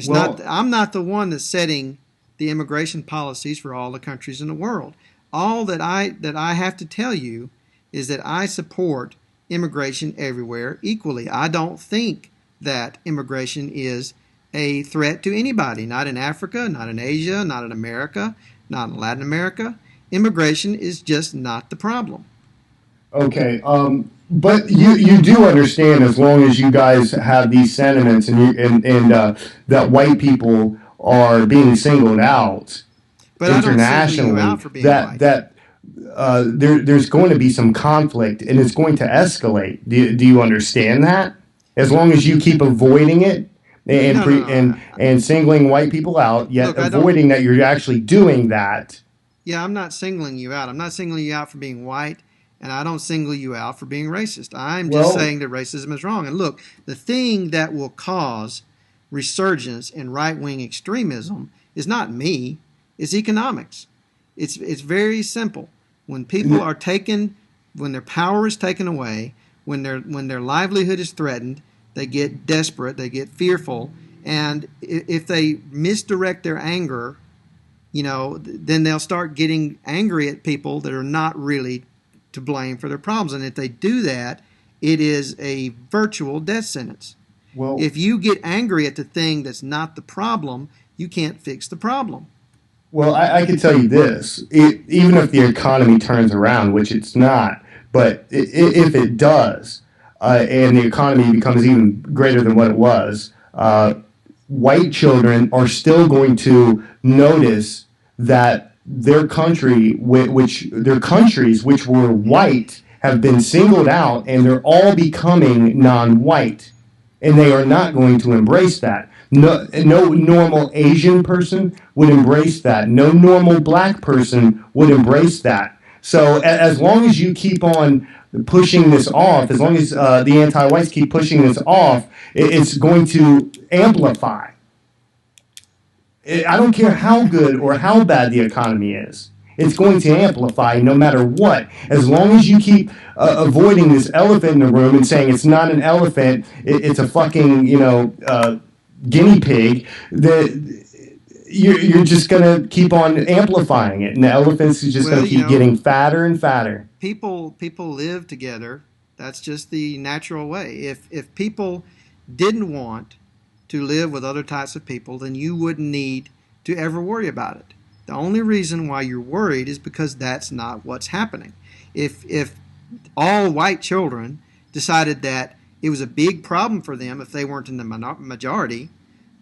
I'm not the one that's setting the immigration policies for all the countries in the world. All that I have to tell you is that I support immigration everywhere equally. I don't think that immigration is a threat to anybody, not in Africa, not in Asia, not in America, not in Latin America. Immigration is just not the problem. Okay, but you do understand, as long as you guys have these sentiments and that white people are being singled out internationally, there's going to be some conflict and it's going to escalate. Do you understand that? As long as you keep avoiding it and singling white people out, yet avoiding that you're actually doing that. Yeah, I'm not singling you out. I'm not singling you out for being white. And I don't single you out for being racist. I'm just saying that racism is wrong. And look, the thing that will cause resurgence in right-wing extremism is not me, it's economics. It's very simple. When people are taken, when their power is taken away, when their livelihood is threatened, they get desperate, they get fearful, and if they misdirect their anger, then they'll start getting angry at people that are not really to blame for their problems. And if they do that, it is a virtual death sentence. Well, if you get angry at the thing that's not the problem, you can't fix the problem. Well, I can tell you this. Even if the economy turns around, which it's not, but if it does, and the economy becomes even greater than what it was, white children are still going to notice that their countries which were white have been singled out, and they're all becoming non-white, and they are not going to embrace that. No normal Asian person would embrace that. No normal black person would embrace that. So as long as you keep on pushing this off, as long as the anti-whites keep pushing this off, it's going to amplify. I don't care how good or how bad the economy is. It's going to amplify no matter what. As long as you keep avoiding this elephant in the room and saying it's not an elephant, it's a fucking, guinea pig, you're just going to keep on amplifying it. And the elephants is just going to keep getting fatter and fatter. People live together. That's just the natural way. If people didn't want to live with other types of people, then you wouldn't need to ever worry about it. The only reason why you're worried is because that's not what's happening. If all white children decided that it was a big problem for them if they weren't in the majority,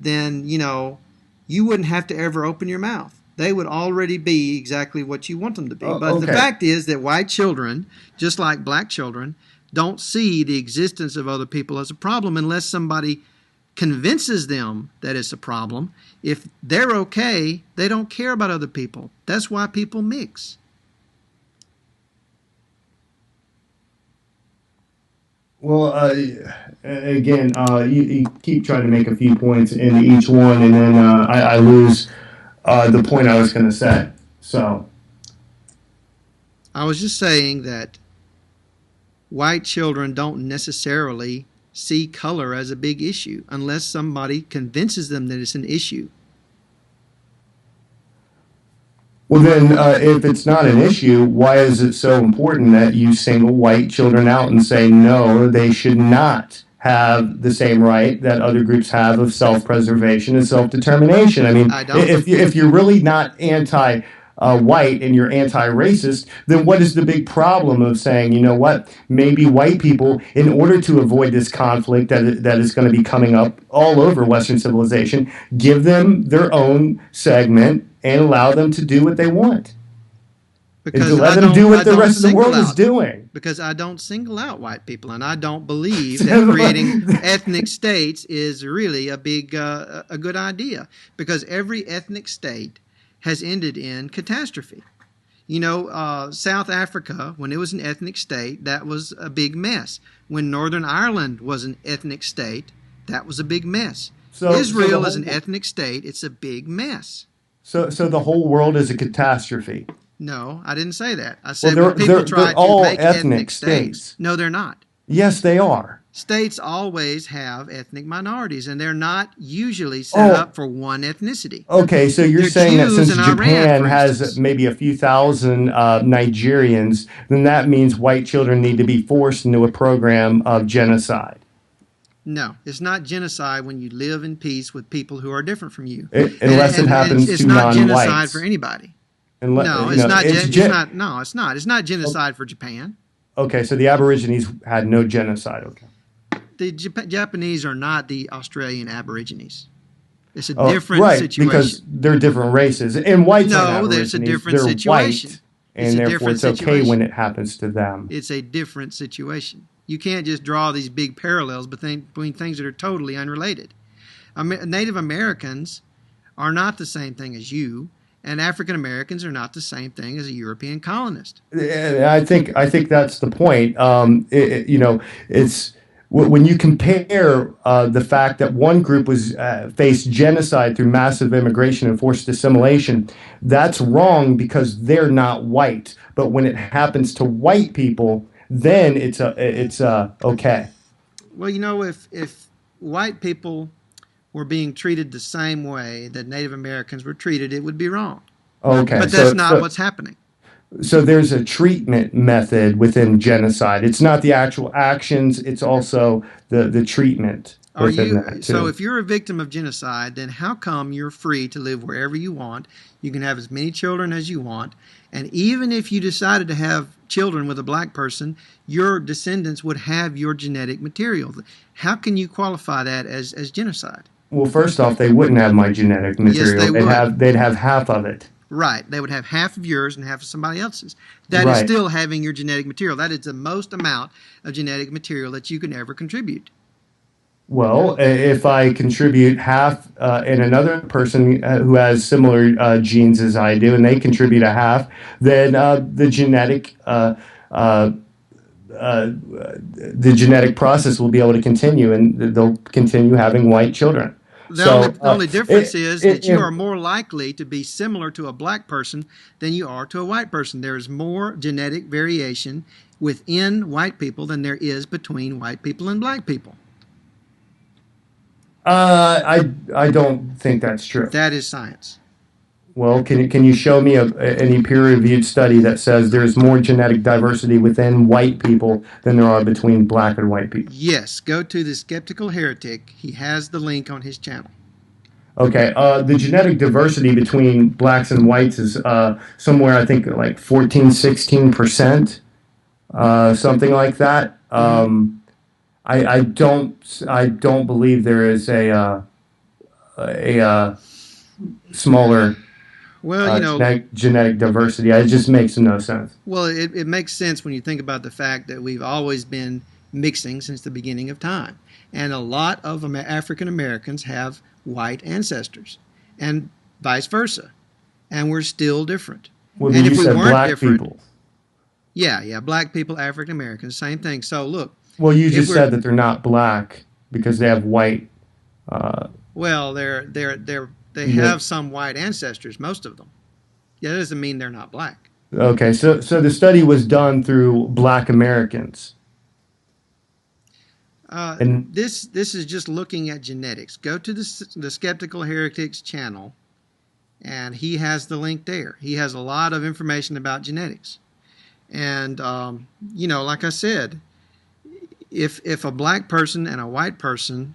then, you wouldn't have to ever open your mouth. They would already be exactly what you want them to be. But okay. The fact is that white children, just like black children, don't see the existence of other people as a problem unless somebody convinces them that it's a problem. If they're okay, they don't care about other people. That's why people mix. Well, again, you keep trying to make a few points into each one, and then I lose the point I was going to say. So, I was just saying that white children don't necessarily see color as a big issue unless somebody convinces them that it's an issue. well, then, if it's not an issue, why is it so important that you single white children out and say, no, they should not have the same right that other groups have of self-preservation and self-determination? I mean, I don't. if you're really not white and you're anti-racist, then what is the big problem of saying, you know what, maybe white people, in order to avoid this conflict that is going to be coming up all over Western civilization, give them their own segment and allow them to do what they want? And to let them do what the rest of the world is doing. Because I don't single out white people, and I don't believe that creating ethnic states is really a good idea. Because every ethnic state has ended in catastrophe. South Africa, when it was an ethnic state, that was a big mess. When Northern Ireland was an ethnic state, that was a big mess. Israel is an ethnic state. It's a big mess. So the whole world is a catastrophe. No, I didn't say that. I said they're, when people they're, try they're to all make ethnic states. No, they're not. Yes, they are. States always have ethnic minorities, and they're not usually set up for one ethnicity. Okay, so you're saying that since Japan has instance, maybe a few thousand Nigerians, then that means white children need to be forced into a program of genocide. No, it's not genocide when you live in peace with people who are different from you. Unless it happens to non-whites. It's not genocide for anybody. No, it's not. It's not. It's not genocide for Japan. Okay, so the Aborigines had no genocide. Okay. The Japanese are not the Australian Aborigines. It's a different situation. Because they're different races. And whites aren't No, Aborigines. there's a different They're situation. White, and therefore it's okay when it happens to them. It's a different situation. You can't just draw these big parallels between things that are totally unrelated. Native Americans are not the same thing as you, and African Americans are not the same thing as a European colonist. I think that's the point. It's when you compare the fact that one group was faced genocide through massive immigration and forced assimilation, that's wrong because they're not white. But when it happens to white people, then it's okay. Well, if white people were being treated the same way that Native Americans were treated, it would be wrong. Okay, but that's not what's happening. So there's a treatment method within genocide. It's not the actual actions; it's also the treatment within that too. So if you're a victim of genocide, then how come you're free to live wherever you want? You can have as many children as you want, and even if you decided to have children with a black person, your descendants would have your genetic material. How can you qualify that as genocide? Well, first off, they wouldn't have my genetic material. Yes, they would. They'd have half of it. Right. They would have half of yours and half of somebody else's. That is still having your genetic material. That is the most amount of genetic material that you can ever contribute. Well, if I contribute half and another person who has similar genes as I do, and they contribute a half, then the genetic process will be able to continue, and they'll continue having white children. The only difference is that you are more likely to be similar to a black person than you are to a white person. There is more genetic variation within white people than there is between white people and black people. I don't think that's true. That is science. Well, can you show me any peer-reviewed study that says there's more genetic diversity within white people than there are between black and white people? Yes. Go to the Skeptical Heretic. He has the link on his channel. Okay. The genetic diversity between blacks and whites is somewhere, I think, like 14, 16%, something like that. I don't believe there is a smaller Well, you know, genetic diversity. It just makes no sense. well, it makes sense when you think about the fact that we've always been mixing since the beginning of time. And a lot of African Americans have white ancestors, and vice versa. And we're still different. Well, And you if we said weren't black different, people. yeah, black people, African Americans, same thing. So look, Well, you if just we're said that they're not black because they have white. Uh, well, they have some white ancestors, most of them. Yeah, that doesn't mean they're not black. okay, so the study was done through black Americans, and This is just looking at genetics. Go to the Skeptical Heretics channel, and he has the link there. He has a lot of information about genetics. And like I said, if a black person and a white person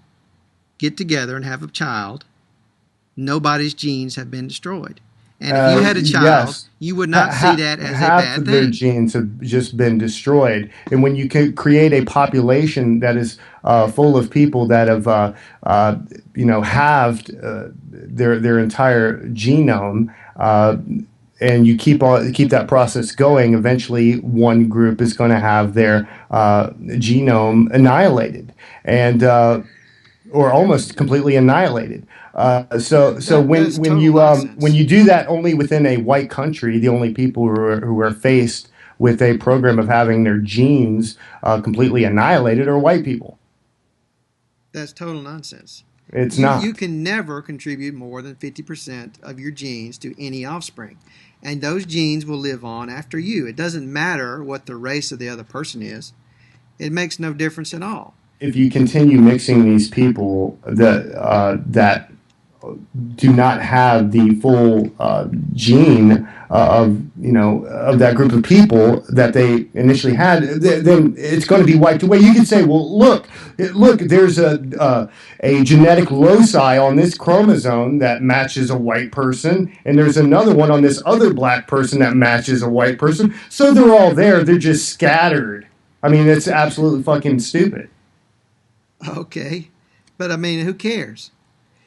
get together and have a child, nobody's genes have been destroyed. And if you had a child, yes, you would not see that as a half bad of their thing. genes have just been destroyed. And when you can create a population that is full of people that have, halved their entire genome, and you keep that process going, eventually one group is going to have their genome annihilated, and or almost completely annihilated. So That's when total when nonsense. you do that only within a white country, the only people who are faced with a program of having their genes completely annihilated are white people. That's total nonsense. It's You not. can never contribute more than 50% of your genes to any offspring. And those genes will live on after you. It doesn't matter what the race of the other person is. It makes no difference at all. If you continue mixing these people that do not have the full gene of that group of people that they initially had, then it's going to be wiped away. You can say, well, look, there's a genetic loci on this chromosome that matches a white person, and there's another one on this other black person that matches a white person. So they're all there. They're just scattered. I mean, it's absolutely fucking stupid. Okay. But I mean, who cares?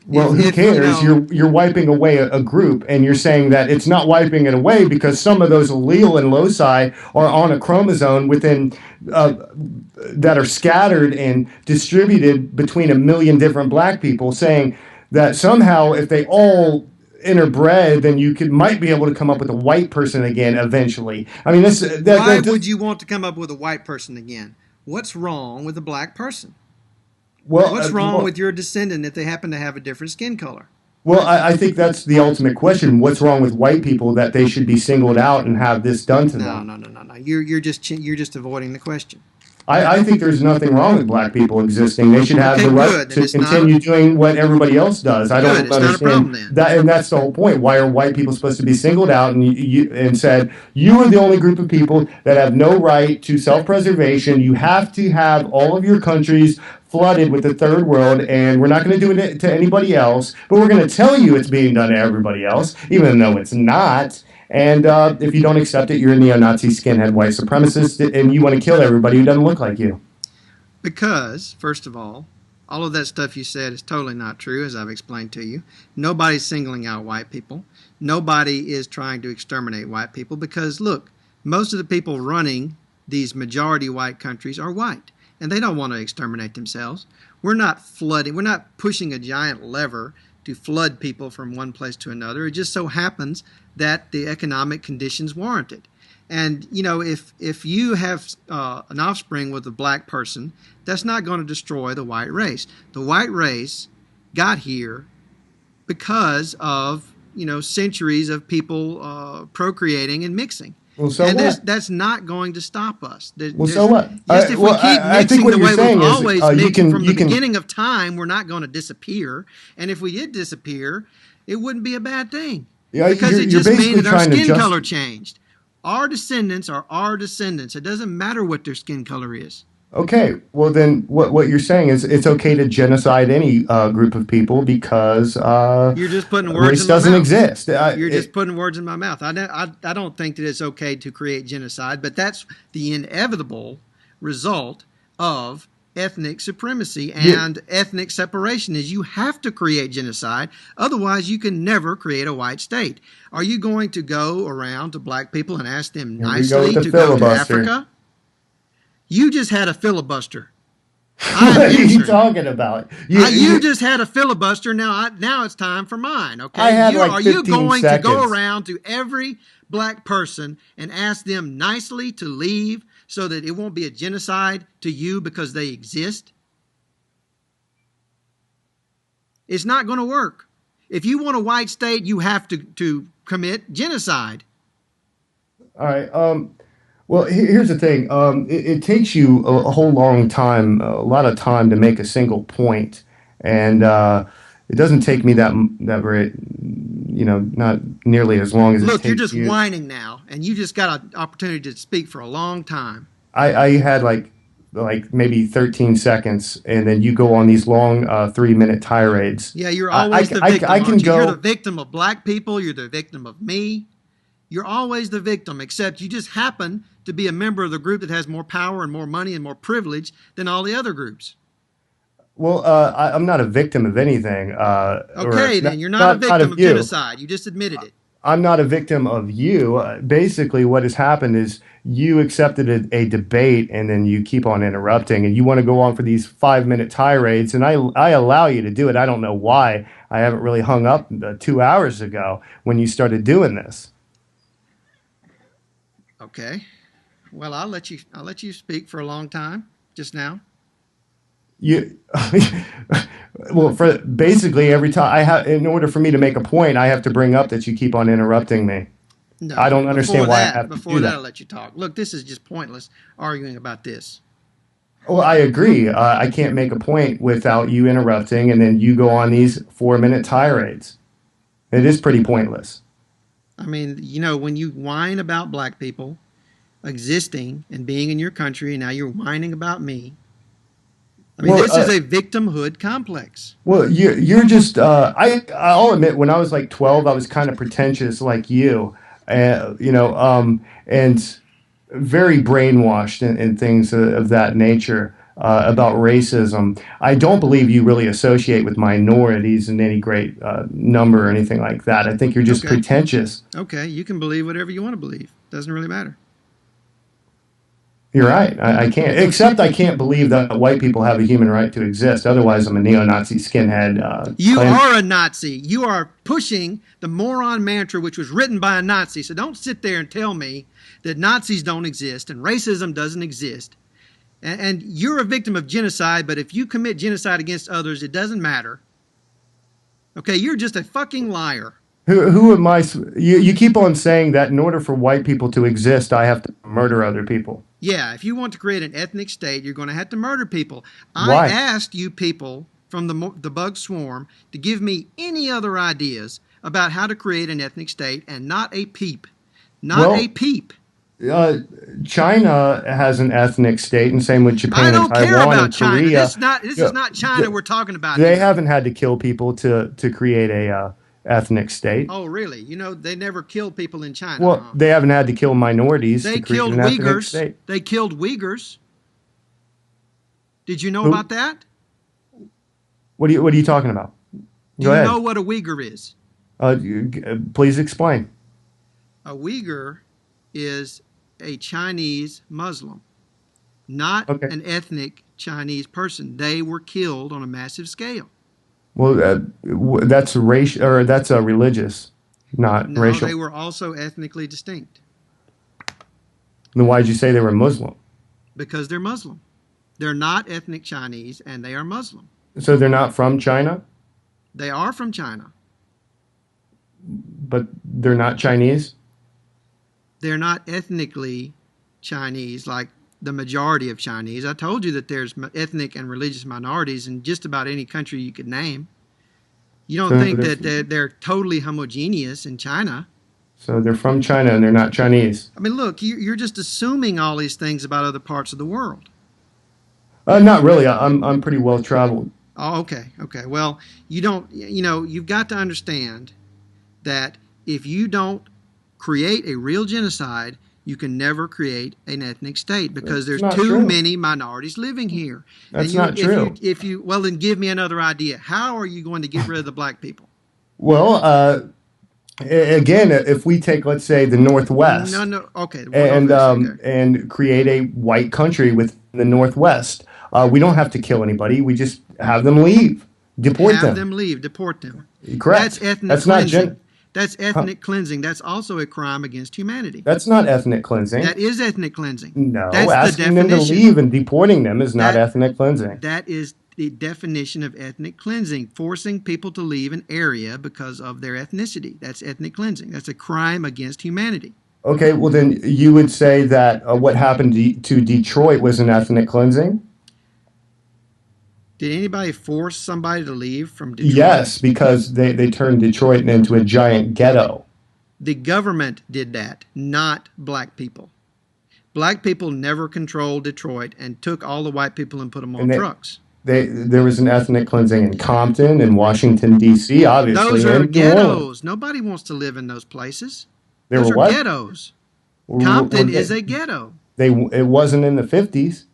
Well, who If you cares? know, You're wiping away a group, and you're saying that it's not wiping it away because some of those allele and loci are on a chromosome within that are scattered and distributed between a million different black people. Saying that somehow, if they all interbred, then you might be able to come up with a white person again eventually. I mean, why that would just you want to come up with a white person again? What's wrong with a black person? well, What's wrong with your descendant if they happen to have a different skin color? I think that's the ultimate question. What's wrong with white people that they should be singled out and have this done to No, them? no, no, no, no. You're just avoiding the question. I think there's nothing wrong with black people existing. They should have Okay, the right good. Then to it's not continue doing what everybody else does. I good. don't It's not a problem understand then. that, and that's the whole point. Why are white people supposed to be singled out and said you are the only group of people that have no right to self-preservation? You have to have all of your countries flooded with the third world, and we're not going to do it to anybody else, but we're going to tell you it's being done to everybody else, even though it's not. And if you don't accept it, you're a neo-Nazi skinhead white supremacist, and you want to kill everybody who doesn't look like you. Because, first of all of that stuff you said is totally not true, as I've explained to you. Nobody's singling out white people. Nobody is trying to exterminate white people because, look, most of the people running these majority white countries are white, and they don't want to exterminate themselves. We're not pushing a giant lever to flood people from one place to another. It just so happens that the economic conditions warrant it. And if you have an offspring with a black person, that's not going to destroy the white race. The white race got here because of centuries of people procreating and mixing. Well, so And what? that's not going to stop us. Well, so what? Just if we keep I think mixing what the you're way we've saying is always you mixed can from the you can beginning of time, we're not going to disappear. And if we did disappear, it wouldn't be a bad thing yeah because it you're just means basically that our trying to skin just color changed. Our descendants are our descendants. It doesn't matter what their skin color is. okay. Well, then what you're saying is it's okay to genocide any group of people because You're just putting words race in my doesn't mouth. exist. You're just putting words in my mouth. I don't think that it's okay to create genocide, but that's the inevitable result of ethnic supremacy and ethnic separation is you have to create genocide. Otherwise, you can never create a white state. Are you going to go around to black people and ask them nicely to go to Africa? You just had a filibuster. What are you talking about? You just had a filibuster. Now it's time for mine. Okay. Are you going to go around to every black person and ask them nicely to leave so that it won't be a genocide to you because they exist? It's not going to work. If you want a white state, you have to commit genocide. All right. Well, here's the thing. It takes you a whole long time, a lot of time to make a single point, and it doesn't take me that very, not nearly as long as it takes you. Look, you're just whining now, and you just got an opportunity to speak for a long time. I had like maybe 13 seconds, and then you go on these long 3-minute tirades. Yeah, you're always the victim. You're the victim of black people. You're the victim of me. You're always the victim, except you just happen to be a member of the group that has more power and more money and more privilege than all the other groups. Well, I'm not a victim of anything. Okay, then you're not a victim of genocide. You just admitted it. I'm not a victim of you. Basically, what has happened is you accepted a debate, and then you keep on interrupting, and you want to go on for these 5-minute tirades, and I allow you to do it. I don't know why. I haven't really hung up 2 hours ago when you started doing this. Okay. Well, I'll let you speak for a long time just now. Well, for basically every time in order for me to make a point, I have to bring up that you keep on interrupting me. No, I don't understand why I have to do that. Before that, I'll let you talk. Look, this is just pointless arguing about this. Well, I agree. I can't make a point without you interrupting, and then you go on these 4-minute tirades. It is pretty pointless. I mean, when you whine about black people existing and being in your country, and now you're whining about me. I mean, this is a victimhood complex. Well, you're just, I'll admit, when I was like 12, I was kind of pretentious like you, and very brainwashed in things of that nature about racism. I don't believe you really associate with minorities in any great number or anything like that. I think you're just pretentious. Okay, you can believe whatever you want to believe. Doesn't really matter. You're right. I can't. Except I can't believe that white people have a human right to exist. Otherwise, I'm a neo-Nazi skinhead. You are a Nazi. You are pushing the moron mantra, which was written by a Nazi. So don't sit there and tell me that Nazis don't exist and racism doesn't exist. And you're a victim of genocide, but if you commit genocide against others, it doesn't matter. Okay, you're just a fucking liar. Who am I? You keep on saying that in order for white people to exist, I have to murder other people. Yeah, if you want to create an ethnic state, you're going to have to murder people. Why? I asked you people from the bug swarm to give me any other ideas about how to create an ethnic state, and not a peep. A peep. China has an ethnic state, and same with Japan and Taiwan and Korea. This is not China we're talking about. They haven't had to kill people to create a ethnic state. Oh, really? They never killed people in China. Well, they haven't had to kill minorities to create an ethnic state. They killed Uyghurs. Did you know about that? What are you talking about? Do you know what a Uyghur is? Please explain. A Uyghur is a Chinese Muslim, not an ethnic Chinese person. They were killed on a massive scale. Well, that's racial, or that's religious, not racial. No, they were also ethnically distinct. Then why did you say they were Muslim? Because they're Muslim. They're not ethnic Chinese, and they are Muslim. So they're not from China? They are from China. But they're not Chinese? They're not ethnically Chinese like the majority of Chinese. I told you that there's ethnic and religious minorities in just about any country you could name. You don't think that they're totally homogeneous in China. So they're from China and they're not Chinese. I mean, look, you're just assuming all these things about other parts of the world. Not really. I'm pretty well traveled. Oh, okay. Well, you've got to understand that if you don't create a real genocide, You can never create an ethnic state because That's there's not too true. many minorities living here. That's And not true. If you, well, then give me another idea. How are you going to get rid of the black people? Well, again, if we take, let's say, the No, Northwest no. Okay, Northwest. Okay. and create a white country within the Northwest, we don't have to kill anybody. We just have them leave, deport Have them. them leave, deport them. Correct. That's ethnic That's not cleansing. That's huh? ethnic cleansing. That's also a crime against humanity. That's not ethnic cleansing. That is ethnic cleansing. No, That's the asking them to definition. leave and deporting them is not That ethnic cleansing. that is the definition of ethnic cleansing, forcing people to leave an area because of their ethnicity. That's ethnic cleansing. That's a crime against humanity. Okay, well then you would say that what happened to Detroit was an ethnic cleansing? Did anybody force somebody to leave from Detroit? Yes, because they turned Detroit into a giant ghetto. The government did that, not black people. Black people never controlled Detroit and took all the white people and put them on And trucks. there was an ethnic cleansing in Compton and Washington D.C. obviously Those are and New Orleans. ghettos. Nobody wants to live in those places. There Those were are what? ghettos. Were Compton they, is a ghetto. it wasn't in the 50s.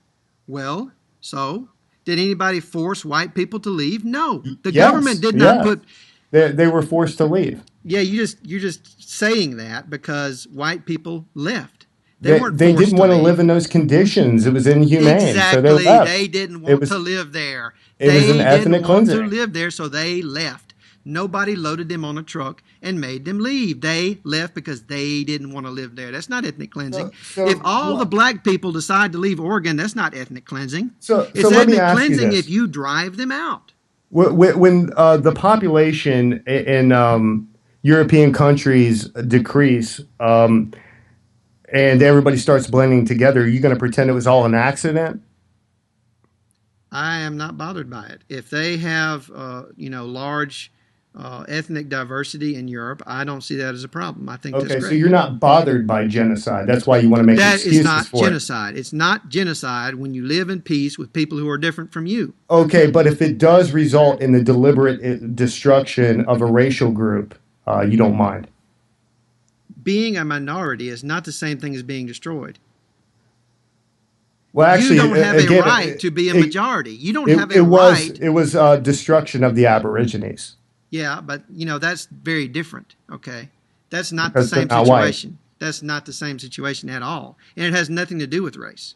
Well, so did anybody force white people to leave? No. The Yes, government did not yeah. put. They were forced to leave. Yeah, you're just saying that because white people left. They weren't They forced didn't to want to leave. live in those conditions. It was inhumane, so they Exactly. left. They didn't It want was to live there. it was They an ethnic didn't want to cleansing. live there, so they left. Nobody loaded them on a truck and made them leave. They left because they didn't want to live there. That's not ethnic cleansing. So If all the what? black people decide to leave Oregon, that's not ethnic cleansing. So It's let me ethnic ask you cleansing this: if you drive them out. when the population in European countries decrease, and everybody starts blending together, are you going to pretend it was all an accident? I am not bothered by it. If they have, large ethnic diversity in Europe, I don't see that as a problem. I think that's Okay, so great. you're not bothered by genocide. That's why you want to make That is excuses not for it. genocide. It's not genocide when you live in peace with people who are different from you. Okay, but if it does result in the deliberate destruction of a racial group, you don't mind. Being a minority is not the same thing as being destroyed. Well, You actually, don't have again, a right to be a majority. You don't have a it was right. it was destruction of the Aborigines Yeah, but that's very different. Okay, that's not the because they're same not white. situation. That's not the same situation at all, and it has nothing to do with race.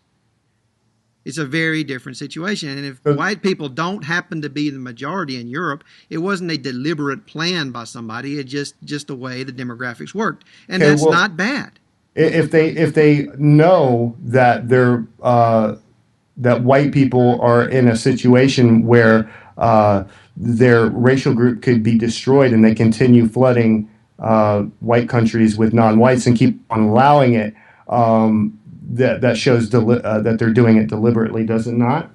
It's a very different situation. And if So, white people don't happen to be the majority in Europe, it wasn't a deliberate plan by somebody. It's just the way the demographics worked, and okay, that's well, not bad. if they know that that white people are in a situation where their racial group could be destroyed, and they continue flooding white countries with non-whites and keep on allowing it, that shows that they're doing it deliberately, does it not?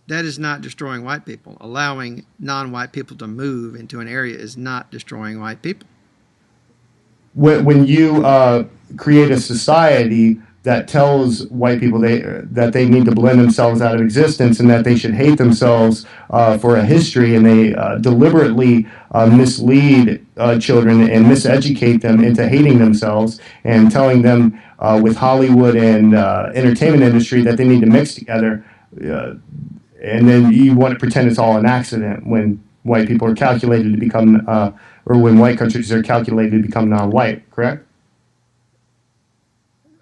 That is not destroying white people. Allowing non-white people to move into an area is not destroying white people. When you create a society that tells white people that they need to blend themselves out of existence and that they should hate themselves for a history, and they deliberately mislead children and miseducate them into hating themselves, and telling them with Hollywood and entertainment industry that they need to mix together, and then you want to pretend it's all an accident when white people are calculated to become, or when white countries are calculated to become non-white, correct?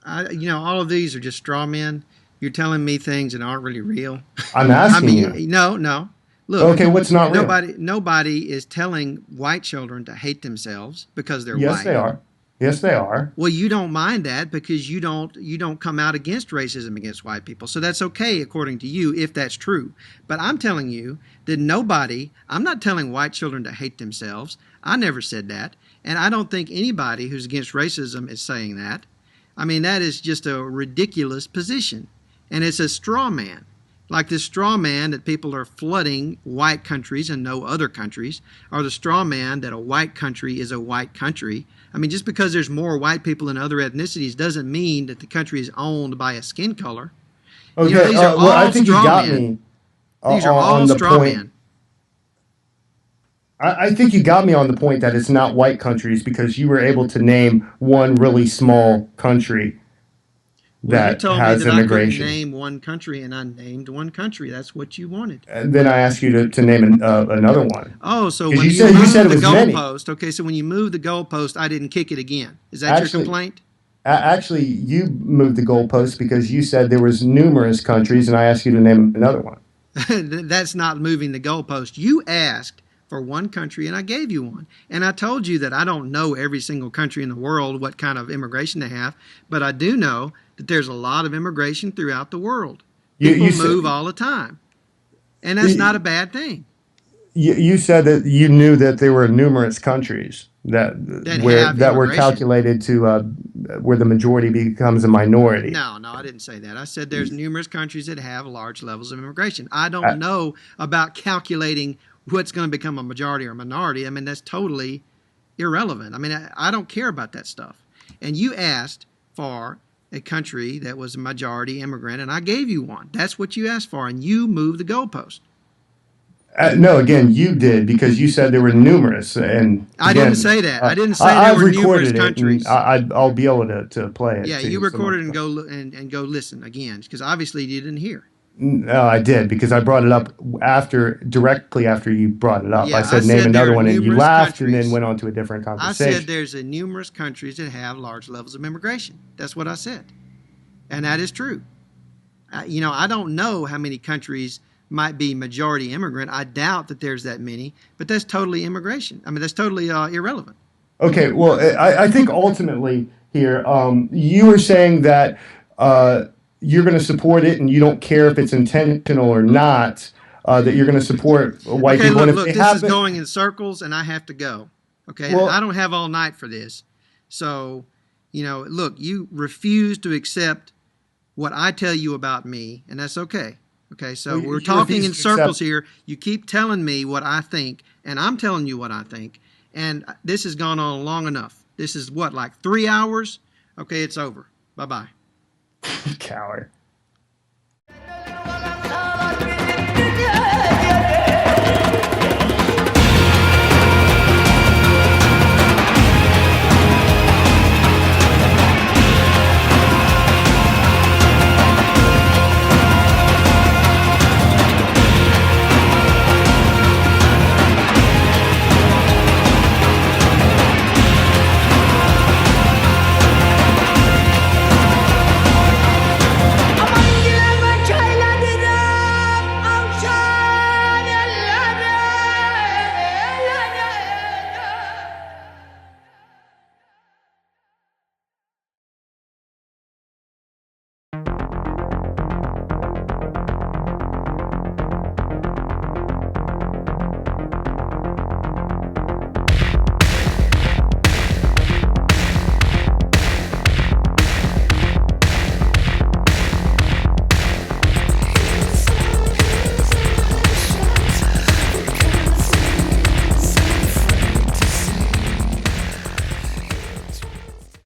All of these are just straw men. You're telling me things that aren't really real. I'm I asking mean, you. no. Look, Okay, what's not real? nobody is telling white children to hate themselves because they're Yes, white. they are. Yes, they are. Well, you don't mind that because you don't come out against racism against white people. So that's okay according to you if that's true. But I'm telling you that I'm not telling white children to hate themselves. I never said that. And I don't think anybody who's against racism is saying that. I mean, that is just a ridiculous position. And it's a straw man. Like this straw man that people are flooding white countries and no other countries, or the straw man that a white country is a white country. I mean, just because there's more white people than other ethnicities doesn't mean that the country is owned by a skin color. Okay, These are well, I all think you straw got men. me These are on all the straw point. men. I think you got me on the point that it's not white countries because you were able to name one really small country Well, you that told me has that I couldn't immigration. name one country, and I named one country. That's what you wanted. And then I asked you to name another one Oh, so because when you you said moved it the was many. goalpost, okay, so when you moved the goalpost, I didn't kick it again. Is that your Actually, complaint? actually, you moved the goalpost because you said there was numerous countries, and I asked you to name another one. That's not moving the goalpost. You asked for one country, and I gave you one. And I told you that I don't know every single country in the world what kind of immigration they have, but I do know that there's a lot of immigration throughout the world. People You move said all the time, and that's not a bad thing. you said that you knew that there were numerous countries That have that were immigration. calculated to where the majority becomes a minority. No, no, I didn't say that. I said there's numerous countries that have large levels of immigration. I Uh, don't know about calculating what's going to become a majority or a minority. I mean, that's totally irrelevant. I mean, I don't care about that stuff. And you asked for a country that was a majority immigrant, and I gave you one. That's what you asked for, and you moved the goalpost. no, again, you did because you said there were numerous, and I didn't again, say that. I didn't say there I've were numerous recorded it, and countries. I'll be able to play it Yeah, to you you some other recorded and time. go listen again because obviously you didn't hear. No, I did because I brought it up directly after you brought it up. I Yeah, I said name said there another are one, and you numerous laughed, and then countries. went on to a different I said conversation. there's a numerous countries that have large levels of immigration. That's what I said, and that is true. I don't know how many countries might be majority immigrant. I doubt that there's that many, but that's totally immigration. I mean, that's totally irrelevant. Okay, well, I think ultimately here, you were saying that uh, you're going to support it, and you don't care if it's intentional or not. That you're going to support white Okay, people, and look, if look, they this is happen, going in circles, and I have to go. Okay, I well, don't have all night for this. So, look, you refuse to accept what I tell you about me, and that's okay. Okay, so we're you talking in refuse to accept. circles here. You keep telling me what I think, and I'm telling you what I think, and this has gone on long enough. This is what, like 3 hours? Okay, it's over. Bye bye. Coward.